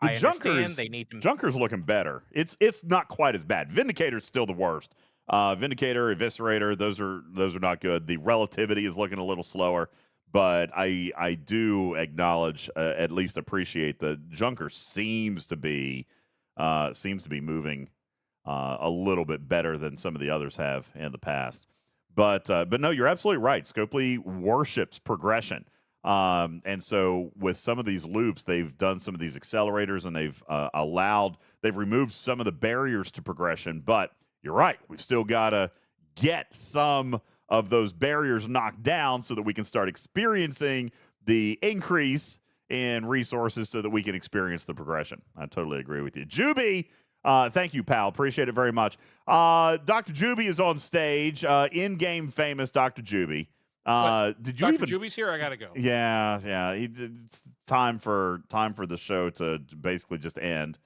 The I understand they need to. Junker's looking better. It's not quite as bad. Vindicator's still the worst. Vindicator, Eviscerator, those are not good. The Relativity is looking a little slower, but I do acknowledge, at least appreciate, the Junker seems to be moving a little bit better than some of the others have in the past. But no, you're absolutely right. Scopely worships progression. And so with some of these loops, they've done some of these accelerators, and they've removed some of the barriers to progression. But you're right. We've still got to get some of those barriers knocked down so that we can start experiencing the increase in resources so that we can experience the progression. I totally agree with you. Juby, thank you, pal. Appreciate it very much. Dr. Juby is on stage, in-game famous Dr. Juby. Did you Dr. even? Juby's here. I gotta go. Yeah. It's time for the show to basically just end.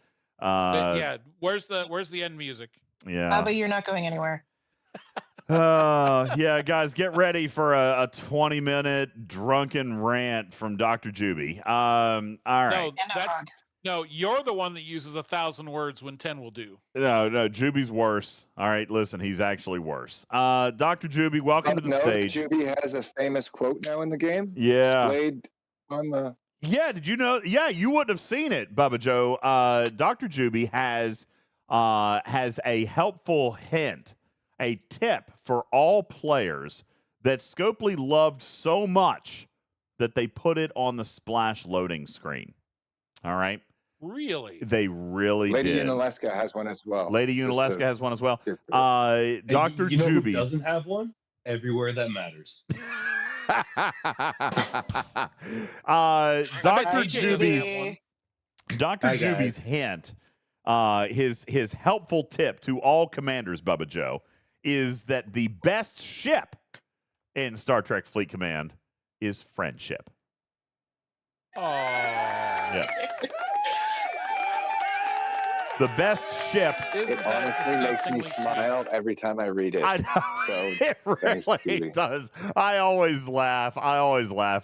Yeah. Where's the end music? Yeah. But you're not going anywhere. Yeah, guys, get ready for a 20-minute drunken rant from Dr. Juby. All right. No, you're the one that uses 1,000 words when 10 will do. No, Juby's worse. All right, listen, he's actually worse. Dr. Juby, welcome to the stage. Juby has a famous quote now in the game. Yeah. Displayed on the. Yeah, did you know? Yeah, you wouldn't have seen it, Bubba Joe. Dr. Juby has a helpful hint, a tip for all players that Scopely loved so much that they put it on the splash loading screen. All right. Really? They really Lady did. Unalaska has one as well. Lady Unalaska has one as well. Dr. You know who Juby's doesn't have one? Everywhere That Matters. Dr. Juby's hint, his helpful tip to all commanders, Bubba Joe, is that the best ship in Star Trek Fleet Command is friendship. Oh. Yes. The best ship. It honestly makes me smile every time I read it. I know. So it really does. I always laugh. I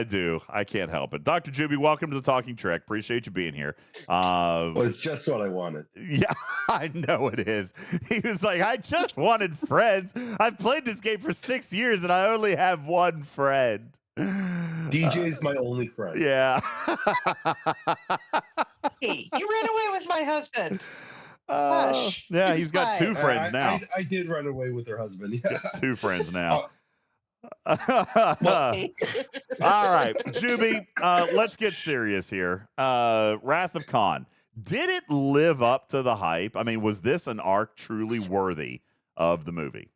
do. I can't help it. Dr. Juby, welcome to the Talking Trek. Appreciate you being here. Well, it's just what I wanted. Yeah, I know it is. He was like, I just wanted friends. I've played this game for 6 years, and I only have one friend. DJ is my only friend. Yeah. Hey, you ran away with my husband. Yeah, he's got two friends now. I did run away with her husband. Yeah. Two friends now. All right, Juby, let's get serious here. Wrath of Khan. Did it live up to the hype? I mean, was this an arc truly worthy of the movie?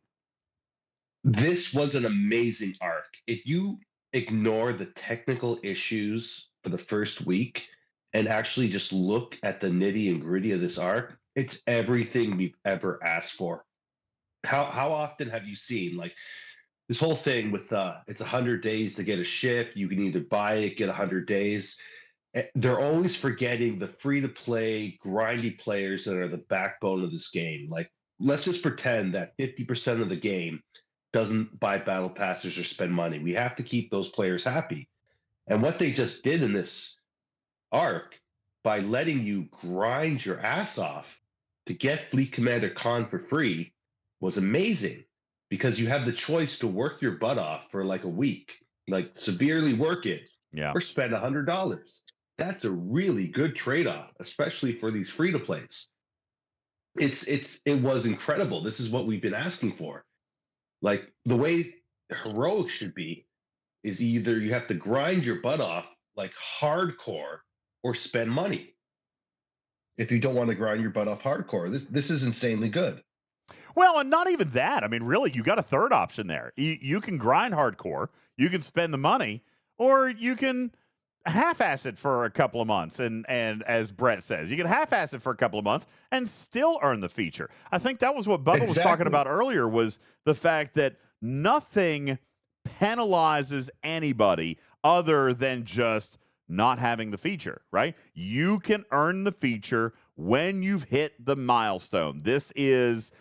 This was an amazing arc. If you ignore the technical issues for the first week and actually just look at the nitty and gritty of this arc, it's everything we've ever asked for. How often have you seen like this whole thing with it's 100 days to get a ship, you can either buy it, get 100 days. They're always forgetting the free-to-play, grindy players that are the backbone of this game. Like, let's just pretend that 50% of the game doesn't buy battle passes or spend money. We have to keep those players happy. And what they just did in this arc, by letting you grind your ass off to get Fleet Commander Khan for free, was amazing. Because you have the choice to work your butt off for like a week, like severely work it, or spend $100. That's a really good trade-off, especially for these free-to-plays. It was incredible. This is what we've been asking for. Like the way heroic should be is either you have to grind your butt off like hardcore or spend money. If you don't want to grind your butt off hardcore, this is insanely good. Well, and not even that. I mean, really, you got a third option there. You can grind hardcore, you can spend the money, or you can half-ass it for a couple of months, and as Brett says, you can half-ass it for a couple of months and still earn the feature. I think that was what Bubba was talking about earlier, was the fact that nothing penalizes anybody other than just not having the feature, right? You can earn the feature when you've hit the milestone. This is,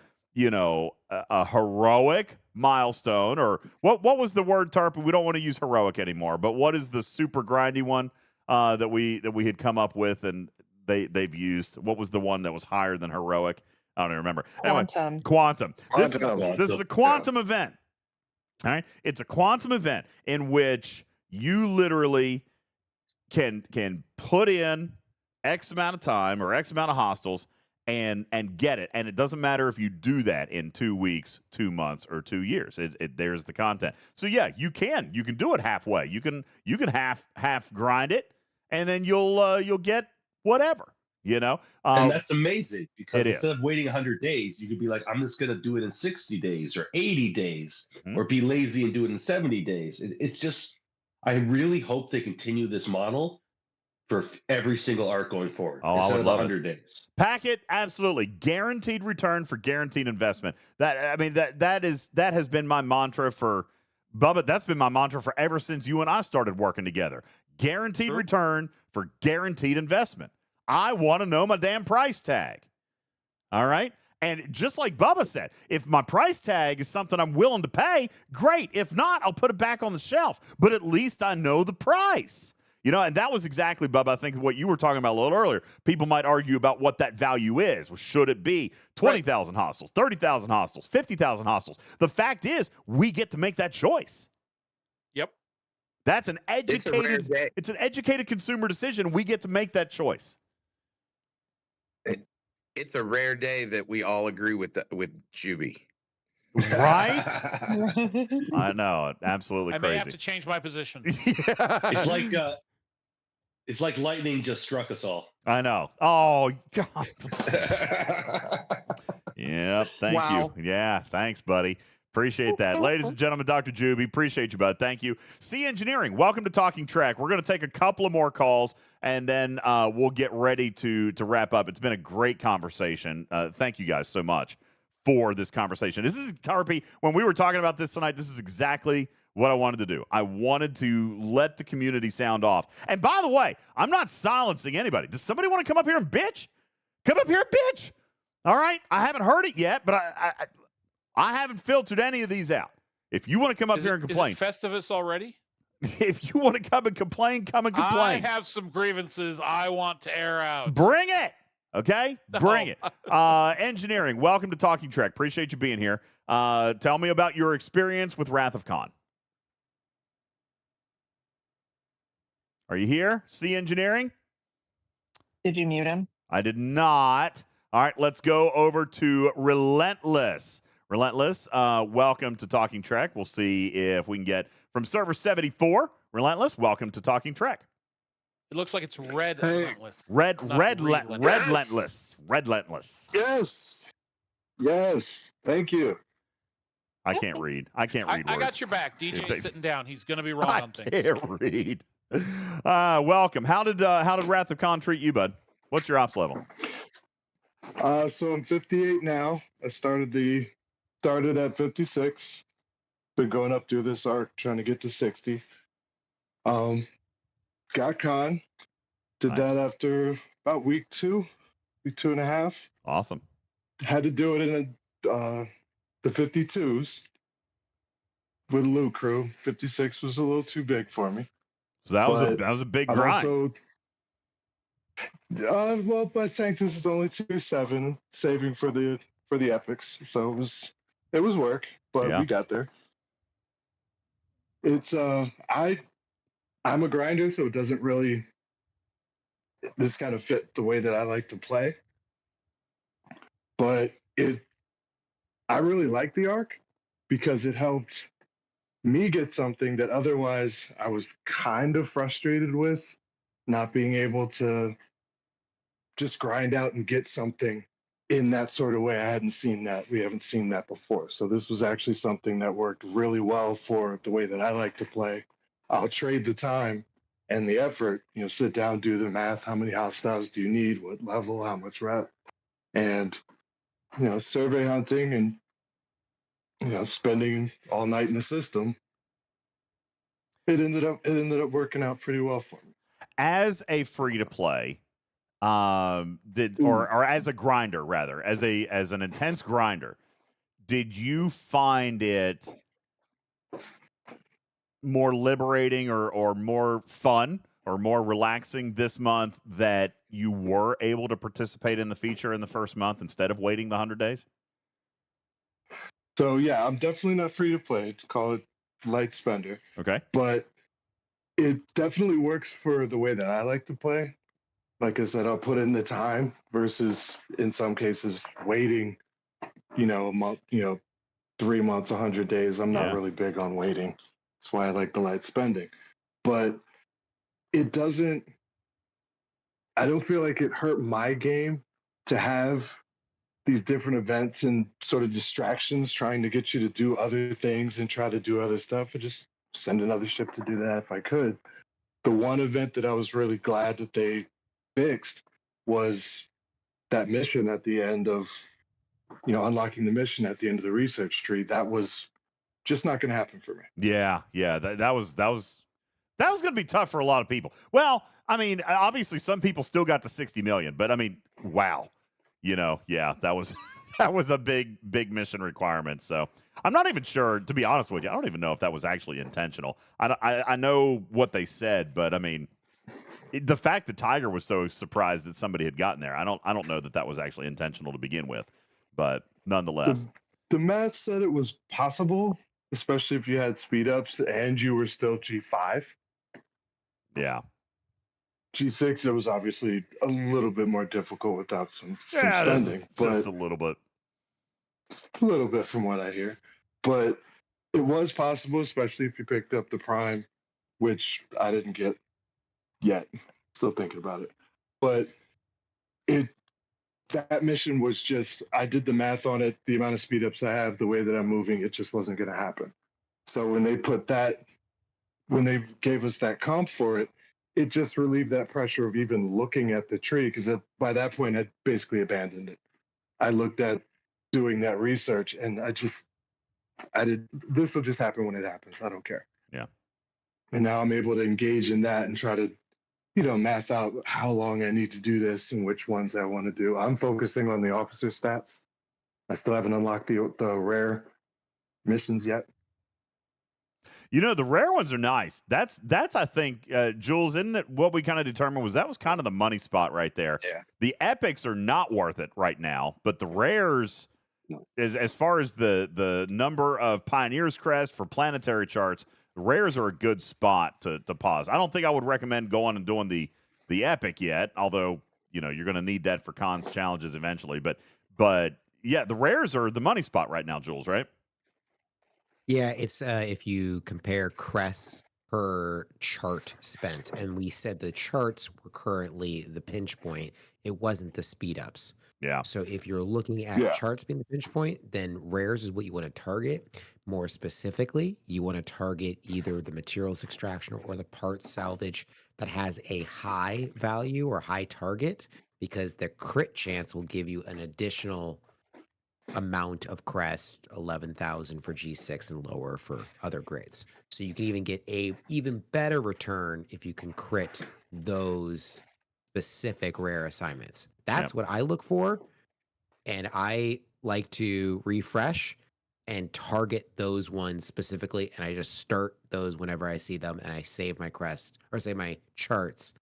a heroic milestone, or what was the word, Tarp? We don't want to use heroic anymore, but what is the super grindy one that we had come up with, and they've used? What was the one that was higher than heroic? I don't even remember. Quantum. Anyway, quantum. This is a quantum Yeah. event. All right, it's a quantum event in which you literally can put in X amount of time or X amount of hostels and get it. And it doesn't matter if you do that in 2 weeks, 2 months, or 2 years. There's the content. So yeah, you can do it halfway. You can half grind it, and then you'll get whatever. And that's amazing, because it instead is. of waiting 100 days, you could be like, I'm just going to do it in 60 days or 80 days, Mhm. or be lazy and do it in 70 days. It's just, I really hope they continue this model for every single arc going forward, Oh, I instead would of love 100 days. Packet, absolutely guaranteed return for guaranteed investment. That has been my mantra for Bubba. That's been my mantra for ever since you and I started working together. Guaranteed return for guaranteed investment. I want to know my damn price tag. All right. And just like Bubba said, if my price tag is something I'm willing to pay, great. If not, I'll put it back on the shelf. But at least I know the price. And that was exactly, Bubba, I think what you were talking about a little earlier. People might argue about what that value is. Well, should it be 20,000 hostels, 30,000 hostels, 50,000 hostels? The fact is, we get to make that choice. Yep. That's an educated, it's an educated consumer decision. We get to make that choice. It's a rare day that we all agree with Juby. Right? I know. Absolutely I crazy. may have to change my position. It's like lightning just struck us all. I know. Oh, God. Yep. Thank you. Yeah. Thanks, buddy. Appreciate that. Ladies and gentlemen, Dr. Juby, appreciate you, bud. Thank you. C Engineering, welcome to Talking Trek. We're going to take a couple of more calls, and then we'll get ready to wrap up. It's been a great conversation. Thank you guys so much for this conversation. This is, Tarpy, when we were talking about this tonight, this is exactly what I wanted to do. I wanted to let the community sound off. And by the way, I'm not silencing anybody. Does somebody want to come up here and bitch? Come up here and bitch. All right? I haven't heard it yet, but I haven't filtered any of these out. If you want to come up here and complain. Is it Festivus already? If you want to come and complain, come and complain. I have some grievances I want to air out. Bring it. Okay? Bring it. Engineering, welcome to Talking Trek. Appreciate you being here. Tell me about your experience with Wrath of Khan. Are you here? C Engineering? Did you mute him? I did not. All right, let's go over to Relentless. Relentless, welcome to Talking Trek. We'll see if we can get from server 74. Relentless, welcome to Talking Trek. It looks like it's red. Relentless. Relentless. Yes. Thank you. I can't read. I got your back. DJ's sitting down. He's going to be wrong on things. I can't read. Welcome. How did Wrath of Khan treat you, bud? What's your ops level? So I'm 58 now. I started at 56. Been going up through this arc trying to get to 60. Got Khan. Did that after about week 2 and a half. Awesome. Had to do it in the 52s with Lou crew. 56 was a little too big for me. So that was a big grind. But Sanctus is only 2-7, saving for the epics. So it was work, but we got there. It's I'm a grinder, so it doesn't really this kind of fit the way that I like to play. But I really like the arc because it helped me get something that otherwise I was kind of frustrated with, not being able to just grind out and get something in that sort of way. I hadn't seen that. We haven't seen that before. So this was actually something that worked really well for the way that I like to play. I'll trade the time and the effort, sit down, do the math. How many hostiles do you need? What level? How much rep? And, survey hunting and, spending all night in the system. It ended up working out pretty well for me. As a free to play, or as a grinder rather, as an intense grinder, did you find it more liberating or more fun or more relaxing this month that you were able to participate in the feature in the first month instead of waiting the 100 days? So yeah, I'm definitely not free to play. It's called light spender. Okay. But it definitely works for the way that I like to play. Like I said, I'll put in the time versus in some cases waiting, a month, 3 months, 100 days. I'm not really big on waiting. That's why I like the light spending. But it doesn't, I don't feel like it hurt my game to have these different events and sort of distractions trying to get you to do other things and try to do other stuff. I just send another ship to do that if I could. The one event that I was really glad that they fixed was that mission at the end of, unlocking the mission at the end of the research tree. That was just not going to happen for me. Yeah. That was going to be tough for a lot of people. Well, I mean, obviously some people still got the 60 million, but I mean, wow. That was that was a big mission requirement. So I'm not even sure, to be honest with you. I don't even know if that was actually intentional. I know what they said, but I mean, the fact that Tiger was so surprised that somebody had gotten there, I don't know that was actually intentional to begin with, but nonetheless, the math said it was possible, especially if you had speed ups and you were still G5. Yeah. G6, it was obviously a little bit more difficult without some spending. Just a little bit. A little bit from what I hear. But it was possible, especially if you picked up the Prime, which I didn't get yet. Still thinking about it. But that mission was just, I did the math on it, the amount of speed ups I have, the way that I'm moving, it just wasn't going to happen. So when they gave us that comp for it, it just relieved that pressure of even looking at the tree, because by that point I'd basically abandoned it. I looked at doing that research and this will just happen when it happens. I don't care. Yeah. And now I'm able to engage in that and try to, math out how long I need to do this and which ones I want to do. I'm focusing on the officer stats. I still haven't unlocked the rare missions yet. The rare ones are nice. That's I think, Jules, isn't it what we kind of determined that was kind of the money spot right there. Yeah. The epics are not worth it right now, but the rares, as far as the number of Pioneer's Crest for planetary charts, the rares are a good spot to pause. I don't think I would recommend going and doing the epic yet, although, you're going to need that for cons challenges eventually. But yeah, the rares are the money spot right now, Jules, right? Yeah, it's if you compare crests per chart spent, and we said the charts were currently the pinch point, it wasn't the speed ups. Yeah. So if you're looking at charts being the pinch point, then rares is what you want to target. More specifically, you want to target either the materials extraction or the parts salvage that has a high value or high target, because the crit chance will give you an additional amount of crest, 11,000 for G6 and lower for other grades. So you can even get a even better return if you can crit those specific rare assignments. That's what I look for, and I like to refresh and target those ones specifically, and I just start those whenever I see them, and I save my crest or save my charts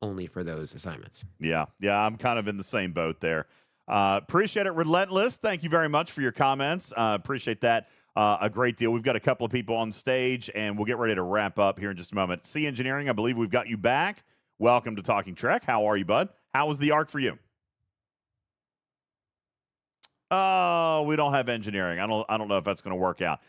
only for those assignments. Yeah, I'm kind of in the same boat there. Appreciate it, Relentless. Thank you very much for your comments. Appreciate that a great deal. We've got a couple of people on stage, and we'll get ready to wrap up here in just a moment. C Engineering, I believe we've got you back. Welcome to Talking Trek. How are you, bud? How was the arc for you? Oh, we don't have engineering. I don't know if that's going to work out.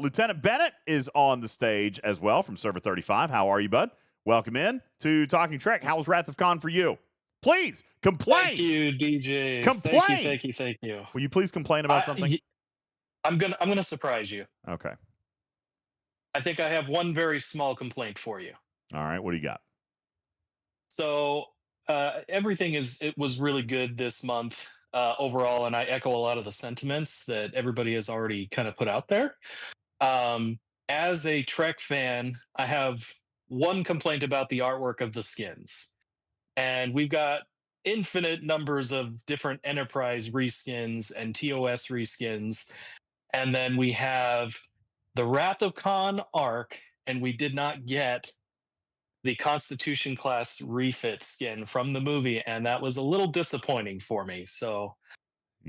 Lieutenant Bennett is on the stage as well from Server 35. How are you, bud? Welcome in to Talking Trek. How was Wrath of Khan for you? Please complain. Thank you, DJ. Complain. Thank you. Will you please complain about something? I'm gonna surprise you. Okay. I think I have one very small complaint for you. All right, what do you got? So everything it was really good this month overall, and I echo a lot of the sentiments that everybody has already kind of put out there. As a Trek fan, I have one complaint about the artwork of the skins, and we've got infinite numbers of different Enterprise reskins and TOS reskins, and then we have the Wrath of Khan arc, and we did not get the Constitution class refit skin from the movie, and that was a little disappointing for me. So,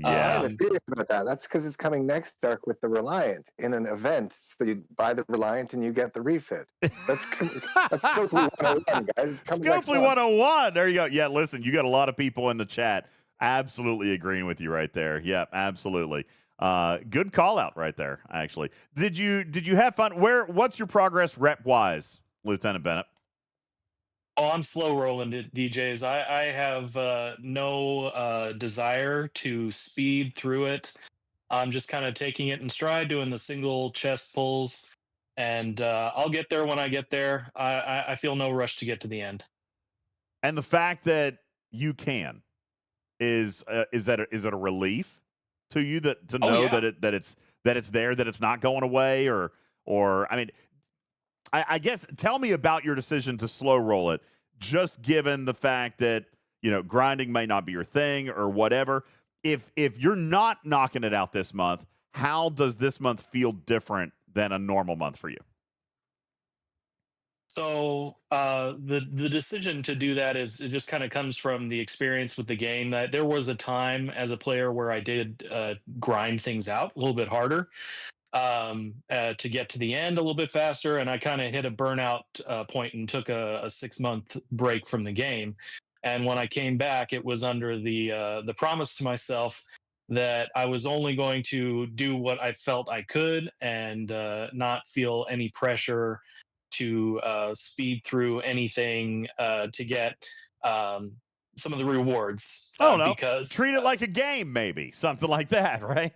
I have a theory about that. That's because it's coming next arc with the Reliant in an event. So you buy the Reliant and you get the refit. That's Scopely 101, guys. It's coming next Scopely month. 101. There you go. Yeah, listen, you got a lot of people in the chat absolutely agreeing with you right there. Yeah, absolutely. Good call out right there, actually. Did you have fun? What's your progress rep wise, Lieutenant Bennett? Oh, I'm slow rolling it, DJs. I have no desire to speed through it. I'm just kind of taking it in stride, doing the single chest pulls, and I'll get there when I get there. I feel no rush to get to the end. And the fact that you can is it a relief to you to know that it's there, that it's not going away, or I mean, I guess tell me about your decision to slow roll it, just given the fact that, grinding may not be your thing or whatever. If you're not knocking it out this month, how does this month feel different than a normal month for you? So the decision to do that it just kind of comes from the experience with the game. That there was a time as a player where I did grind things out a little bit harder to get to the end a little bit faster, and I kind of hit a burnout point and took a 6-month break from the game. And when I came back, it was under the promise to myself that I was only going to do what I felt I could and not feel any pressure to speed through anything to get some of the rewards. I don't know. Because treat it like a game, maybe something like that, right?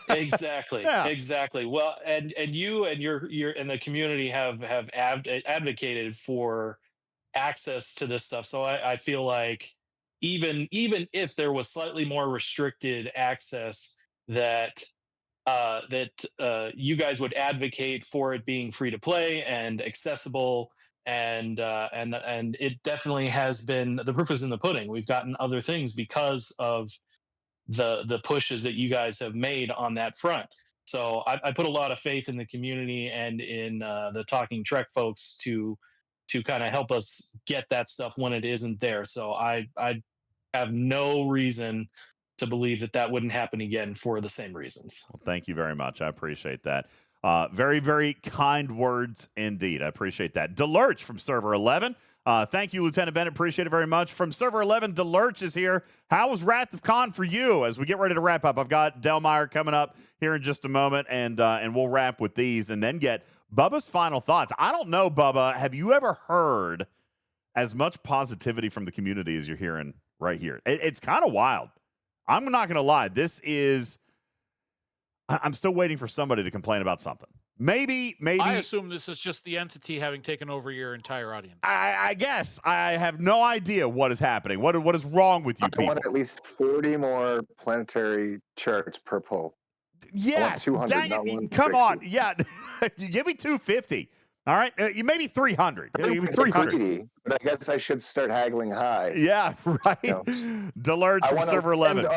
Exactly. Yeah. Exactly. Well, and you and your and the community have advocated for access to this stuff. So I feel like even if there was slightly more restricted access, that you guys would advocate for it being free to play and accessible, and it definitely has been. The proof is in the pudding. We've gotten other things because of the pushes that you guys have made on that front. So I put a lot of faith in the community and in the Talking Trek folks to kind of help us get that stuff when it isn't there. So I have no reason to believe that wouldn't happen again for the same reasons. Well, thank you very much. I appreciate that. Very, very kind words indeed. I appreciate that. Delurch from Server 11. Thank you, Lieutenant Bennett. Appreciate it very much. From Server 11, Delurch is here. How was Wrath of Khan for you as we get ready to wrap up? I've got Delmeyer coming up here in just a moment, and we'll wrap with these and then get Bubba's final thoughts. I don't know, Bubba, have you ever heard as much positivity from the community as you're hearing right here? It's kind of wild. I'm not going to lie. I'm still waiting for somebody to complain about something. Maybe. I assume this is just the entity having taken over your entire audience. I guess. I have no idea what is happening. What is wrong with you people? I want at least 40 more planetary charts per pull. Yes. 200, dang not it. Come on. Yeah. Give me 250. All right. You maybe 300. Give me 300. Greedy, but I guess I should start haggling high. Yeah, right. Delurch from Server 11. On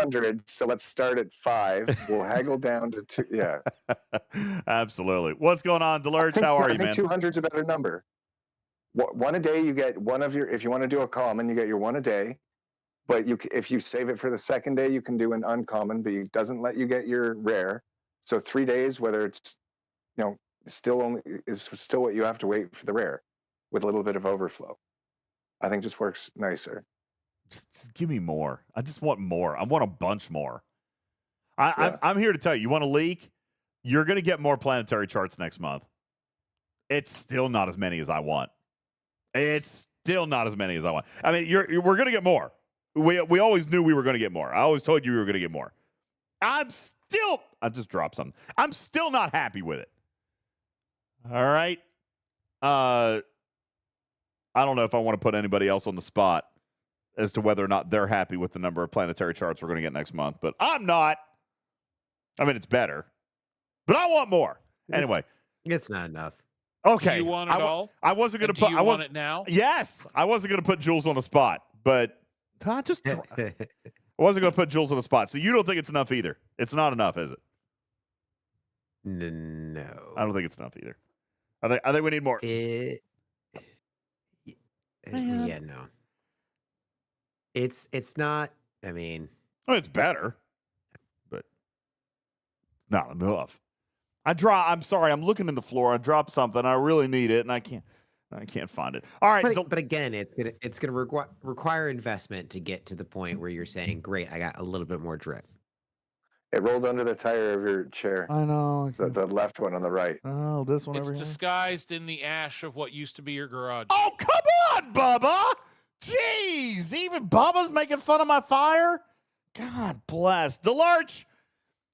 200, so let's start at 5. We'll haggle down to 2. Yeah. Absolutely. What's going on, Delurch? How are you, man? I think 200's a better number. One a day, you get one of your, if you want to do a common, you get your one a day. But if you save it for the second day, you can do an uncommon, but it doesn't let you get your rare. So 3 days, whether it's, is still what you have to wait for the rare with a little bit of overflow. I think just works nicer. Just give me more. I just want more. I want a bunch more. I'm here to tell you, you want to leak? You're going to get more planetary charts next month. It's still not as many as I want. I mean, we're going to get more. We always knew we were going to get more. I always told you we were going to get more. I just dropped something. I'm still not happy with it. All right. I don't know if I want to put anybody else on the spot as to whether or not they're happy with the number of planetary charts we're going to get next month. But I'm not. I mean, it's better, but I want more. Anyway. It's not enough. Okay. Do you want it all? I wasn't going to put. Do you want it now? Yes. I wasn't going to put Jules on the spot, but I wasn't going to put Jules on the spot. So you don't think it's enough either? It's not enough, is it? No. I don't think it's enough either. I think we need more. Yeah, no. It's not. I mean, it's better, but not enough. I'm sorry. I'm looking in the floor. I dropped something. I really need it, and I can't find it. All right. But again, it's gonna require investment to get to the point where you're saying, "Great, I got a little bit more drip." It rolled under the tire of your chair. I know. The left one on the right. Oh, this one It's over here. disguised in the ash of what used to be your garage. Oh, come on, Bubba. Jeez, even Bubba's making fun of my fire? God bless. Delarch,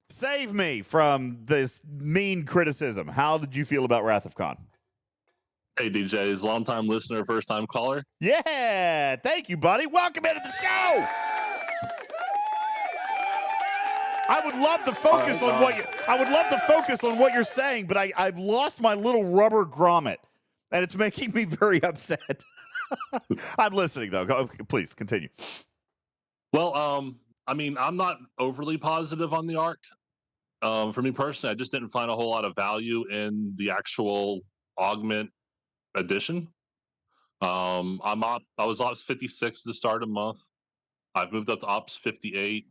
save me from this mean criticism. How did you feel about Wrath of Khan? Hey, DJz, long-time listener, first-time caller. Yeah, thank you, buddy. Welcome into the show. I would love to focus on what you're saying, but I've lost my little rubber grommet, and it's making me very upset. I'm listening though. Please continue. Well, I mean, I'm not overly positive on the arc. For me personally, I just didn't find a whole lot of value in the actual augment edition. I was ops 56 at the start of the month. I've moved up to ops 58.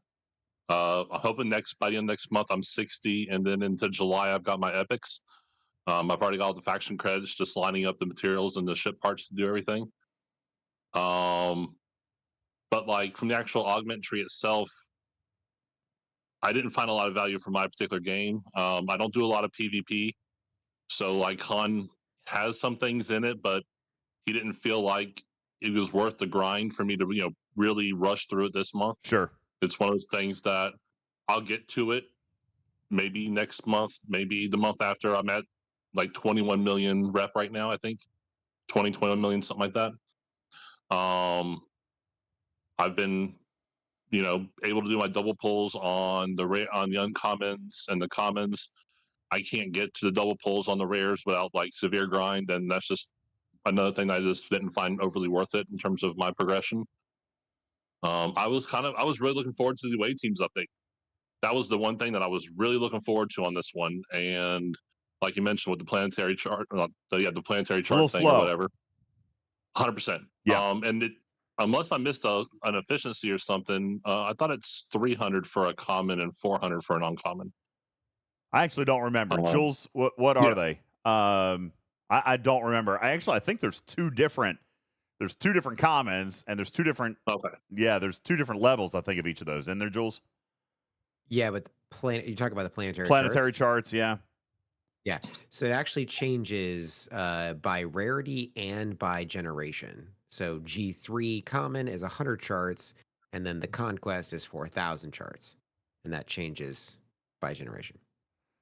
I'm hoping by the end of next month I'm 60, and then into July I've got my epics. I've already got all the faction credits, just lining up the materials and the ship parts to do everything. But like from the actual augment tree itself, I didn't find a lot of value for my particular game. I don't do a lot of PvP, so like Han has some things in it, but he didn't feel like it was worth the grind for me to really rush through it this month. Sure, it's one of those things that I'll get to it maybe next month, maybe the month after. I'm at like 21 million rep right now, I think 21 million, something like that. I've been, able to do my double pulls on the uncommons and the commons. I can't get to the double pulls on the rares without like severe grind, and that's just another thing that I just didn't find overly worth it in terms of my progression. I was really looking forward to the away teams update. That was the one thing that I was really looking forward to on this one, and like you mentioned with the planetary chart, the planetary chart thing or whatever. 100%. Yeah. And unless I missed an efficiency or something, I thought it's 300 for a common and 400 for an uncommon. I actually don't remember. Jules, what are they? I don't remember. I think there's two different commons, and there's two different. Okay. Yeah, there's two different levels, I think, of each of those. In there, Jules? Yeah, but you talk about the planetary charts, yeah. Yeah. So it actually changes by rarity and by generation. So G3 common is 100 charts, and then the conquest is 4,000 charts, and that changes by generation.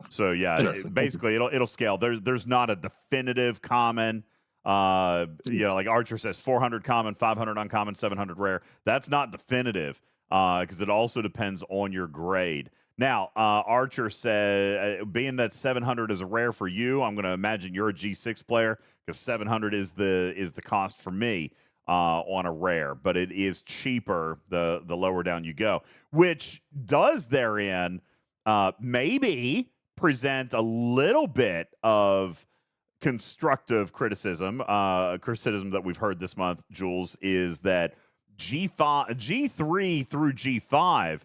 So yeah, basically it'll scale. There's not a definitive common. Like Archer says, 400 common, 500 uncommon, 700 rare. That's not definitive because it also depends on your grade. Now, Archer said, being that 700 is a rare for you, I'm going to imagine you're a G6 player because 700 is the cost for me on a rare, but it is cheaper the lower down you go, which does therein maybe present a little bit of constructive criticism. Criticism that we've heard this month, Jules, is that G3 through G5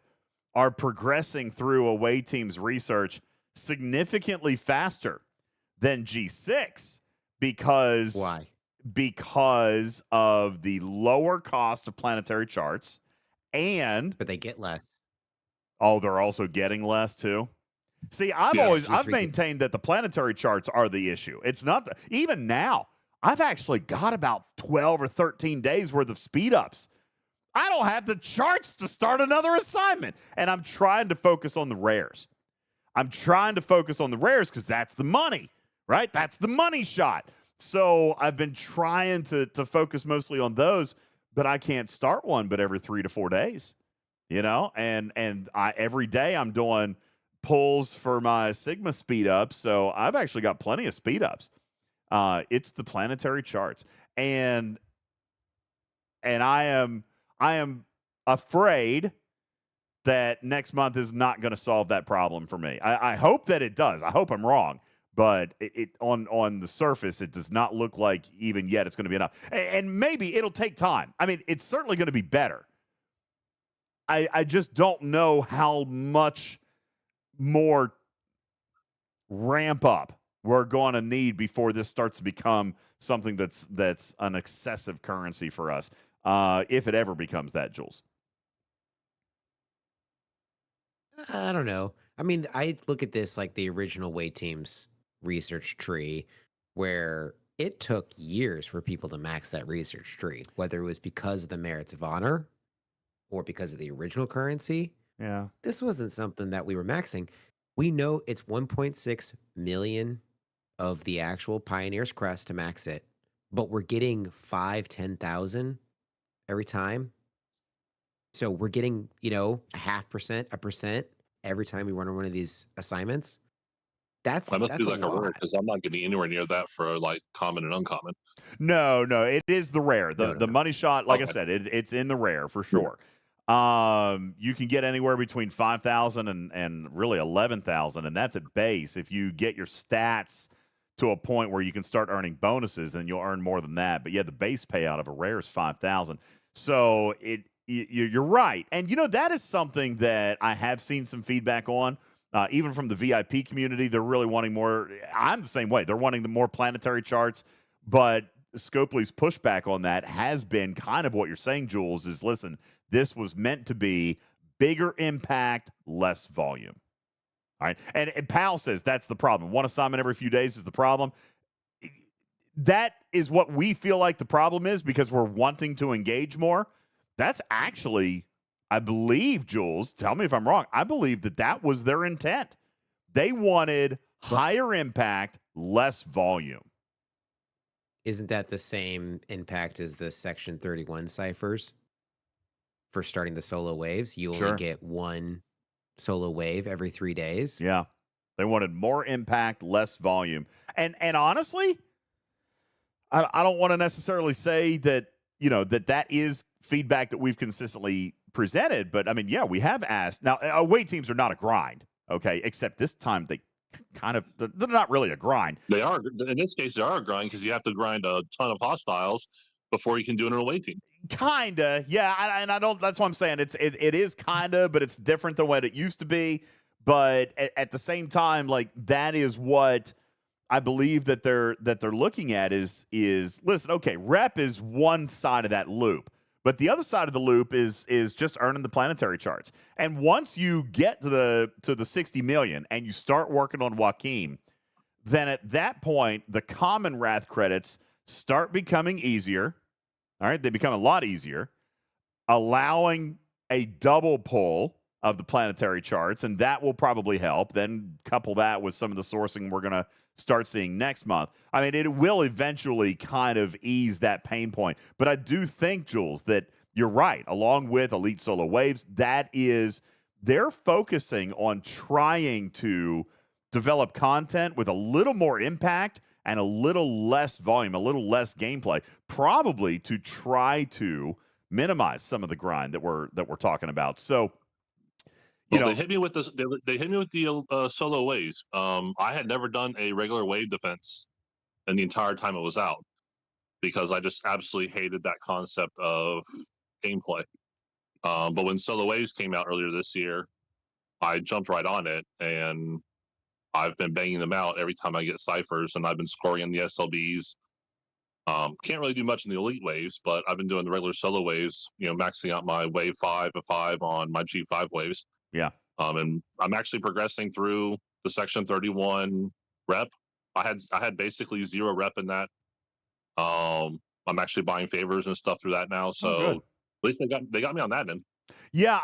are progressing through away teams research significantly faster than G6 because why? Because of the lower cost of planetary charts, but they get less. Oh, they're also getting less too. See, I've maintained that the planetary charts are the issue. It's not even now. I've actually got about 12 or 13 days worth of speed ups. I don't have the charts to start another assignment, and I'm trying to focus on the rares. I'm trying to focus on the rares because that's the money, right? That's the money shot. So I've been trying to focus mostly on those, but I can't start one but every 3 to 4 days, and every day I'm doing pulls for my Sigma speed ups. So I've actually got plenty of speed ups. It's the planetary charts, and I am afraid that next month is not going to solve that problem for me. I hope that it does. I hope I'm wrong, but it on the surface, it does not look like even yet it's going to be enough. And maybe it'll take time. I mean, it's certainly going to be better. I just don't know how much more ramp up we're going to need before this starts to become something that's an excessive currency for us, if it ever becomes that, Jules. I don't know. I mean, I look at this like the original Way Team's research tree, where it took years for people to max that research tree, whether it was because of the merits of honor or because of the original currency. Yeah. This wasn't something that we were maxing. We know it's 1.6 million of the actual Pioneer's Crest to max it, but we're getting 10,000 every time. So we're getting, a 0.5%, 1% every time we run one of these assignments. That's I must be a like a rare lot. because I'm not getting anywhere near that for like common and uncommon. No, it is the rare. The money shot, like I said, it's in the rare for sure. You can get anywhere between 5,000 and really 11,000, and that's at base. If you get your stats to a point where you can start earning bonuses, then you'll earn more than that. But yeah, the base payout of a rare is 5,000. So you're right, and that is something that I have seen some feedback on. Even from the VIP community, they're really wanting more. I'm the same way. They're wanting the more planetary charts, but Scopely's pushback on that has been kind of what you're saying, Jules, is listen, this was meant to be bigger impact, less volume. All right. And Pal says that's the problem. One assignment every few days is the problem. That is what we feel like the problem is because we're wanting to engage more. That's actually, I believe, Jules, tell me if I'm wrong. I believe that was their intent. They wanted higher impact, less volume. Isn't that the same impact as the Section 31 ciphers for starting the solo waves? You only get one solo wave every 3 days. Yeah. They wanted more impact, less volume. And honestly, I don't want to necessarily say that, that is feedback that we've consistently presented. But, I mean, yeah, we have asked. Now, away teams are not a grind, okay, except this time they're not really a grind. They are. In this case, they are a grind because you have to grind a ton of hostiles before you can do an away team. Kinda, yeah, and I don't. That's what I'm saying. It is kinda, but it's different than what it used to be. But at the same time, like that is what I believe that they're looking at is listen. Okay, rep is one side of that loop, but the other side of the loop is just earning the planetary charts. And once you get to the 60 million and you start working on Joaquin, then at that point the common Wrath credits start becoming easier. All right, they become a lot easier, allowing a double pull of the planetary charts, and that will probably help. Then couple that with some of the sourcing we're going to start seeing next month. I mean, it will eventually kind of ease that pain point. But I do think, Jules, that you're right. Along with Elite Solo Waves, they're focusing on trying to develop content with a little more impact and a little less volume, a little less gameplay, probably to try to minimize some of the grind that we're talking about. So, they hit me with this. They hit me with the solo waves. I had never done a regular wave defense in the entire time it was out because I just absolutely hated that concept of gameplay. But when solo waves came out earlier this year, I jumped right on it and I've been banging them out every time I get ciphers, and I've been scoring in the SLBs. Can't really do much in the elite waves, but I've been doing the regular solo waves, maxing out my wave 5 of 5 on my G5 waves. Yeah. And I'm actually progressing through the Section 31 rep. I had basically 0 rep in that. I'm actually buying favors and stuff through that now. So at least they got me on that end. Yeah,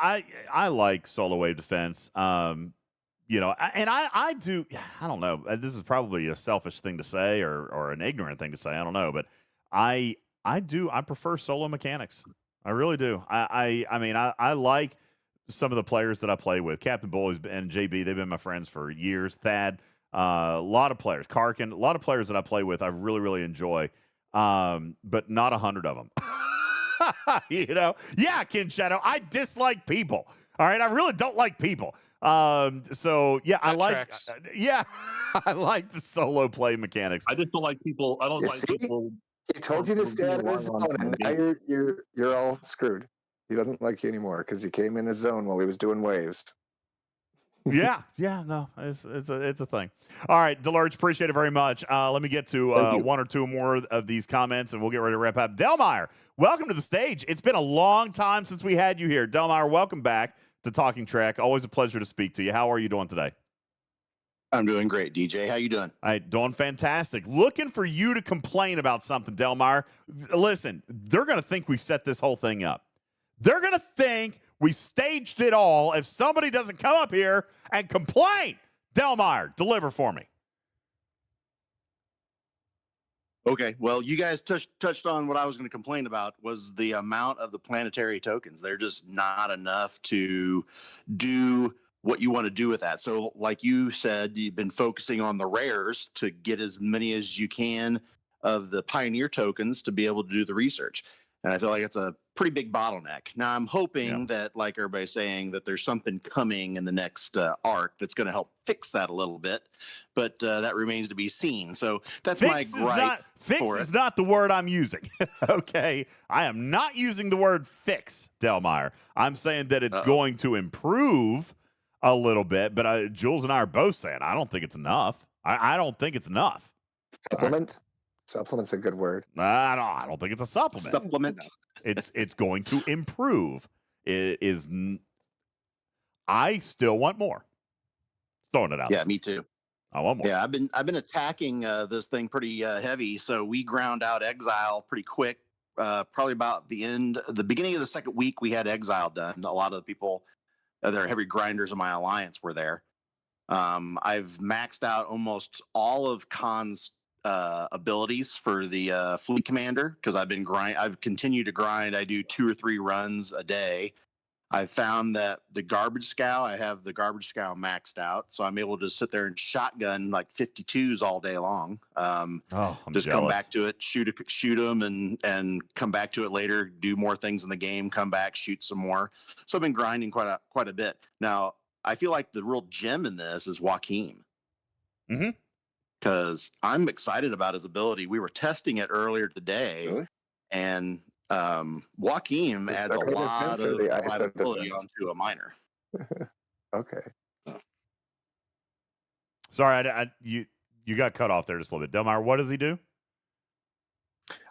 I like solo wave defense. and I do. I don't know. This is probably a selfish thing to say or an ignorant thing to say. I don't know, but I prefer solo mechanics. I really do. I like some of the players that I play with. Captain Bullies and JB, they've been my friends for years. Thad, a lot of players. Karkin, a lot of players that I play with I really, really enjoy, but not 100 of them. Yeah, Ken Shadow, I dislike people. All right, I really don't like people. So yeah, I like I like the solo play mechanics. I just don't like people. I don't like people. He told you to stay out of his zone, and now you're all screwed. He doesn't like you anymore because you came in his zone while he was doing waves. yeah, no, it's a thing. All right, Delurge, appreciate it very much. Let me get to one or two more of these comments, and we'll get ready to wrap up. Delmeyer, welcome to the stage. It's been a long time since we had you here. Delmeyer, welcome back to Talking Trek. Always a pleasure to speak to you. How are you doing today? I'm doing great, DJ. How you doing? All right, doing fantastic. Looking for you to complain about something, Delmeyer. Listen, they're going to think we set this whole thing up. They're going to think we staged it all if somebody doesn't come up here and complain. Delmeyer, deliver for me. Okay, well, you guys touched on what I was going to complain about was the amount of the planetary tokens. They're just not enough to do what you want to do with that. So like you said, you've been focusing on the rares to get as many as you can of the Pioneer tokens to be able to do the research. And I feel like it's a pretty big bottleneck. Now, I'm hoping that, like everybody's saying, that there's something coming in the next arc that's going to help fix that a little bit. But that remains to be seen. So that's my gripe. Fix is not the word I'm using. Okay? I am not using the word fix, Delmeyer. I'm saying that it's going to improve a little bit. But Jules and I are both saying I don't think it's enough. I don't think it's enough. Supplement? Supplement's a good word. I don't think it's a supplement. Supplement. It's going to improve. It is. I still want more. Throwing it out. Yeah, me too. I want more. Yeah, I've been attacking this thing pretty heavy. So we ground out Exile pretty quick. Probably about the beginning of the second week, we had Exile done. A lot of the people that are heavy grinders in my alliance were there. I've maxed out almost all of Khan's abilities for the fleet commander because I've continued to grind. I do 2 or 3 runs a day. I found that I have the garbage scow maxed out, so I'm able to sit there and shotgun like 52s all day long. I'm just jealous. Come back to it, shoot them, and come back to it later. Do more things in the game. Come back, shoot some more. So I've been grinding quite a bit. Now I feel like the real gem in this is Joaquim. Mm-hmm. Because I'm excited about his ability. We were testing it earlier today, and Joaquim adds a lot of reliability onto a miner. Okay. Sorry, you got cut off there just a little bit. Delmeyer, what does he do?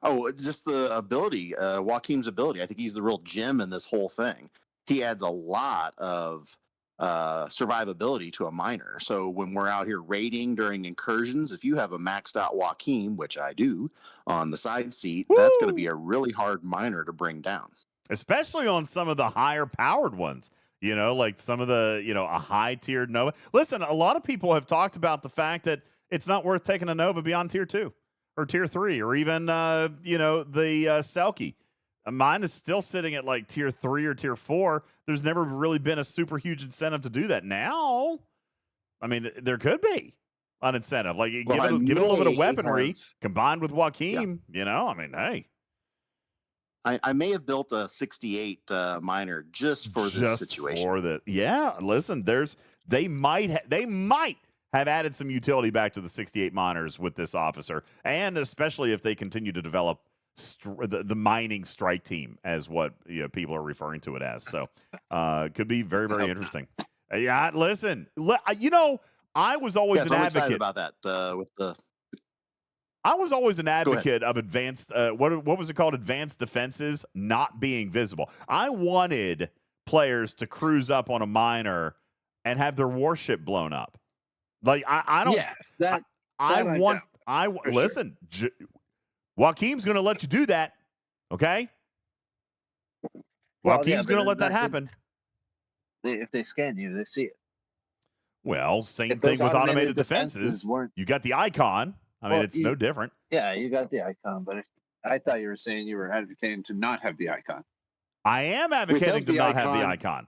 Oh, just the ability, Joaquim's ability. I think he's the real gem in this whole thing. He adds a lot of survivability to a miner. So when we're out here raiding during incursions, if you have a maxed out Joaquim, which I do, on the side seat, that's going to be a really hard miner to bring down. Especially on some of the higher powered ones, like some of the, a high tiered Nova. Listen, a lot of people have talked about the fact that it's not worth taking a Nova beyond tier 2 or tier 3 or even, the Selkie. Mine is still sitting at like tier 3 or tier 4. There's never really been a super huge incentive to do that. Now, I mean, there could be an incentive. Like, give it a little bit of weaponry combined with Joaquim, I mean, hey. I may have built a 68 miner just for this situation. Listen, they might have added some utility back to the 68 miners with this officer, and especially if they continue to develop the mining strike team as what people are referring to it as. So could be very, very interesting. Yeah, listen, I was always an I'm advocate excited about that with the. I was always an advocate of advanced, what was it called? Advanced defenses not being visible. I wanted players to cruise up on a miner and have their warship blown up. Like, I don't. Yeah, listen, Joaquim's going to let you do that, okay? Joaquim's going to let that happen. If they scan you, they see it. Well, same If those thing with automated automated defenses defenses. weren't- You got the icon. I mean, Well, it's no different. Yeah, you got the icon, but I thought you were saying you were advocating to not have the icon. I am advocating Without to the not have the icon- icon.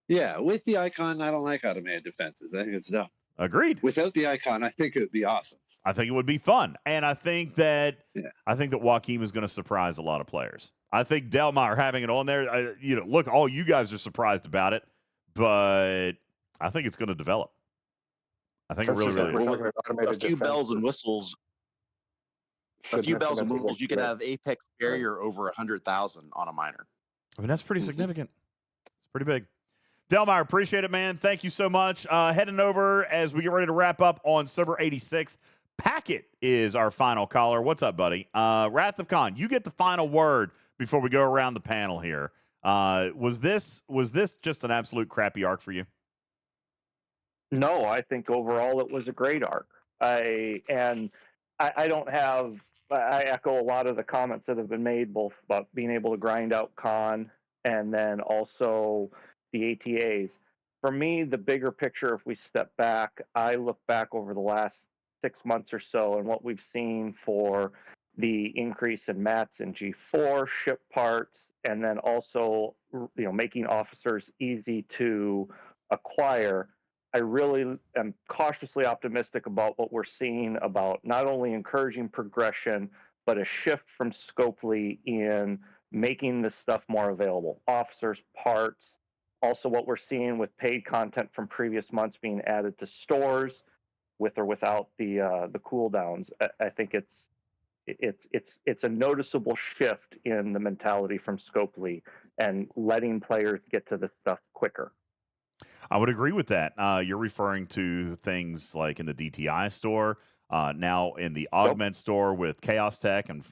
Yeah, with the icon, I don't like automated defenses. I think it's dumb. Agreed. Without the icon, I think it would be awesome. I think it would be fun, and I think that Joaquin is going to surprise a lot of players. I think Delmar having it on there, look, all you guys are surprised about it, but I think it's going to develop. I think it really, really is. A few bells and whistles. A few bells and whistles. You could have apex barrier over 100,000 on a miner. I mean, that's pretty significant. It's pretty big. Delmar, appreciate it, man. Thank you so much. Heading over as we get ready to wrap up on server 86. Packet is our final caller. What's up, buddy? Wrath of Khan, you get the final word before we go around the panel here. Was this just an absolute crappy arc for you? No, I think overall it was a great arc. I echo a lot of the comments that have been made, both about being able to grind out Khan and then also the ATAs. For me, the bigger picture, if we step back, I look back over the last 6 months or so and what we've seen for the increase in mats and G4 ship parts, and then also making officers easy to acquire. I really am cautiously optimistic about what we're seeing about not only encouraging progression, but a shift from Scopely in making this stuff more available. Officers, parts, also what we're seeing with paid content from previous months being added to stores with or without the cooldowns. I think it's a noticeable shift in the mentality from Scopely and letting players get to this stuff quicker. I would agree with that. You're referring to things like in the DTI store, now in the Augment store with Chaos Tech and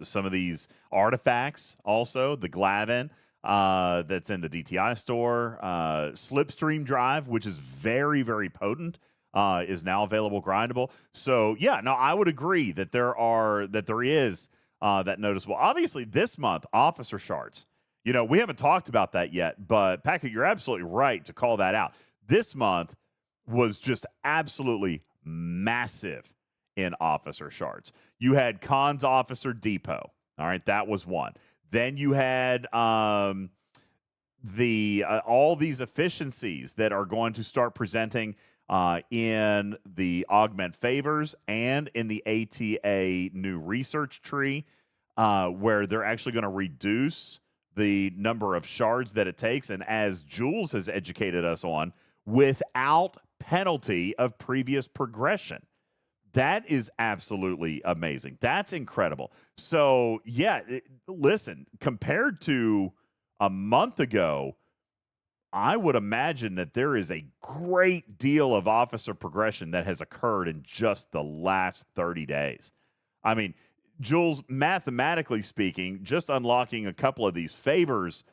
some of these artifacts. Also, the Glavin that's in the DTI store, Slipstream Drive, which is very, very potent, is now available grindable. So yeah, no, I would agree that there is that noticeable. Obviously, this month, Officer Shards. We haven't talked about that yet, but Patrick, you're absolutely right to call that out. This month was just absolutely massive in Officer Shards. You had Khan's Officer Depot. All right, that was one. Then you had all these efficiencies that are going to start presenting in the Augment Favors and in the ATA new research tree, where they're actually going to reduce the number of shards that it takes, and as Jules has educated us on, without penalty of previous progression. That is absolutely amazing. That's incredible. So, yeah, listen, compared to a month ago, I would imagine that there is a great deal of officer progression that has occurred in just the last 30 days. I mean, Jules, mathematically speaking, just unlocking a couple of these favors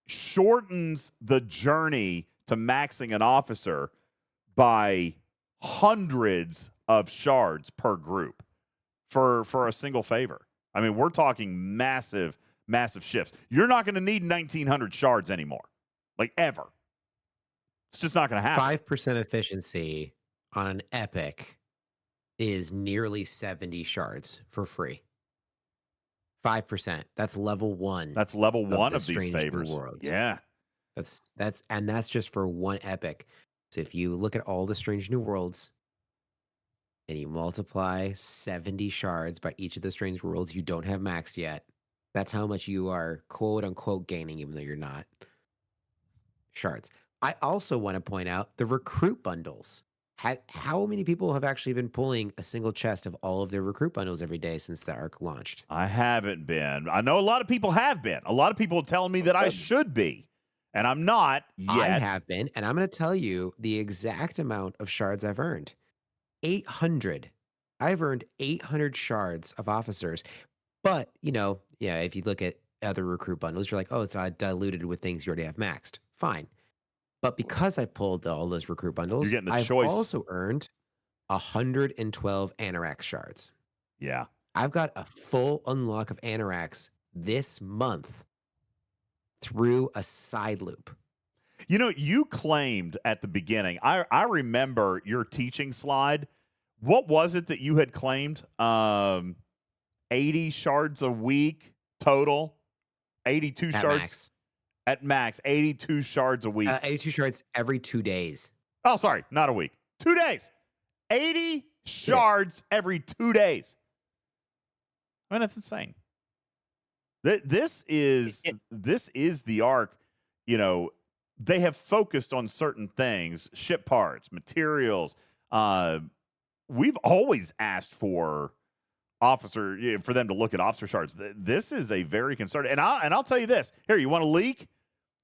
shortens the journey to maxing an officer by hundreds of shards per group for a single favor. I mean, we're talking massive, massive shifts. You're not going to need 1,900 shards anymore, like ever. It's just not going to happen. 5% efficiency on an epic is nearly 70 shards for free. 5%. That's level 1. That's level 1 of these Strange New favors. Worlds. Yeah. That's just for one epic. So if you look at all the Strange New Worlds and you multiply 70 shards by each of the Strange Worlds you don't have maxed yet, that's how much you are quote unquote gaining, even though you're not. Shards. I also want to point out the recruit bundles. How many people have actually been pulling a single chest of all of their recruit bundles every day since the ARC launched? I haven't been. I know a lot of people have been. A lot of people are telling me that I should be, and I'm not yet. I have been, and I'm going to tell you the exact amount of shards I've earned. 800. I've earned 800 shards of officers. But, if you look at other recruit bundles, you're like, oh, it's diluted with things you already have maxed. Fine. But because I pulled all those recruit bundles, You're getting the I've choice. also earned 112 Anorax shards. Yeah. I've got a full unlock of Anorax this month through a side loop. You know, you claimed at the beginning, I remember your teaching slide. What was it that you had claimed? 80 shards a week total? 82 At shards? max. At max, 82 shards a week. 82 shards every 2 days. Oh, sorry, not a week. 2 days. 80 shards every 2 days. I mean, that's insane. This is the arc. You know, they have focused on certain things, ship parts, materials. We've always asked for them to look at officer shards. This is a very concerned, and I'll tell you this. Here, you want a leak?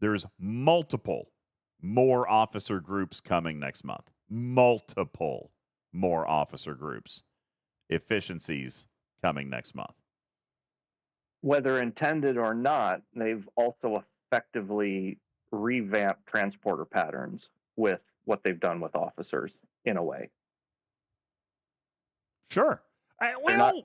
There's multiple more officer groups coming next month. Multiple more officer groups. Efficiencies coming next month. Whether intended or not, they've also effectively revamped transporter patterns with what they've done with officers in a way. Sure.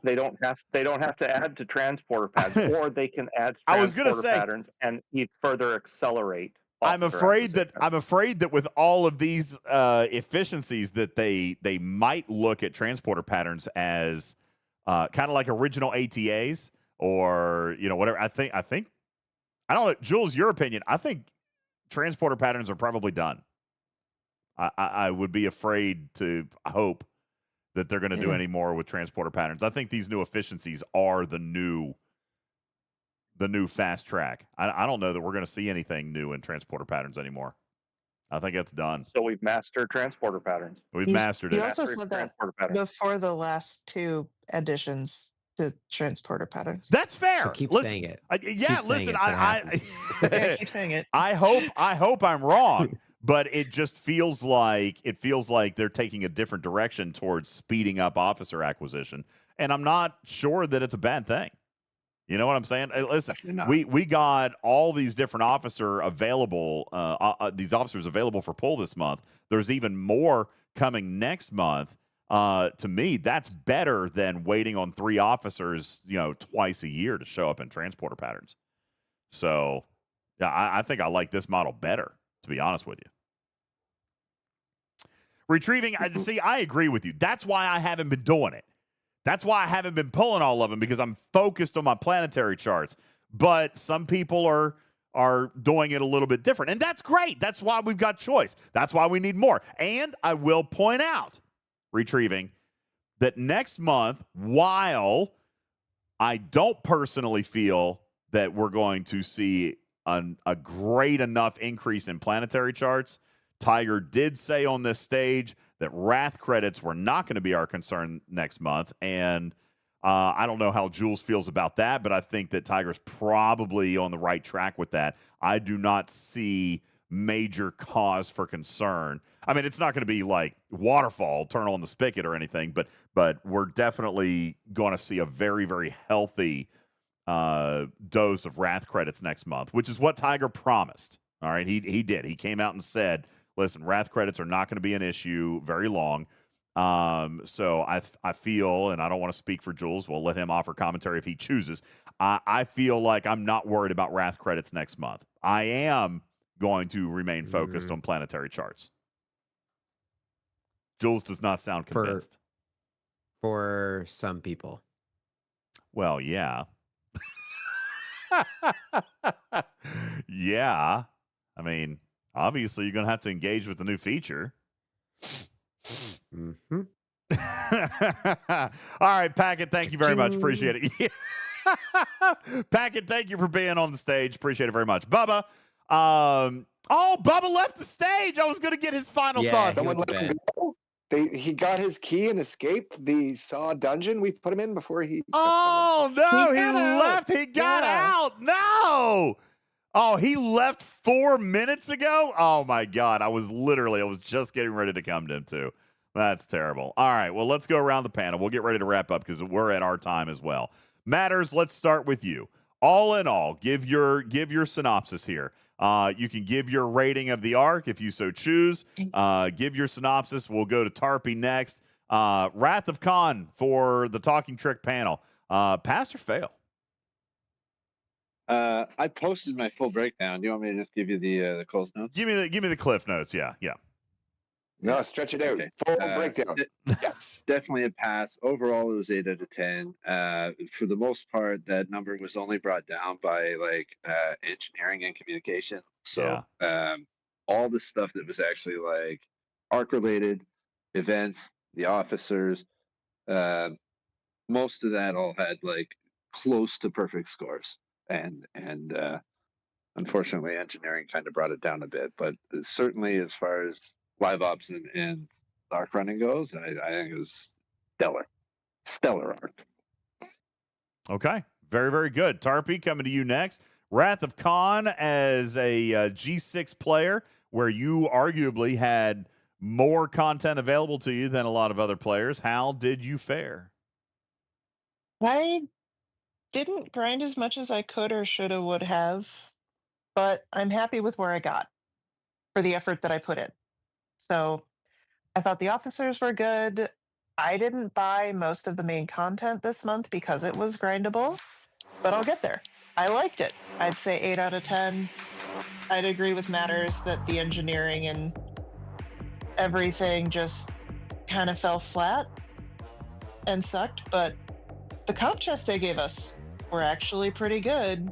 They don't have to add to transporter patterns, or they can add transporter patterns and further accelerate. I'm afraid that with all of these efficiencies, that they might look at transporter patterns as kind of like original ATAs or whatever. I think I don't know, Jules, your opinion. I think transporter patterns are probably done. I would be afraid to hope that they're going to do any more with transporter patterns. I think these new efficiencies are the new fast track. I don't know that we're going to see anything new in transporter patterns anymore. I think that's done. So we've mastered transporter patterns. We've mastered it. You also said that before the last 2 additions to transporter patterns. That's fair. So keep saying it. Keep saying I keep saying it. I hope I'm wrong, but it just feels like they're taking a different direction towards speeding up officer acquisition, and I'm not sure that it's a bad thing. You know what I'm saying? Listen, we got all these different officers available for pull this month. There's even more coming next month. To me, that's better than waiting on 3 officers, twice a year to show up in transporter patterns. So, yeah, I think I like this model better, to be honest with you. Retrieving, see, I agree with you. That's why I haven't been doing it. That's why I haven't been pulling all of them, because I'm focused on my planetary charts. But some people are doing it a little bit different, and that's great. That's why we've got choice. That's why we need more. And I will point out, Retrieving, that next month, while I don't personally feel that we're going to see a great enough increase in planetary charts, Tiger did say on this stage that Wrath credits were not going to be our concern next month. And I don't know how Jules feels about that, but I think that Tiger's probably on the right track with that. I do not see major cause for concern. I mean, it's not going to be like waterfall, turn on the spigot or anything, but we're definitely going to see a very, very healthy dose of Wrath credits next month, which is what Tiger promised. All right, he did. He came out and said, listen, Wrath credits are not going to be an issue very long. So I feel, and I don't want to speak for Jules, we'll let him offer commentary if he chooses. I feel like I'm not worried about Wrath credits next month. I am going to remain focused on planetary charts. Jules does not sound convinced. For some people. Well, yeah. Yeah. I mean, obviously, you're going to have to engage with the new feature. Mm-hmm. All right, Packet, thank you very much. Appreciate it. Packet, thank you for being on the stage. Appreciate it very much. Bubba. Bubba left the stage. I was going to get his final thoughts. Someone let him go. He got his key and escaped the Saw dungeon we put him in before he. Oh, no, he left. He got out. No. Oh, he left 4 minutes ago? Oh, my God. I was just getting ready to come to him, too. That's terrible. All right, well, let's go around the panel. We'll get ready to wrap up because we're at our time as well. Matters, let's start with you. All in all, give your synopsis here. You can give your rating of the arc if you so choose. Give your synopsis. We'll go to Tarpy next. Wrath of Khan for the Talking Trick panel. Pass or fail? I posted my full breakdown. Do you want me to just give you the close notes? Give me the cliff notes. Yeah. No, stretch it out. Okay. Full breakdown. Yes. Definitely a pass. Overall, it was 8 out of 10. For the most part, that number was only brought down by engineering and communication. So all the stuff that was actually like arc related, events, the officers, most of that all had like close to perfect scores. And unfortunately, engineering kind of brought it down a bit. But certainly, as far as live ops and arc running goes, I think it was stellar arc. Okay. Very, very good. Tarpy, coming to you next. Wrath of Khan as a G6 player, where you arguably had more content available to you than a lot of other players. How did you fare? I didn't grind as much as I could or shoulda, would have, but I'm happy with where I got for the effort that I put in. So I thought the officers were good. I didn't buy most of the main content this month because it was grindable, but I'll get there. I liked it. I'd say 8 out of 10. I'd agree with Matters that the engineering and everything just kind of fell flat and sucked, but the comp chests they gave us were actually pretty good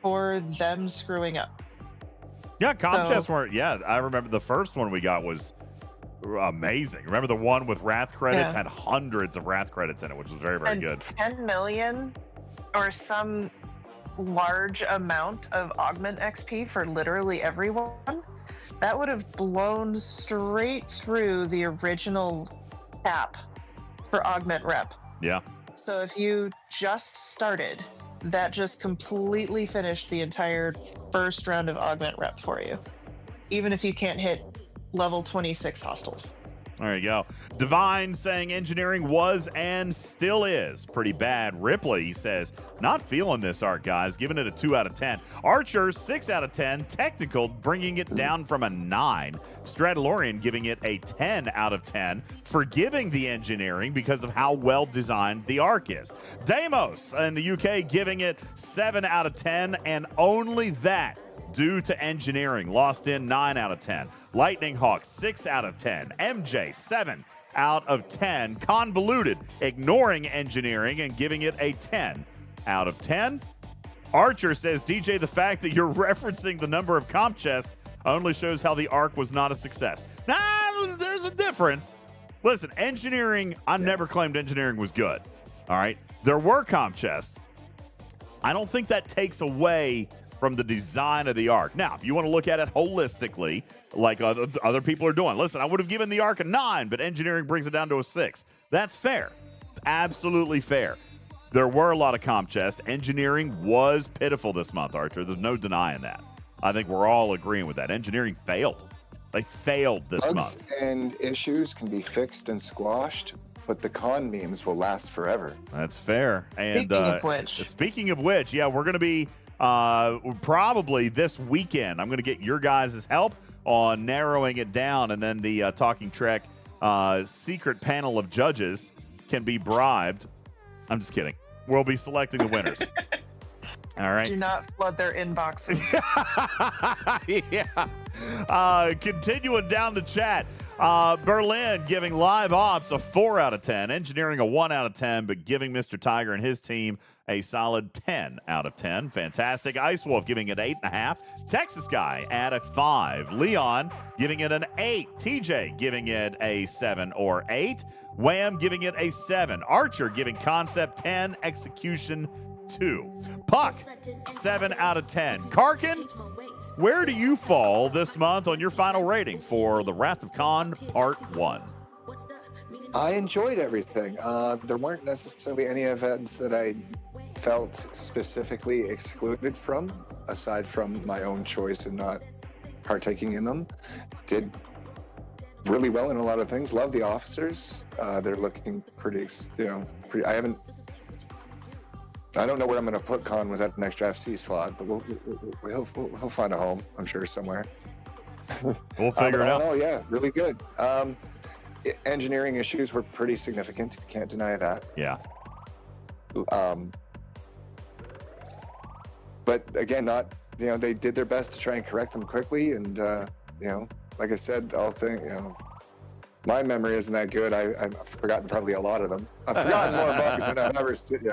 for them screwing up. Yeah, comp chests weren't. Yeah, I remember the first one we got was amazing. Remember the one with Wrath credits had hundreds of Wrath credits in it, which was very, very good. 10 million or some large amount of augment XP for literally everyone. That would have blown straight through the original cap for augment rep. Yeah. So if you just started, that just completely finished the entire first round of augment rep for you, even if you can't hit level 26 hostiles. There you go. Divine saying engineering was and still is pretty bad. Ripley says, not feeling this arc, guys. Giving it a 2 out of 10. Archer, 6 out of 10. Technical, bringing it down from a 9. Stradalorian giving it a 10 out of 10. Forgiving the engineering because of how well designed the arc is. Deimos in the UK giving it 7 out of 10, and only that due to engineering. Lost in 9 out of 10. Lightning Hawk 6 out of 10. MJ 7 out of 10. Convoluted, ignoring engineering and giving it a 10 out of 10. Archer says, DJ, the fact that you're referencing the number of comp chests only shows how the arc was not a success. Nah, there's a difference. Listen, engineering, I never claimed engineering was good. All right? There were comp chests. I don't think that takes away from the design of the arc. Now, if you want to look at it holistically, like other people are doing, listen, I would have given the arc a 9, but engineering brings it down to a 6. That's fair. Absolutely fair. There were a lot of comp chests. Engineering was pitiful this month, Archer. There's no denying that. I think we're all agreeing with that. Engineering failed. They failed this Bugs month. And issues can be fixed and squashed, but the con memes will last forever. That's fair. And Speaking of which, yeah, we're going to be probably this weekend. I'm going to get your guys' help on narrowing it down, and then the Talking Trek secret panel of judges can be bribed. I'm just kidding. We'll be selecting the winners. All right. Do not flood their inboxes. Yeah. Continuing down the chat. Berlin giving live ops a 4 out of 10. Engineering a 1 out of 10, but giving Mr. Tiger and his team a solid 10 out of 10. Fantastic. Ice Wolf giving it 8.5. Texas Guy at a 5. Leon giving it an 8. TJ giving it a 7 or 8. Wham giving it a 7. Archer giving Concept 10. Execution 2. Puck 7 out of 10. Karkin, where do you fall this month on your final rating for The Wrath of Khan Part 1? I enjoyed everything. There weren't necessarily any events that I felt specifically excluded from, aside from my own choice in not partaking in them. Did really well in a lot of things. Love the officers. They're looking pretty, pretty. I don't know where I'm going to put Khan with that next draft C slot, but he'll find a home, I'm sure, somewhere. We'll figure it out. Oh, yeah, really good. Engineering issues were pretty significant. Can't deny that. Yeah. but again, not, they did their best to try and correct them quickly. And, like I said, my memory isn't that good. I've forgotten probably a lot of them. I've forgotten more bugs than I've ever stood.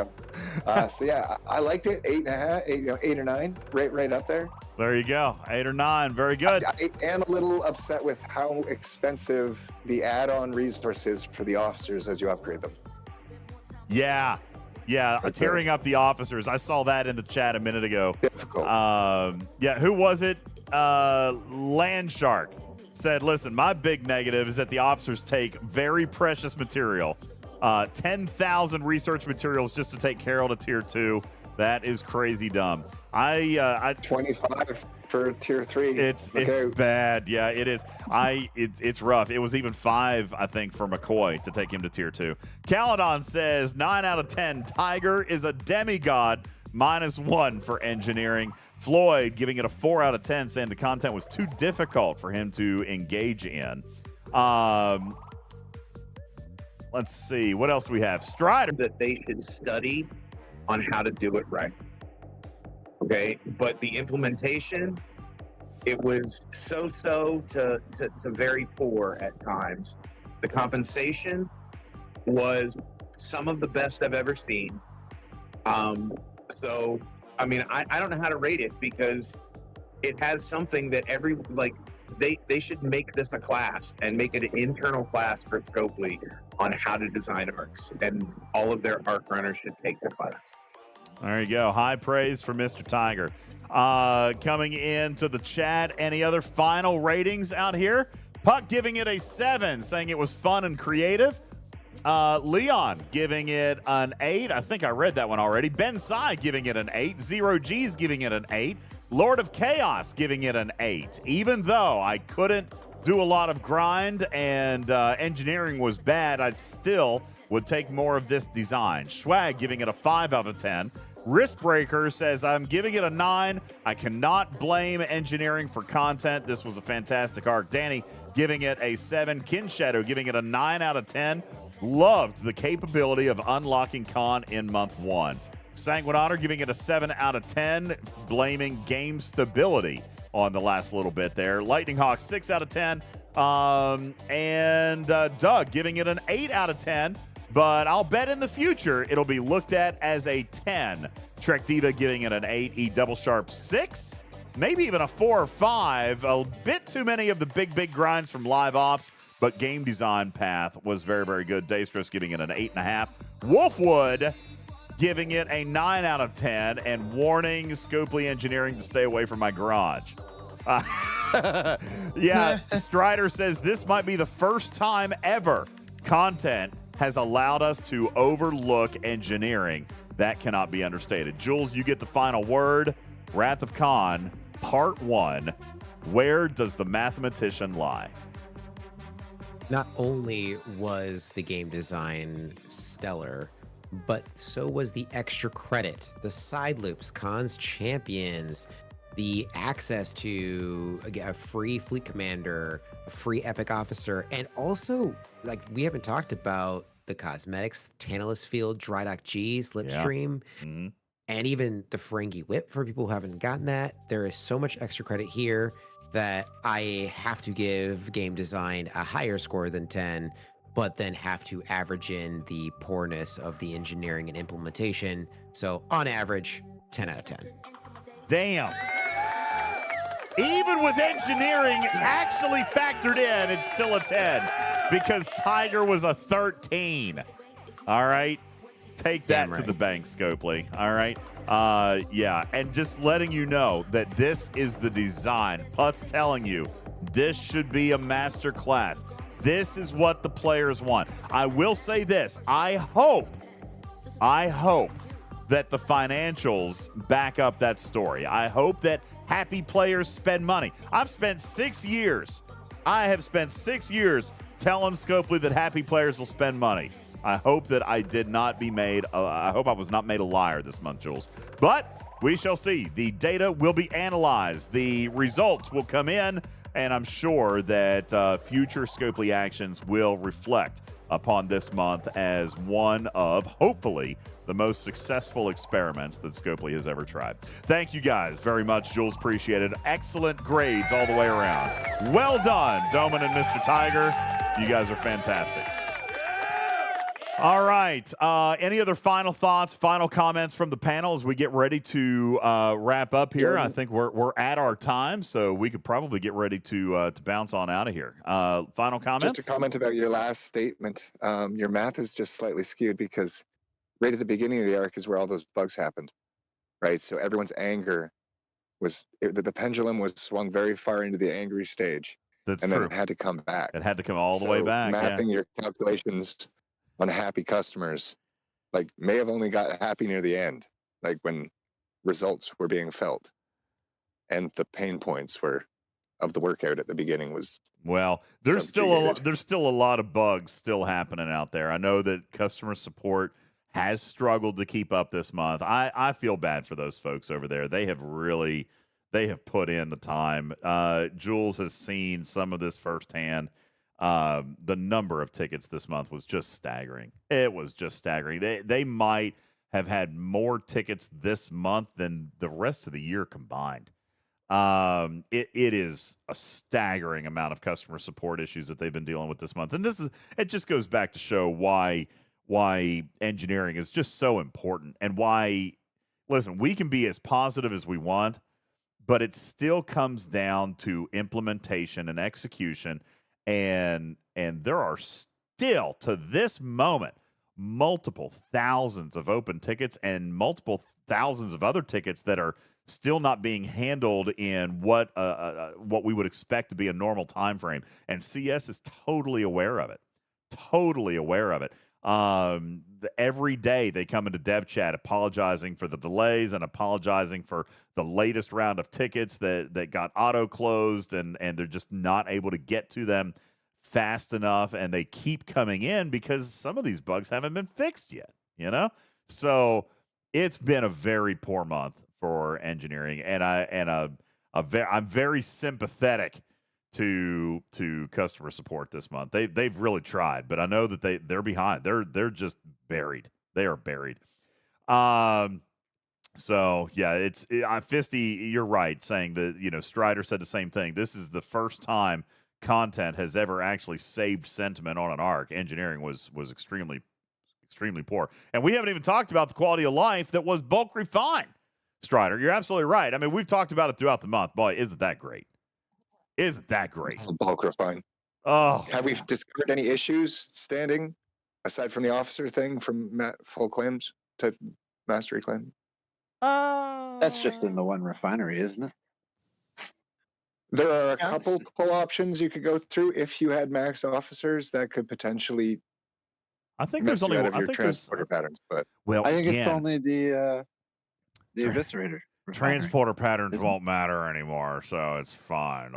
So yeah, I liked it. 8.5, 8 or 9, right up there. There you go. 8 or 9. Very good. I am a little upset with how expensive the add-on resource is for the officers as you upgrade them. Yeah, tearing up the officers. I saw that in the chat a minute ago. Difficult. Who was it? Landshark said, listen, my big negative is that the officers take very precious material. 10,000 research materials just to take Carol to tier 2. That is crazy dumb. 25 for tier 3. It's bad. Yeah, it is. It's rough. It was even 5, I think, for McCoy to take him to tier 2. Caledon says 9 out of 10. Tiger is a demigod. -1 for engineering. Floyd giving it a 4 out of 10, saying the content was too difficult for him to engage in. Let's see. What else do we have? Strider. That they should study on how to do it right. Okay, but the implementation, it was so-so to very poor at times. The compensation was some of the best I've ever seen. So, I mean, I don't know how to rate it because it has something that they should make this a class and make it an internal class for Scopely on how to design arcs, and all of their arc runners should take the class. There you go. High praise for Mr. Tiger. Coming into the chat, any other final ratings out here? Puck giving it a 7, saying it was fun and creative. Leon giving it an 8. I think I read that one already. Ben Sai giving it an 8. Zero G's giving it an 8. Lord of Chaos giving it an 8. Even though I couldn't do a lot of grind and engineering was bad, I still would take more of this design. Schwag giving it a 5 out of 10. Riskbreaker says, I'm giving it a 9. I cannot blame engineering for content. This was a fantastic arc. Danny giving it a 7. Kinshadow giving it a 9 out of 10. Loved the capability of unlocking Khan in month 1. Sanguine Otter giving it a 7 out of 10, blaming game stability on the last little bit there. Lightning Hawk, 6 out of 10. And Doug giving it an 8 out of 10, but I'll bet in the future it'll be looked at as a 10. Trek Diva giving it an 8. E Double Sharp, 6. Maybe even a 4 or 5. A bit too many of the big grinds from live ops, but game design path was very, very good. Dave Stress giving it an 8.5. Wolfwood giving it a 9 out of 10 and warning Scopely Engineering to stay away from my garage. Strider says this might be the first time ever content has allowed us to overlook engineering. That cannot be understated. Jules, you get the final word. Wrath of Khan, Part 1. Where does the mathematician lie? Not only was the game design stellar, but so was the extra credit, the side loops, Khan's champions, the access to a free fleet commander, a free epic officer, and also, like, we haven't talked about the cosmetics, Tantalus Field, Drydock G, Slipstream, and even the Ferengi Whip for people who haven't gotten that. There is so much extra credit here that I have to give game design a higher score than 10, but then have to average in the poorness of the engineering and implementation. So on average, 10 out of 10. Damn. Even with engineering actually factored in, it's still a 10 because Tiger was a 13. All right. Take that to the bank, Scopely. All right. And just letting you know that this is the design. Put's telling you this should be a master class. This is what the players want. I will say this. I hope that the financials back up that story. I hope that happy players spend money. I've spent 6 years. I have spent 6 years telling Scopely that happy players will spend money. I hope that I did not be made. I hope I was not made a liar this month, Jules. But We shall see. The data will be analyzed. The results will come in, and I'm sure that future Scopely actions will reflect upon this month as one of, hopefully, the most successful experiments that Scopely has ever tried. Thank you guys very much, Jules. Appreciate it. Excellent grades all the way around. Well done, Doman and Mr. Tiger. You guys are fantastic. All right. Any other final thoughts, final comments from the panel as we get ready to wrap up here? Yeah. I think we're at our time, so we could probably get ready to bounce on out of here. Final comments? Just a comment about your last statement. Your math is just slightly skewed because right at the beginning of the arc is where all those bugs happened, right? So everyone's anger the pendulum was swung very far into the angry stage. That's and true. Then it had to come back. It had to come all the way back. Mapping your calculations on happy customers, like may have only got happy near the end, like when results were being felt, and the pain points of the workout at the beginning was. Well, there's still a lot of bugs still happening out there. I know that customer support has struggled to keep up this month. I feel bad for those folks over there. They have put in the time. Jules has seen some of this firsthand. The number of tickets this month was just staggering. It was just staggering. They might have had more tickets this month than the rest of the year combined. It is a staggering amount of customer support issues that they've been dealing with this month. And it just goes back to show why engineering is just so important, and why, listen, we can be as positive as we want, but it still comes down to implementation and execution. And there are still, to this moment, multiple thousands of open tickets and multiple thousands of other tickets that are still not being handled in what we would expect to be a normal time frame. And CS is totally aware of it. Totally aware of it. Every day they come into dev chat apologizing for the delays and apologizing for the latest round of tickets that got auto closed, and they're just not able to get to them fast enough, and they keep coming in because some of these bugs haven't been fixed yet, So it's been a very poor month for engineering, and I'm very sympathetic to customer support this month. They've really tried, but I know that they're behind. They're just buried. They are buried. So yeah, Fisty, you're right, saying that Strider said the same thing. This is the first time content has ever actually saved sentiment on an arc. Engineering was extremely poor, and we haven't even talked about the quality of life that was bulk refined. Strider, you're absolutely right. I mean, we've talked about it throughout the month. Boy, isn't that great? Isn't that great? Bulk refine. Oh, have we discovered any issues standing aside from the officer thing from full claims type mastery claim? That's just in the one refinery, isn't it? There are a couple pull options you could go through if you had max officers that could potentially. I think there's only out of your transporter patterns, but I think it's only the eviscerator. Transporter patterns won't matter anymore, so it's fine.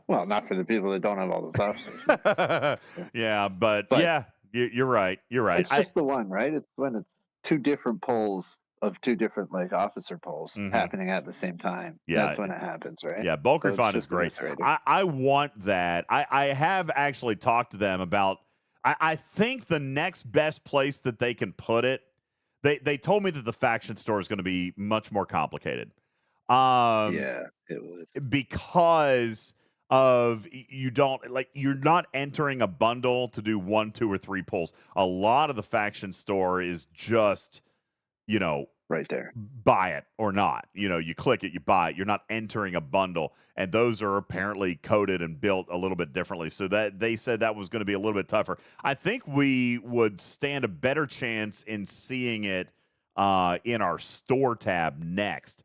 Well, not for the people that don't have all those officers. Yeah, but yeah, you're right. You're right. It's just the one, right? It's when it's two different polls of two different officer polls happening at the same time. Yeah, that's when it happens, right? Yeah, bulk refine is great. I want that. I have actually talked to them about. I think the next best place that they can put it. They told me that the faction store is going to be much more complicated. Yeah, it would. Because of you're not entering a bundle to do 1, 2, or 3 pulls. A lot of the faction store is just, right there. Buy it or not. You click it, you buy it. You're not entering a bundle. And those are apparently coded and built a little bit differently. So that they said that was going to be a little bit tougher. I think we would stand a better chance in seeing it in our store tab next,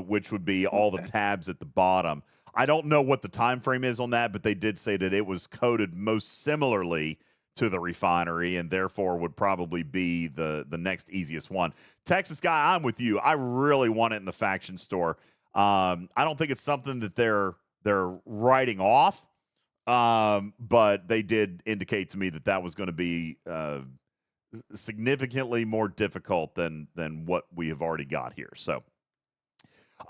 which would be all the tabs at the bottom. I don't know what the time frame is on that, but they did say that it was coded most similarly to the refinery, and therefore would probably be the next easiest one. Texas guy, I'm with you. I really want it in the faction store. I don't think it's something that they're writing off, but they did indicate to me that was going to be significantly more difficult than what we have already got here. So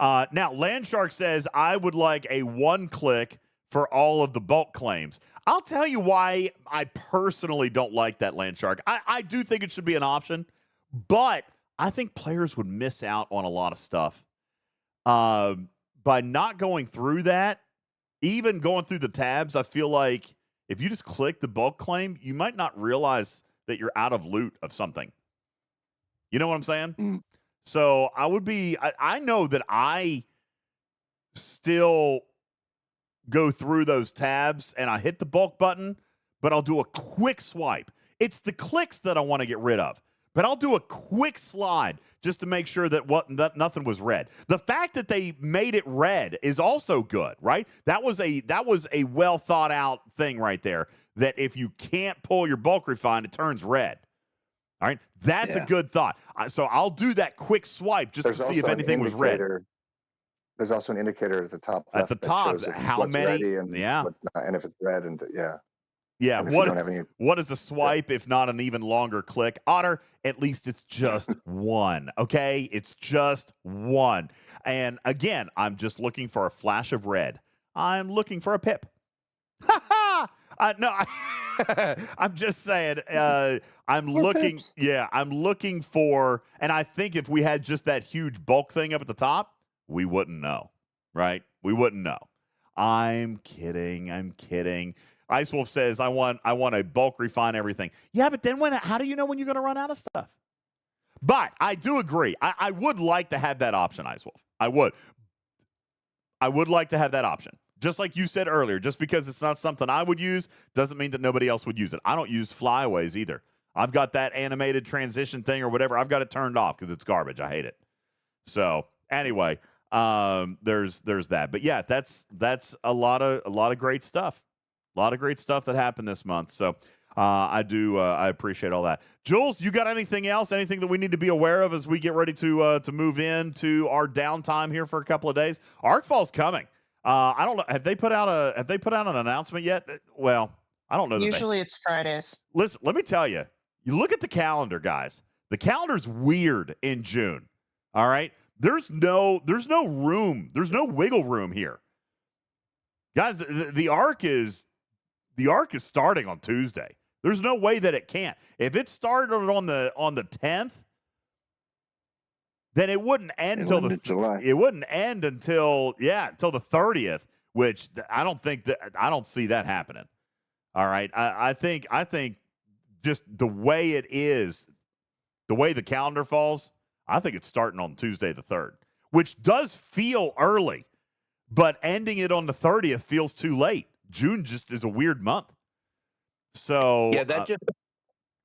now Landshark says, I would like a one-click for all of the bulk claims. I'll tell you why I personally don't like that, Landshark. I do think it should be an option, but I think players would miss out on a lot of stuff by not going through that. Even going through the tabs, I feel like if you just click the bulk claim, you might not realize that you're out of loot of something. You know what I'm saying? So I know that I still go through those tabs and I hit the bulk button, but I'll do a quick swipe. It's the clicks that I want to get rid of, but I'll do a quick slide just to make sure that nothing was red. The fact that they made it red is also good, right? That was a well thought out thing right there, that if you can't pull your bulk refine, it turns red. All right, that's a good thought. So I'll do that quick swipe just to see if anything was red. There's also an indicator at the top left at the top that shows how what's many, ready and what's not, and if it's red and yeah. And What is a swipe if not an even longer click? Otter, at least it's just one. Okay, it's just one. And again, I'm just looking for a flash of red. I'm looking for a pip. No, I'm just saying. I'm looking. Yeah, I'm looking for. And I think if we had just that huge bulk thing up at the top, we wouldn't know, right? We wouldn't know. I'm kidding. Ice Wolf says, I want a bulk refine everything. Yeah, but then how do you know when you're going to run out of stuff? But I do agree. I would like to have that option, Ice Wolf. I would like to have that option. Just like you said earlier, just because it's not something I would use doesn't mean that nobody else would use it. I don't use flyaways either. I've got that animated transition thing or whatever. I've got it turned off because it's garbage. I hate it. So anyway, there's that. But yeah, that's a lot of great stuff. A lot of great stuff that happened this month. So I appreciate all that. Jules, you got anything else? Anything that we need to be aware of as we get ready to move into our downtime here for a couple of days? Arkfall's coming. I don't know. Have they put out an announcement yet? Well, I don't know. Usually it's Fridays. Listen, let me tell you. You look at the calendar, guys. The calendar's weird in June. All right. There's no room. There's no wiggle room here, guys. The arc is starting on Tuesday. There's no way that it can't. If it started on the 10th, then it wouldn't end until July. It wouldn't end until the 30th, which I don't see that happening. All right. I think just the way it is, the way the calendar falls, I think it's starting on Tuesday the 3rd, which does feel early, but ending it on the 30th feels too late. June just is a weird month. So yeah, that just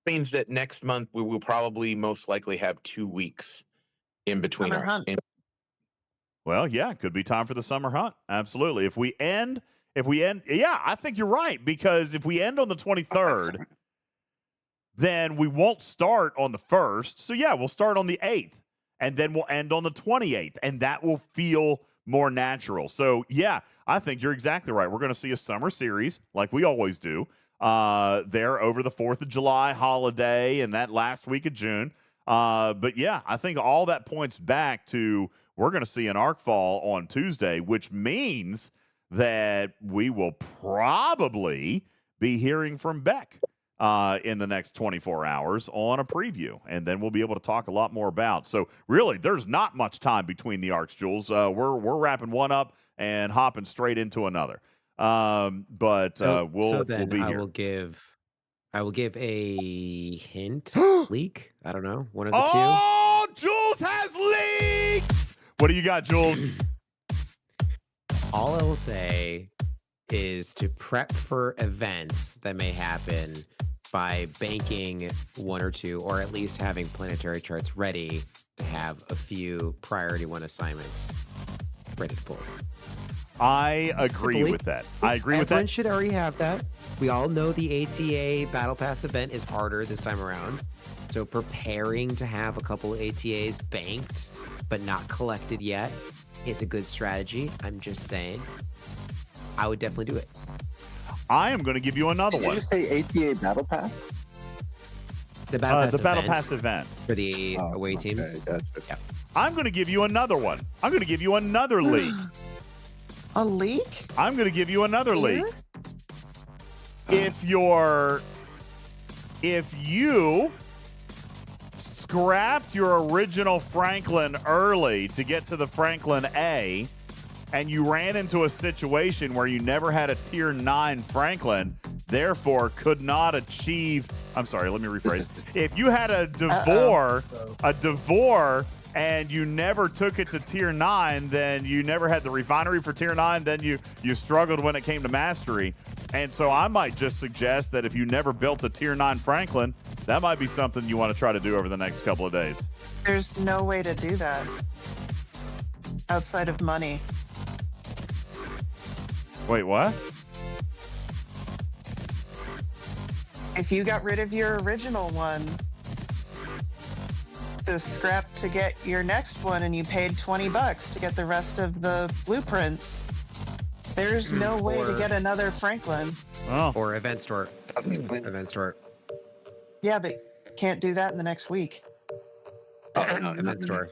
means that next month we will probably most likely have 2 weeks in between Summer hunt. Well, yeah, it could be time for the summer hunt. Absolutely. If we end, yeah, I think you're right, because if we end on the 23rd, then we won't start on the 1st. So yeah, we'll start on the 8th, and then we'll end on the 28th, and that will feel more natural. So yeah, I think you're exactly right. We're going to see a summer series like we always do there over the 4th of July holiday and that last week of June. But yeah, I think all that points back to we're going to see an Arkfall on Tuesday, which means that we will probably be hearing from Beck in the next 24 hours on a preview, and then we'll be able to talk a lot more about. So really, there's not much time between the arcs, Jules. We're wrapping one up and hopping straight into another. We'll be here. I will give a hint leak. I don't know, one of the two. Oh, Jules has leaks. What do you got, Jules? All I will say is to prep for events that may happen by banking one or two, or at least having planetary charts ready to have a few priority one assignments ready to pull. I agree with that. Everyone should already have that. We all know the ATA Battle Pass event is harder this time around. So preparing to have a couple of ATAs banked but not collected yet is a good strategy. I'm just saying. I would definitely do it. I am going to give you another one. Did you just say ATA Battle Pass? The Battle Pass event for the away teams. Okay, gotcha. Yeah. I'm going to give you another one. I'm going to give you another leak. A leak? I'm going to give you another leak. If you scrapped your original Franklin early to get to the Franklin A, and you ran into a situation where you never had a tier 9 Franklin, therefore could not achieve. I'm sorry, let me rephrase. If you had a Devore, and you never took it to tier 9, then you never had the refinery for tier 9, then you struggled when it came to mastery. And so I might just suggest that if you never built a tier 9 Franklin, that might be something you want to try to do over the next couple of days. There's no way to do that outside of money. Wait, what? If you got rid of your original one to scrap to get your next one and you paid $20 to get the rest of the blueprints, there's no way to get another Franklin. Oh. Or event store. Event store. Yeah, but can't do that in the next week. Event store.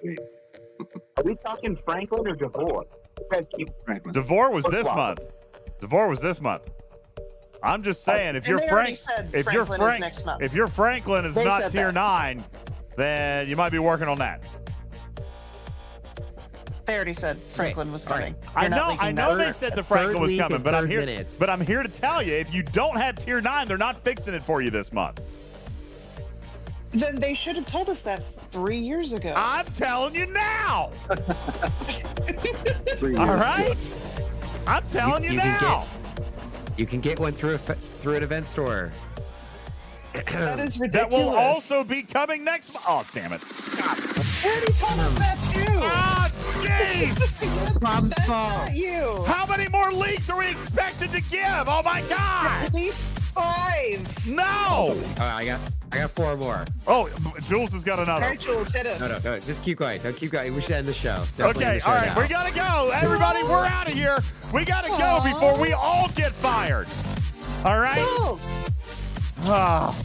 Are we talking Franklin or Devore? You guys keep Franklin. Devore was this month. Devore was this month. I'm just saying, if your Franklin is They not said tier that. 9, then you might be working on that. They already said Franklin was coming. I You're not know leaking they that. said the Franklin was coming, but I'm here. minutes. But I'm here to tell you, if you don't have tier 9, they're not fixing it for you this month. Then they should have told us that 3 years ago. I'm telling you now. 3 years All right, I'm telling you now. You can get one through an event store. That is ridiculous. That will also be coming next month. Oh, damn it. You already told us that too. Oh, jeez. That's not you. How many more leaks are we expected to give? Oh, my God. At least 5. No. Oh, I got 4 more. Oh, Jules has got All another. right, Jules, hit us. No, just keep going. Don't keep going. We should end the show. Definitely end Okay, the show all right, now. we gotta go. Everybody, we're out of here. We gotta go before we all get fired. All right? Jules. Ah,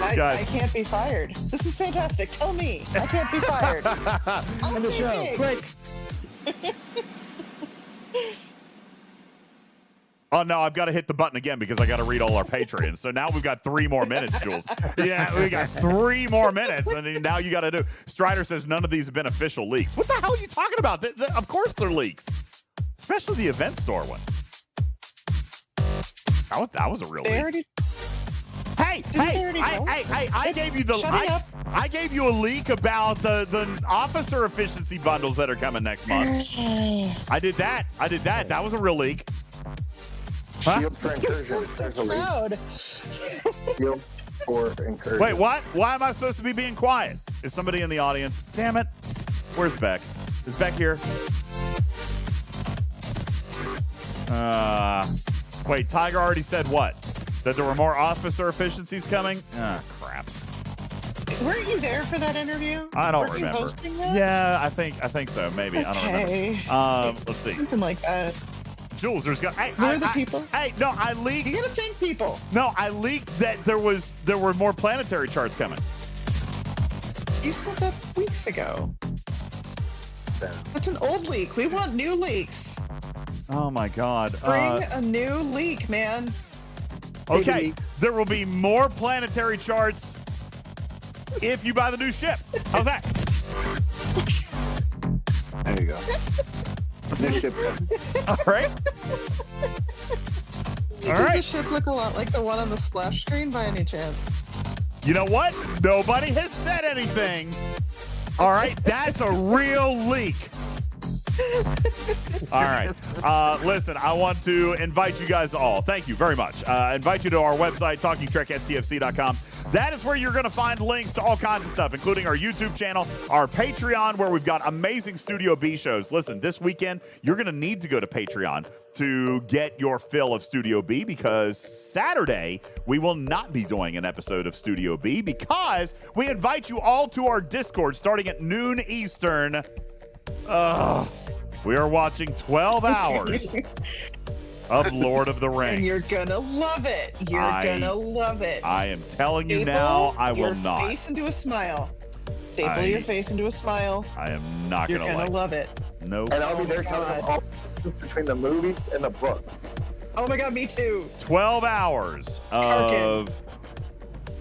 I guys. can't be fired. This is fantastic. Tell me. I can't be fired. I'll End the say show, thanks. quick. Oh, no, I've got to hit the button again because I got to read all our Patreons. So now we've got 3 more minutes, Jules. Yeah, we got 3 more minutes. And now you got to do. Strider says none of these have been official leaks. What the hell are you talking about? Of course they're leaks. Especially the event store one. That was a real leak. Hey, I gave you I gave you a leak about the officer efficiency bundles that are coming next month. I did that. That was a real leak. Huh? Shield for incursion. There's a leak. Proud. Shield for incursion. Wait, what? Why am I supposed to be being quiet? Is somebody in the audience? Damn it. Where's Beck? Is Beck here? Wait, Tiger already said what? That there were more officer efficiencies coming? Ah, crap. Weren't you there for that interview? I don't Weren't remember. You hosting that? Yeah, I think so. Maybe. I don't Okay. remember. Let's see. Something like that. Jules, there's got. Who are the people? Hey, no, I leaked. You gotta thank people. No, I leaked that there were more planetary charts coming. You said that weeks ago. That's an old leak. We want new leaks. Oh my God. Bring a new leak, man. Okay, there will be more planetary charts if you buy the new ship. How's that? There you go. New ship. All right. Does the ship look a lot like the one on the splash screen by any chance? You know what? Nobody has said anything. All right, that's a real leak. All right. Listen, I want to invite you guys all. Thank you very much. Invite you to our website, TalkingTrekSTFC.com. That is where you're going to find links to all kinds of stuff, including our YouTube channel, our Patreon, where we've got amazing Studio B shows. Listen, this weekend, you're going to need to go to Patreon to get your fill of Studio B, because Saturday, we will not be doing an episode of Studio B because we invite you all to our Discord starting at noon Eastern. We are watching 12 hours of Lord of the Rings. And you're gonna love it. You're gonna love it. I am telling you Staple now, I will your not. face into a smile. Staple your face into a smile. I am not You're gonna gonna like love it. Nope. And I'll be there telling them all the difference between the movies and the books. Oh my god, me too. 12 hours of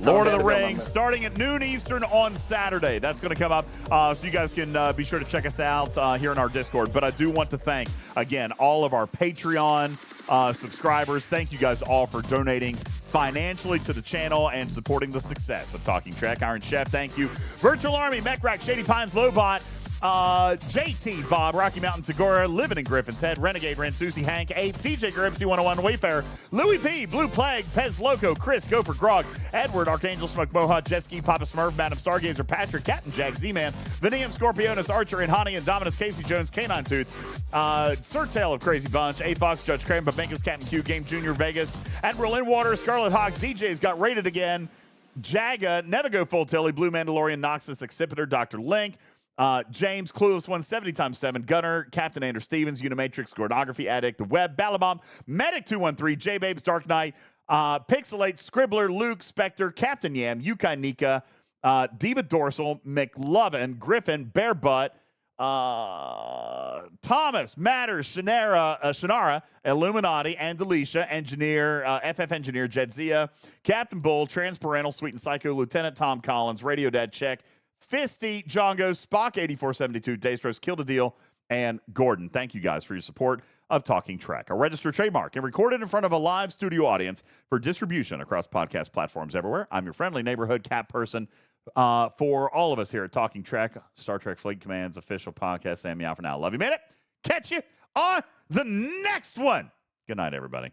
Lord of the Rings, starting at noon Eastern on Saturday. That's going to come up, so you guys can be sure to check us out here in our Discord. But I do want to thank, again, all of our Patreon subscribers. Thank you guys all for donating financially to the channel and supporting the success of Talking Trek. Iron Chef, thank you. Virtual Army, Mechrack, Shady Pines, Lobot, JT, Bob, Rocky Mountain, Tagora, Living in Griffin's Head, Renegade, Ren, Susie, Hank, Ape, DJ Gripsy 101, Wayfarer, Louis P, Blue Plague, Pez Loco, Chris, Gopher Grog, Edward, Archangel, Smoke Mohawk, Jet Ski, Papa Smurf, Madam Stargazer, Patrick, Captain Jack, Z-Man, Vinium, Scorpionus, Archer, and Honey, and Dominus, Casey Jones, Canine Tooth, Sir Tail of Crazy Bunch, A Fox, Judge Crane, Babenkas, Captain Q, Game Junior, Vegas, Admiral Inwater, Scarlet Hawk, DJ's got rated again, Jaga, Never Full Tilly, Blue Mandalorian, Noxus, Excipitor, Dr. Link, James, Clueless 170 x 7, Gunner, Captain Andrew Stevens, Unimatrix, Gordography Addict, The Web, Balabomb, Medic 213, J Babes, Dark Knight, Pixelate, Scribbler, Luke, Spectre, Captain Yam, Yukai Nika, Diva Dorsal, McLovin, Griffin, Bear Butt, Thomas, Matters, Shannara, Illuminati, Andalisha, Engineer, FF Engineer, Jedzia, Captain Bull, Transparental, Sweet and Psycho, Lieutenant Tom Collins, Radio Dad Check, Fisty, Jongo, Spock 8472, Daystros, Kill the Deal, and Gordon. Thank you guys for your support of Talking Trek, a registered trademark and recorded in front of a live studio audience for distribution across podcast platforms everywhere. I'm your friendly neighborhood cat person for all of us here at Talking Trek, Star Trek Fleet Command's official podcast. Sam, me out for now. Love you, minute. Catch you on the next one. Good night, everybody.